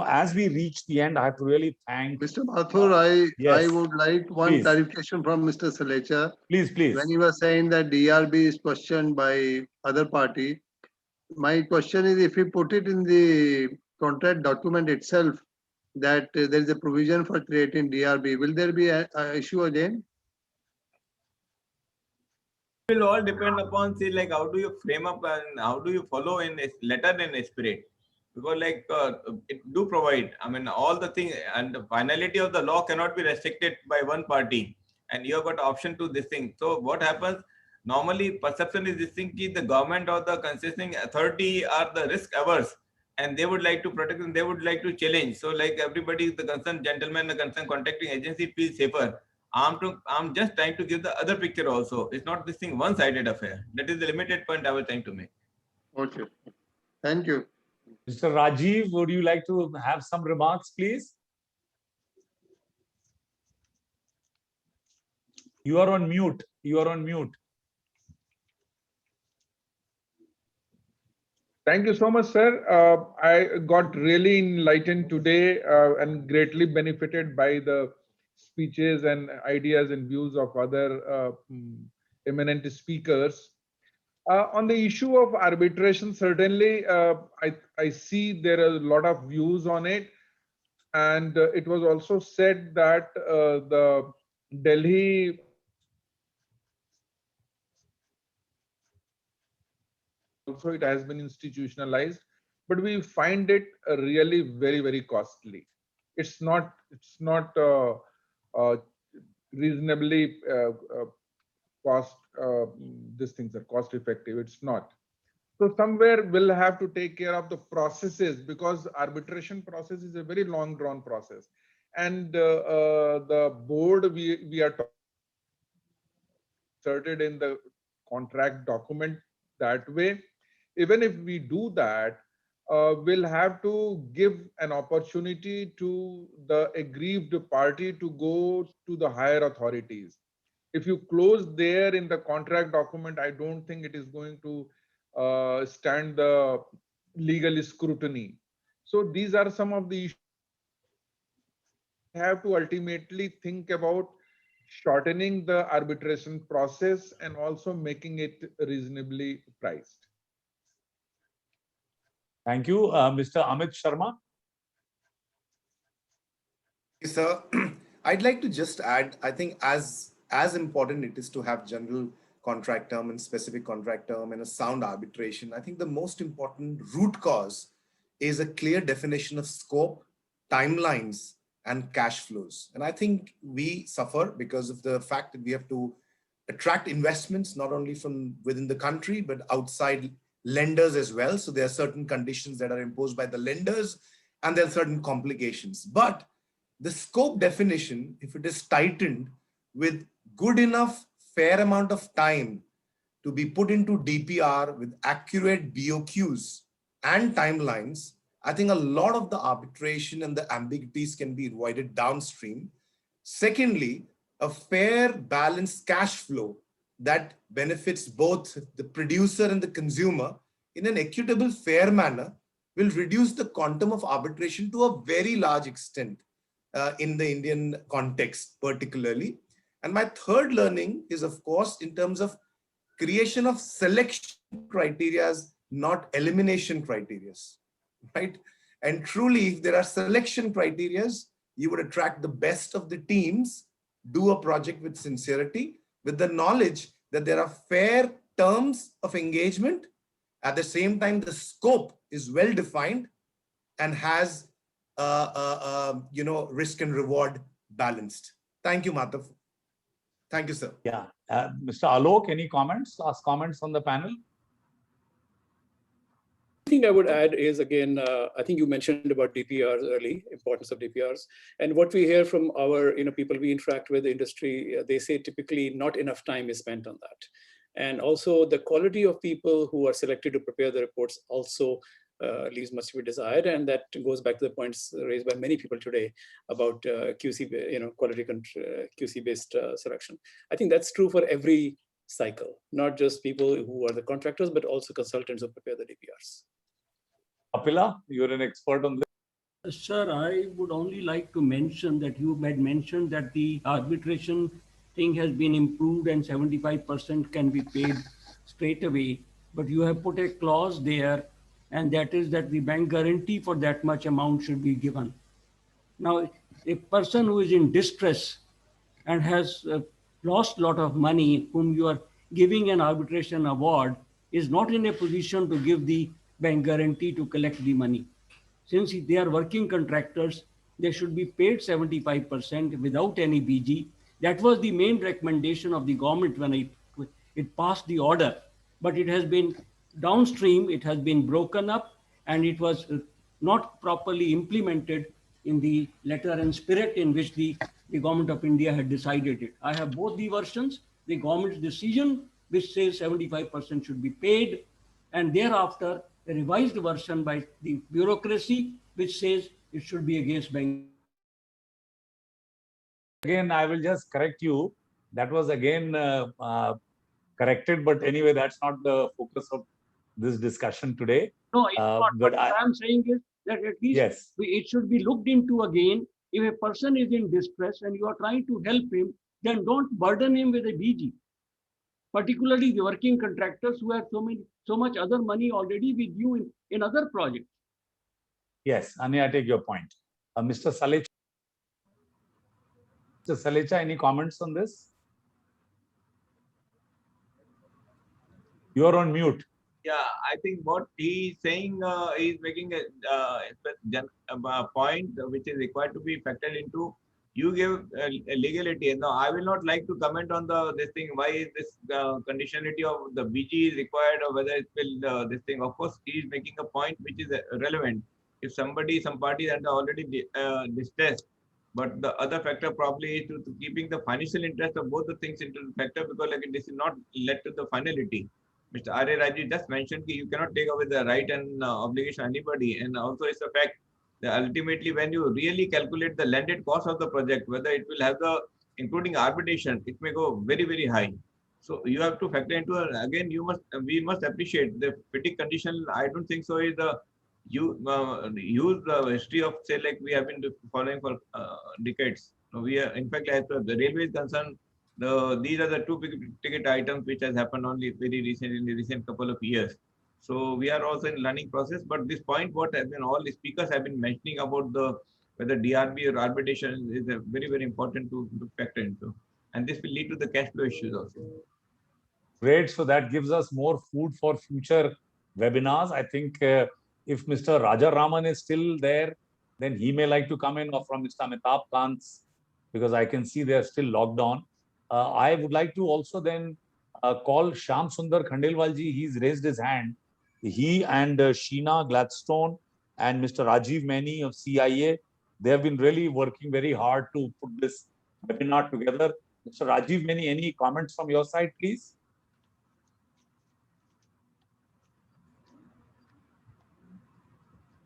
As we reach the end, I have to really thank Mr. Mathur. I would like one clarification from Mr. Salecha. Please. When you were saying that DRB is questioned by other party, my question is, if we put it in the contract document itself that there is a provision for creating DRB, will there be an issue again? It will all depend upon, see, like how do you frame up and how do you follow in a letter and spirit. Because like it do provide, I mean, all the things, and the finality of the law cannot be restricted by one party, and you have got option to this thing. So what happens normally, perception is this thing, the government or the concessioning authority are the risk averse, and they would like to protect and they would like to challenge. So like everybody, the concerned gentleman, the concerned contracting agency feels safer. I'm just trying to give the other picture also. It's not this thing one-sided affair. That is the limited point I was trying to make. Okay, thank you. Mr. Rajiv, would you like to have some remarks, please? You are on mute. Thank you so much, sir. I got really enlightened today and greatly benefited by the speeches and ideas and views of other eminent speakers. On the issue of arbitration, certainly, I see there are a lot of views on it. And it was also said that the Delhi also it has been institutionalized, but we find it really very, very costly. It's not reasonably these things are cost effective. It's not. So somewhere we'll have to take care of the processes, because arbitration process is a very long drawn process. And the board we are inserted in the contract document that way. Even if we do that, we'll have to give an opportunity to the aggrieved party to go to the higher authorities. If you close there in the contract document, I don't think it is going to stand the legal scrutiny. So these are some of the issues we have to ultimately think about, shortening the arbitration process and also making it reasonably priced. Thank you. Mr. Amit Sharma. Sir, I'd like to just add, I think as as important it is to have general contract term and specific contract term and a sound arbitration. I think the most important root cause is a clear definition of scope, timelines, and cash flows. And I think we suffer because of the fact that we have to attract investments, not only from within the country, but outside lenders as well. So there are certain conditions that are imposed by the lenders, and there are certain complications. But the scope definition, if it is tightened with good enough, fair amount of time to be put into DPR with accurate BOQs and timelines, I think a lot of the arbitration and the ambiguities can be avoided downstream. Secondly, a fair, balanced cash flow that benefits both the producer and the consumer in an equitable, fair manner will reduce the quantum of arbitration to a very large extent in the Indian context, particularly. And my third learning is, of course, in terms of creation of selection criteria, not elimination criteria, right? And truly, if there are selection criteria, you would attract the best of the teams, do a project with sincerity, with the knowledge that there are fair terms of engagement. At the same time, the scope is well defined and has risk and reward balanced. Thank you, Madhav. Thank you, sir. Yeah. Mr. Alok, any comments, last comments on the panel? Thing I would add is, again, I think you mentioned about DPRs early, importance of DPRs. And what we hear from our people we interact with, the industry, they say typically not enough time is spent on that. And also the quality of people who are selected to prepare the reports also leaves much to be desired. And that goes back to the points raised by many people today about QC, quality QC-based selection. I think that's true for every cycle, not just people who are the contractors, but also consultants who prepare the DPRs. Kapila, you're an expert on this. Sir, I would only like to mention that you had mentioned that the arbitration thing has been improved and 75% can be paid straight away. But you have put a clause there, and that is that the bank guarantee for that much amount should be given. Now, a person who is in distress and has lost a lot of money, whom you are giving an arbitration award, is not in a position to give the bank guarantee to collect the money. Since they are working contractors, they should be paid 75% without any BG. That was the main recommendation of the government when it passed the order. But it has been downstream, it has been broken up, and it was not properly implemented in the letter and spirit in which the government of India had decided it. I have both the versions, the government's decision, which says 75% should be paid, and thereafter a revised version by the bureaucracy, which says it should be against bank. Again, I will just correct you. That was again corrected, but anyway, that's not the focus of this discussion today. No, it's not. But what I'm saying is that at least it should be looked into again. If a person is in distress and you are trying to help him, then don't burden him with a BG. Particularly the working contractors who have so much other money already with you in other projects. Yes, Ani, I take your point. Mr. Salecha. Mr. Salecha, any comments on this? You are on mute. Yeah, I think what he is saying is making a point which is required to be factored into. You give legality. Now, I will not like to comment on this thing. Why is this conditionality of the BG is required, or whether it will this thing? Of course, he is making a point which is relevant. If some parties are already distressed, but the other factor probably is to keeping the financial interest of both the things into the factor, because this is not led to the finality. Mr. R.A. Raji just mentioned that you cannot take away the right and obligation of anybody, and also it's a fact. Ultimately, when you really calculate the landed cost of the project, whether it will have including arbitration, it may go very, very high. So you have to factor into again. We must appreciate the FIDIC condition. I don't think so. Is use the history of, say, like we have been following for decades. We are, in fact, as the railway is concerned, these are the two big ticket items which has happened only very recently in the recent couple of years. So we are also in learning process, but this point, what has been all the speakers have been mentioning about whether DRB or arbitration is very, very important to factor into. And this this will lead to the cash flow issues also. Great. So that gives us more food for future webinars. I think if Mr. Raja Raman is still there, then he may like to come in, or from Mr. Amitabh Kant's, because I can see they are still logged on. I would like to also then call Shyam Sundar Khandelwalji. He's raised his hand. He and Sheena Gladstone and Mr. Rajiv Maini of CIA, they have been really working very hard to put this webinar together. Mr. Rajiv Maini, any comments from your side, please?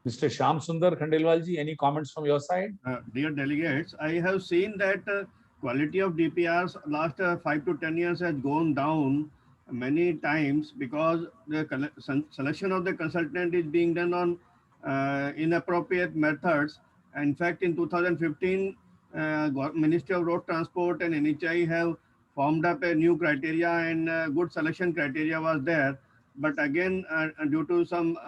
Mr. Shyam Sundar Khandelwalji, any comments from your side? Dear delegates, I have seen that quality of DPRs last 5 to 10 years has gone down many times because the selection of the consultant is being done on inappropriate methods. In fact, in 2015, Ministry of Road Transport and NHAI have formed up a new criteria, and good selection criteria was there. But again, due to some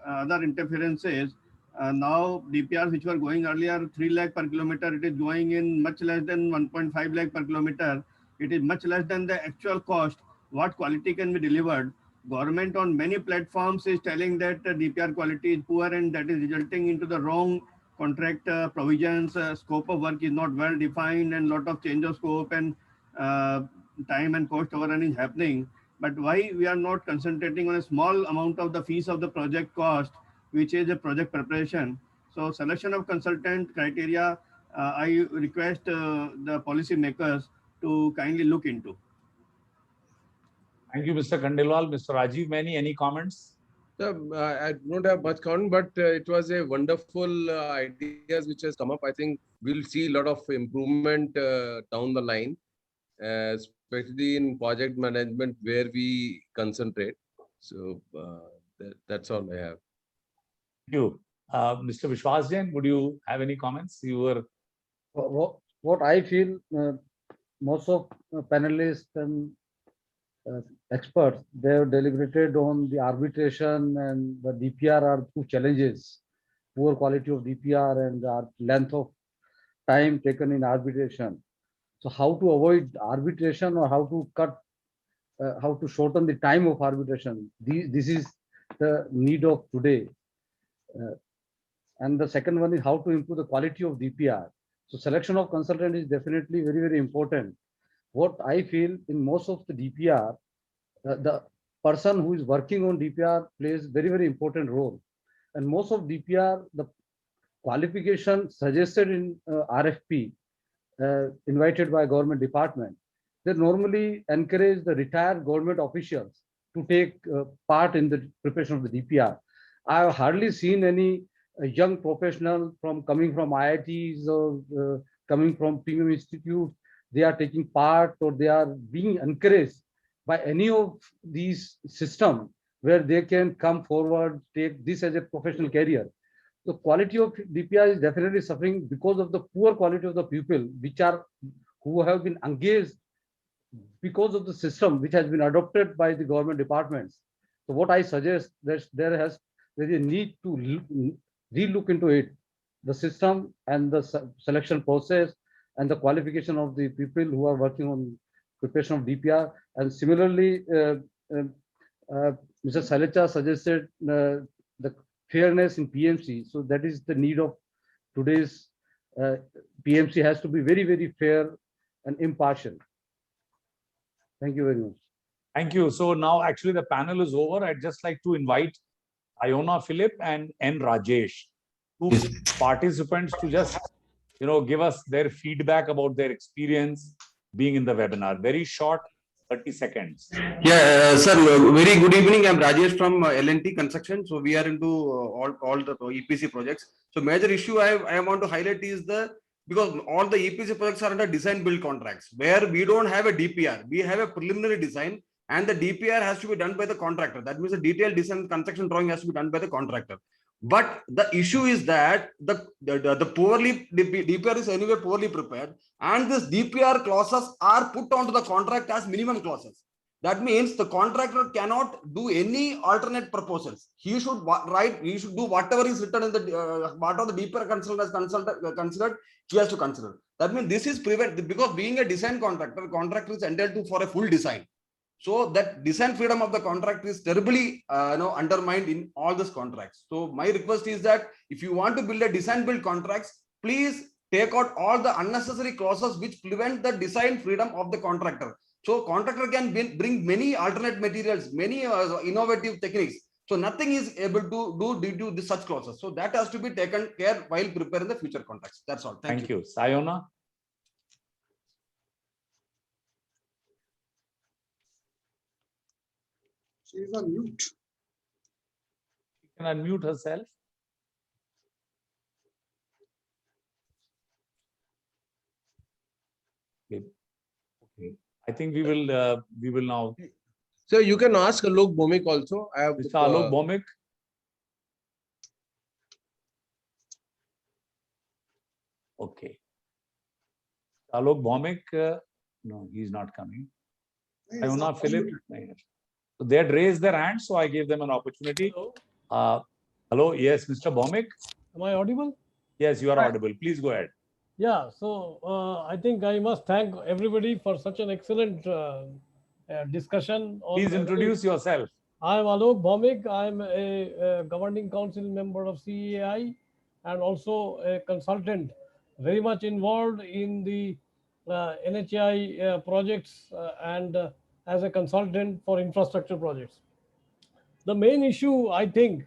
other interferences, now DPRs which were going earlier 3 lakh per kilometer, it is going in much less than 1.5 lakh per kilometer. It is much less than the actual cost. What quality can be delivered? Government on many platforms is telling that DPR quality is poor, and that is resulting into the wrong contract provisions. Scope of work is not well defined, and lot of change of scope and time and cost overrun is happening. But why we are not concentrating on a small amount of the fees of the project cost, which is a project preparation? So selection of consultant criteria, I request the policy makers to kindly look into. Thank you, Mr. Khandelwal. Mr. Rajiv Maini, any comments? I don't have much comment, but it was a wonderful ideas which has come up. I think we'll see a lot of improvement down the line, especially in project management where we concentrate. So that's all I have. Thank you. Mr. Vishwas Jain, would you have any comments? You were... What I feel, most of panelists and experts, they have deliberated on the arbitration and the DPR are two challenges: poor quality of DPR and the length of time taken in arbitration. So how to avoid arbitration, or how to cut, how to shorten the time of arbitration? This is the need of today. And the second one is how to improve the quality of DPR. So selection of consultant is definitely very, very important. What I feel, in most of the DPR, the person who is working on DPR plays very, very important role. And most of DPR, the qualification suggested in RFP, invited by government department, they normally encourage the retired government officials to take part in the preparation of the DPR. I have hardly seen any young professional coming from IITs or coming from premium institutes. They are taking part, or they are being encouraged by any of these systems where they can come forward, take this as a professional career. The quality of DPR is definitely suffering because of the poor quality of the people who have been engaged because of the system which has been adopted by the government departments. So what I suggest, that there is a need to relook into it, the system and the selection process and the qualification of the people who are working on preparation of DPR. And similarly, Mr. Salecha suggested the fairness in PMC. So that is the need of today's PMC, has to be very, very fair and impartial. Thank you very much. Thank you. So now actually the panel is over. I'd just like to invite Iona Philip and N. Rajesh, two participants, to just give us their feedback about their experience being in the webinar. Very short, 30 seconds. Yeah, sir, very good evening. I'm Rajesh from L&T Construction. So we are into all the EPC projects. So major issue I want to highlight is because all the EPC projects are under design build contracts, where we don't have a DPR. We have a preliminary design, and the DPR has to be done by the contractor. That means the detailed design construction drawing has to be done by the contractor. But the issue is that the DPR is anyway poorly prepared, and this DPR clauses are put onto the contract as minimum clauses. That means the contractor cannot do any alternate proposals. He should do whatever is written in the whatever the DPR consultant has considered, he has to consider. That means this is prevent, because being a design contractor, contractor is entitled to for a full design. So that design freedom of the contract is terribly undermined in all these contracts. So my request is that if you want to build a design build contracts, please take out all the unnecessary clauses which prevent the design freedom of the contractor. So contractor can bring many alternate materials, many innovative techniques. So nothing is able to do due to such clauses. So that has to be taken care while preparing the future contracts. That's all. Thank you. Sayona. She is on mute. She can unmute herself. Okay. Okay. I think we will now. So you can ask Alok Bhomik also. I have Mr. Alok Bhomik. Okay. Alok Bhomik, no, he's not coming. Sayona Philip. So they had raised their hands, so I gave them an opportunity. Hello, yes, Mr. Bhomik. Am I audible? Yes, you are audible. Please go ahead. Yeah, so I think I must thank everybody for such an excellent discussion. Please introduce yourself. I am Alok Bhomik. I am a governing council member of CEI and also a consultant, very much involved in the NHI projects and as a consultant for infrastructure projects. The main issue, I think,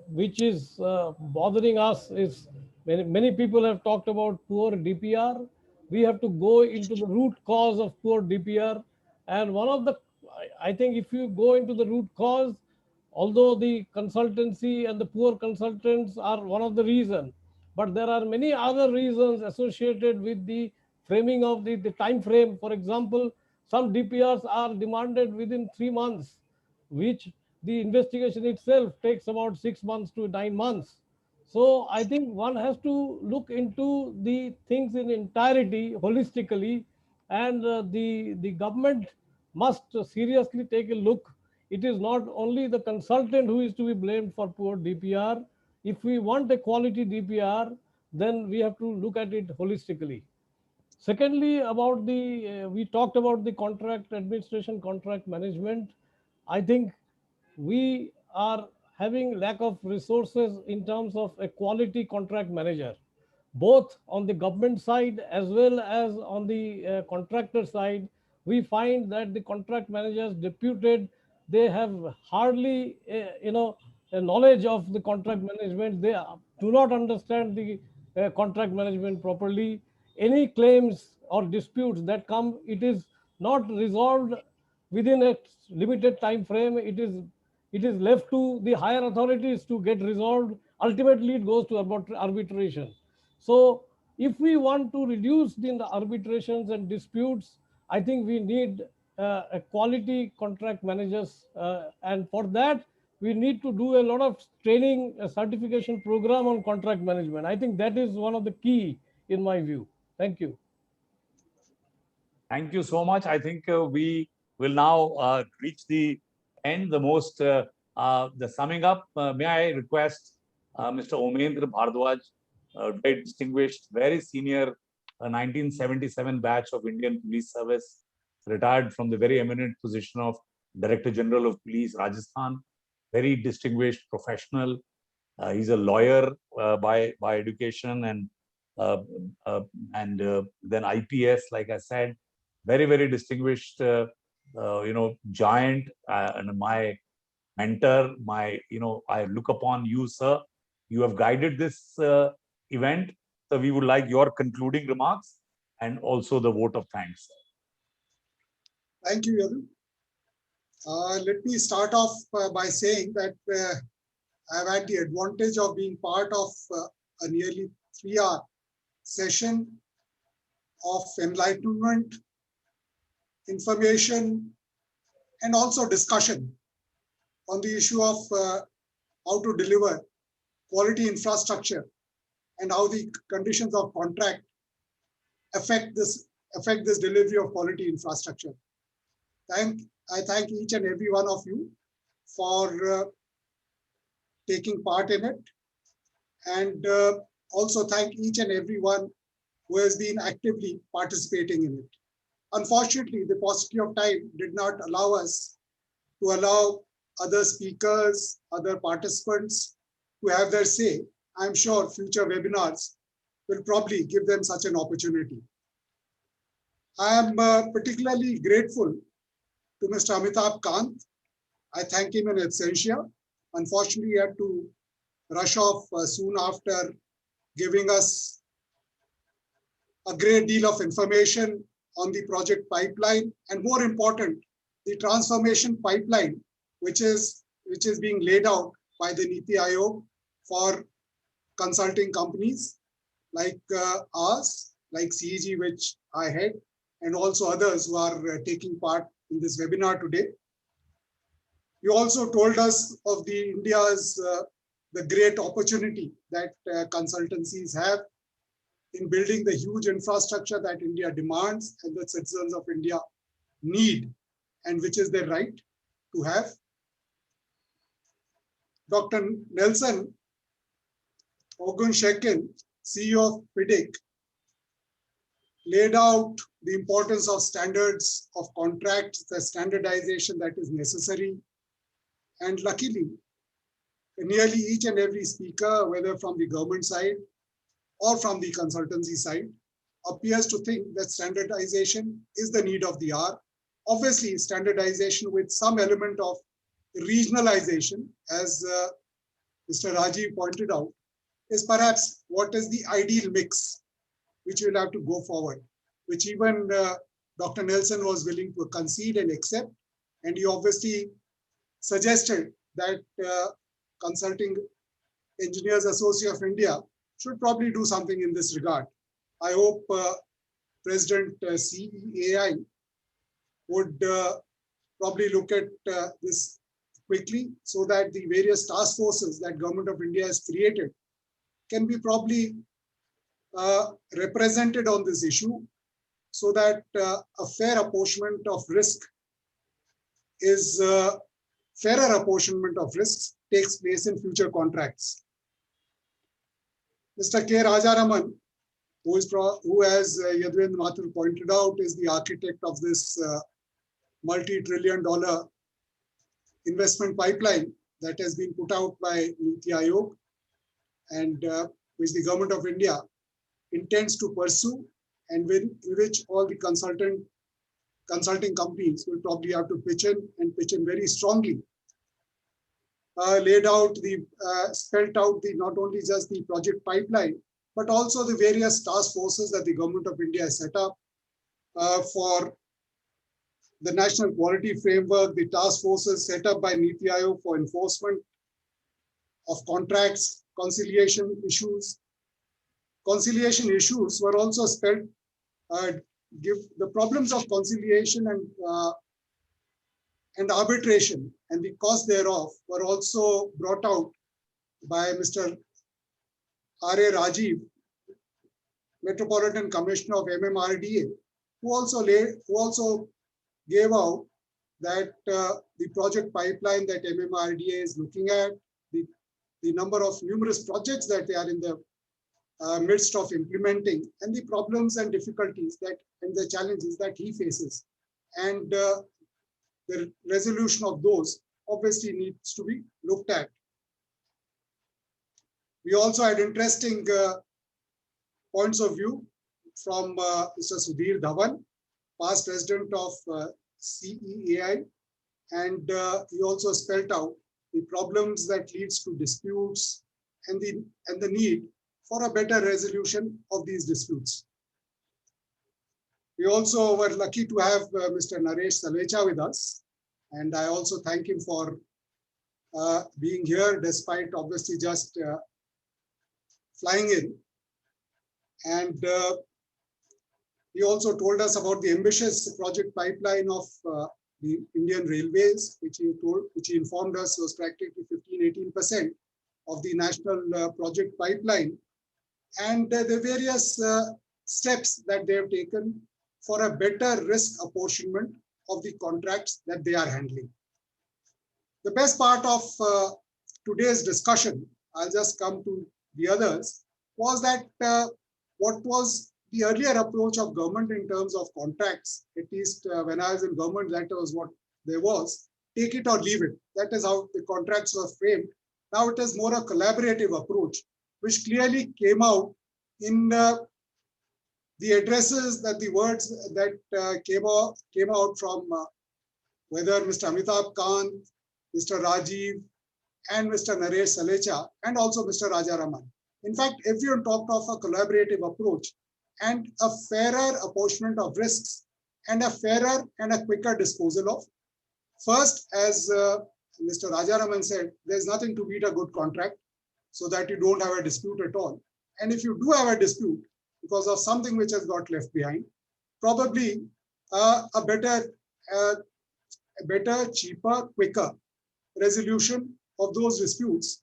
which is bothering us is many people have talked about poor DPR. We have to go into the root cause of poor DPR. And one of the, I think if you go into the root cause, although the consultancy and the poor consultants are one of the reasons, but there are many other reasons associated with the framing of the time frame. For example, some DPRs are demanded within 3 months, which the investigation itself takes about 6 months to 9 months. So I think one has to look into the things in entirety, holistically, and the government must seriously take a look. It is not only the consultant who is to be blamed for poor DPR. If we want a quality DPR, then we have to look at it holistically. Secondly, about we talked about the contract administration, contract management. I think we are having lack of resources in terms of a quality contract manager, both on the government side as well as on the contractor side. We find that the contract managers deputed, they have hardly a knowledge of the contract management. They do not understand the contract management properly. Any claims or disputes that come, it is not resolved within a limited time frame. It is left to the higher authorities to get resolved. Ultimately, it goes to arbitration. So if we want to reduce the arbitrations and disputes, I think we need a quality contract managers. And for that, we need to do a lot of training, a certification program on contract management. I think that is one of the key in my view. Thank you. Thank you so much. I think we will now reach the end, the summing up. May I request Mr. Omendra Bhardwaj, very distinguished, very senior 1977 batch of Indian Police Service, retired from the very eminent position of Director General of Police, Rajasthan, very distinguished professional. He's a lawyer by education and then IPS, like I said, very distinguished, giant, and my mentor, I look upon you, sir. You have guided this event. So we would like your concluding remarks and also the vote of thanks. Thank you, Yadu. Let me start off by saying that I've had the advantage of being part of a nearly 3-hour session of enlightenment, information, and also discussion on the issue of how to deliver quality infrastructure and how the conditions of contract affect this delivery of quality infrastructure. I thank each and every one of you for taking part in it, and also thank each and every one who has been actively participating in it. Unfortunately, the paucity of time did not allow us to allow other speakers, other participants to have their say. I'm sure future webinars will probably give them such an opportunity. I am particularly grateful to Mr. Amitabh Kant. I thank him in absentia. Unfortunately, he had to rush off soon after giving us a great deal of information on the project pipeline, and more important, the transformation pipeline, which is being laid out by the Niti Aayog for consulting companies like ours, like CEG, which I head, and also others who are taking part in this webinar today. You also told us of the India's the great opportunity that consultancies have in building the huge infrastructure that India demands and the citizens of India need, and which is their right to have. Dr. Nelson Ogunshekin, CEO of FIDIC, laid out the importance of standards of contracts, the standardization that is necessary. And luckily, nearly each and every speaker, whether from the government side or from the consultancy side, appears to think that standardization is the need of the hour. Obviously, standardization with some element of regionalization, as Mr. Rajiv pointed out, is perhaps what is the ideal mix, which will have to go forward, which even Dr. Nelson was willing to concede and accept. And he obviously suggested that Consulting Engineers Association of India should probably do something in this regard. I hope President CEAI would probably look at this quickly so that the various task forces that Government of India has created can be probably represented on this issue, so that a fair apportionment of risk fairer apportionment of risks takes place in future contracts. Mr. K. Rajaraman, who as Yadwendra Mathur pointed out, is the architect of this multi-trillion-dollar investment pipeline that has been put out by Niti Aayog, and which the Government of India intends to pursue, and in which all the consulting companies will probably have to pitch in very strongly. Laid out spelled out not only just the project pipeline, but also the various task forces that the Government of India has set up for the National Quality Framework, the task forces set up by Niti Aayog for enforcement of contracts, conciliation issues. Conciliation issues were also spelled, give the problems of conciliation and arbitration and the cost thereof were also brought out by Mr. R.A. Rajiv, Metropolitan Commissioner of MMRDA, who also gave out that the project pipeline that MMRDA is looking at, the number of numerous projects that they are in the midst of implementing, and the problems and difficulties and the challenges that he faces, and the resolution of those obviously needs to be looked at. We also had interesting points of view from Mr. Sudhir Dhawan, past president of CEAI, and he also spelled out the problems that leads to disputes and the need for a better resolution of these disputes. We also were lucky to have Mr. Naresh Salvecha with us, and I also thank him for being here despite obviously just flying in. And he also told us about the ambitious project pipeline of the Indian Railways, which he informed us was practically 15–18% of the national project pipeline, and the various steps that they have taken for a better risk apportionment of the contracts that they are handling. The best part of today's discussion, I'll just come to the others, was that what was the earlier approach of government in terms of contracts, at least when I was in government, that was what there was, take it or leave it. That is how the contracts were framed. Now it is more a collaborative approach, which clearly came out in the addresses, that the words that came out from whether Mr. Amitabh Kant, Mr. Rajiv, and Mr. Naresh Salecha, and also Mr. Rajaraman. In fact, everyone talked of a collaborative approach and a fairer apportionment of risks and a fairer and a quicker disposal of. First, as Mr. Rajaraman said, there's nothing to beat a good contract so that you don't have a dispute at all. And if you do have a dispute because of something which has got left behind, probably a better, cheaper, quicker resolution of those disputes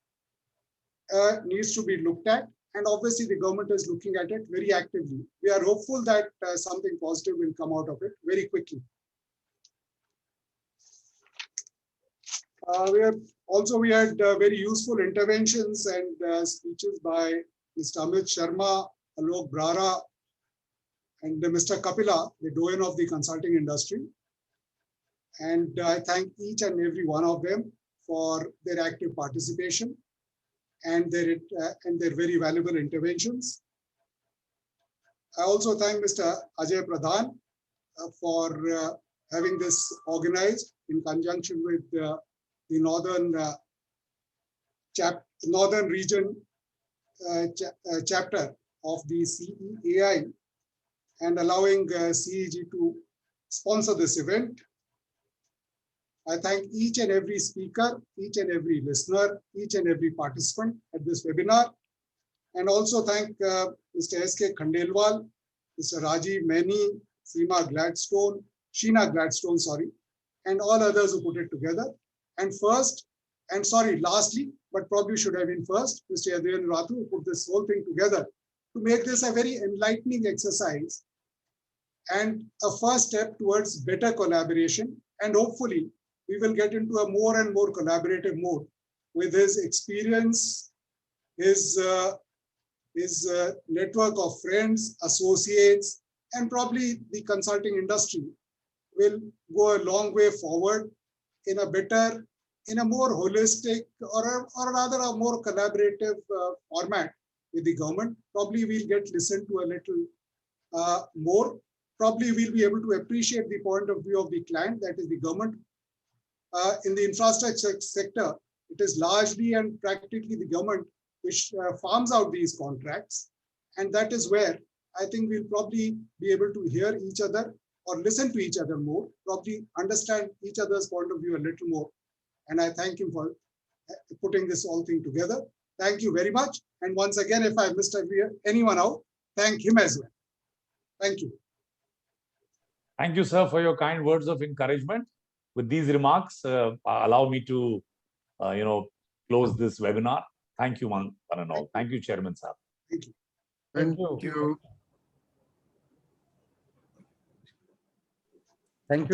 needs to be looked at. And obviously the government is looking at it very actively. We are hopeful that something positive will come out of it very quickly. We had very useful interventions and speeches by Mr. Amit Sharma, Alok Brara, and Mr. Kapila, the doyen of the consulting industry. And I thank each and every one of them for their active participation and their very valuable interventions. I also thank Mr. Ajay Pradhan for having this organized in conjunction with the Northern Region chapter of the CEAI and allowing CEG to sponsor this event. I thank each and every speaker, each and every listener, each and every participant at this webinar, and also thank Mr. S.K. Khandelwal, Mr. Rajiv Maini, Seema Gladstone, Sheena Gladstone, sorry, and all others who put it together. And lastly, but probably should have been first, Mr. Yaduen Ratu, who put this whole thing together to make this a very enlightening exercise and a first step towards better collaboration. And hopefully, we will get into a more and more collaborative mode with his experience, his network of friends, associates, and probably the consulting industry will go a long way forward in a better, in a more holistic or rather a more collaborative format with the government. Probably we'll get listened to a little more. Probably we'll be able to appreciate the point of view of the client, that is the government. In the infrastructure sector, it is largely and practically the government which farms out these contracts. And that is where I think we'll probably be able to hear each other or listen to each other more, probably understand each other's point of view a little more. And I thank him for putting this whole thing together. Thank you very much. And once again, if I missed anyone out, thank him as well. Thank you. Thank you, sir, for your kind words of encouragement. With these remarks, allow me to, close this webinar. Thank you, one and all. Thank you, Chairman sir. Thank you. Thank you. Thank you.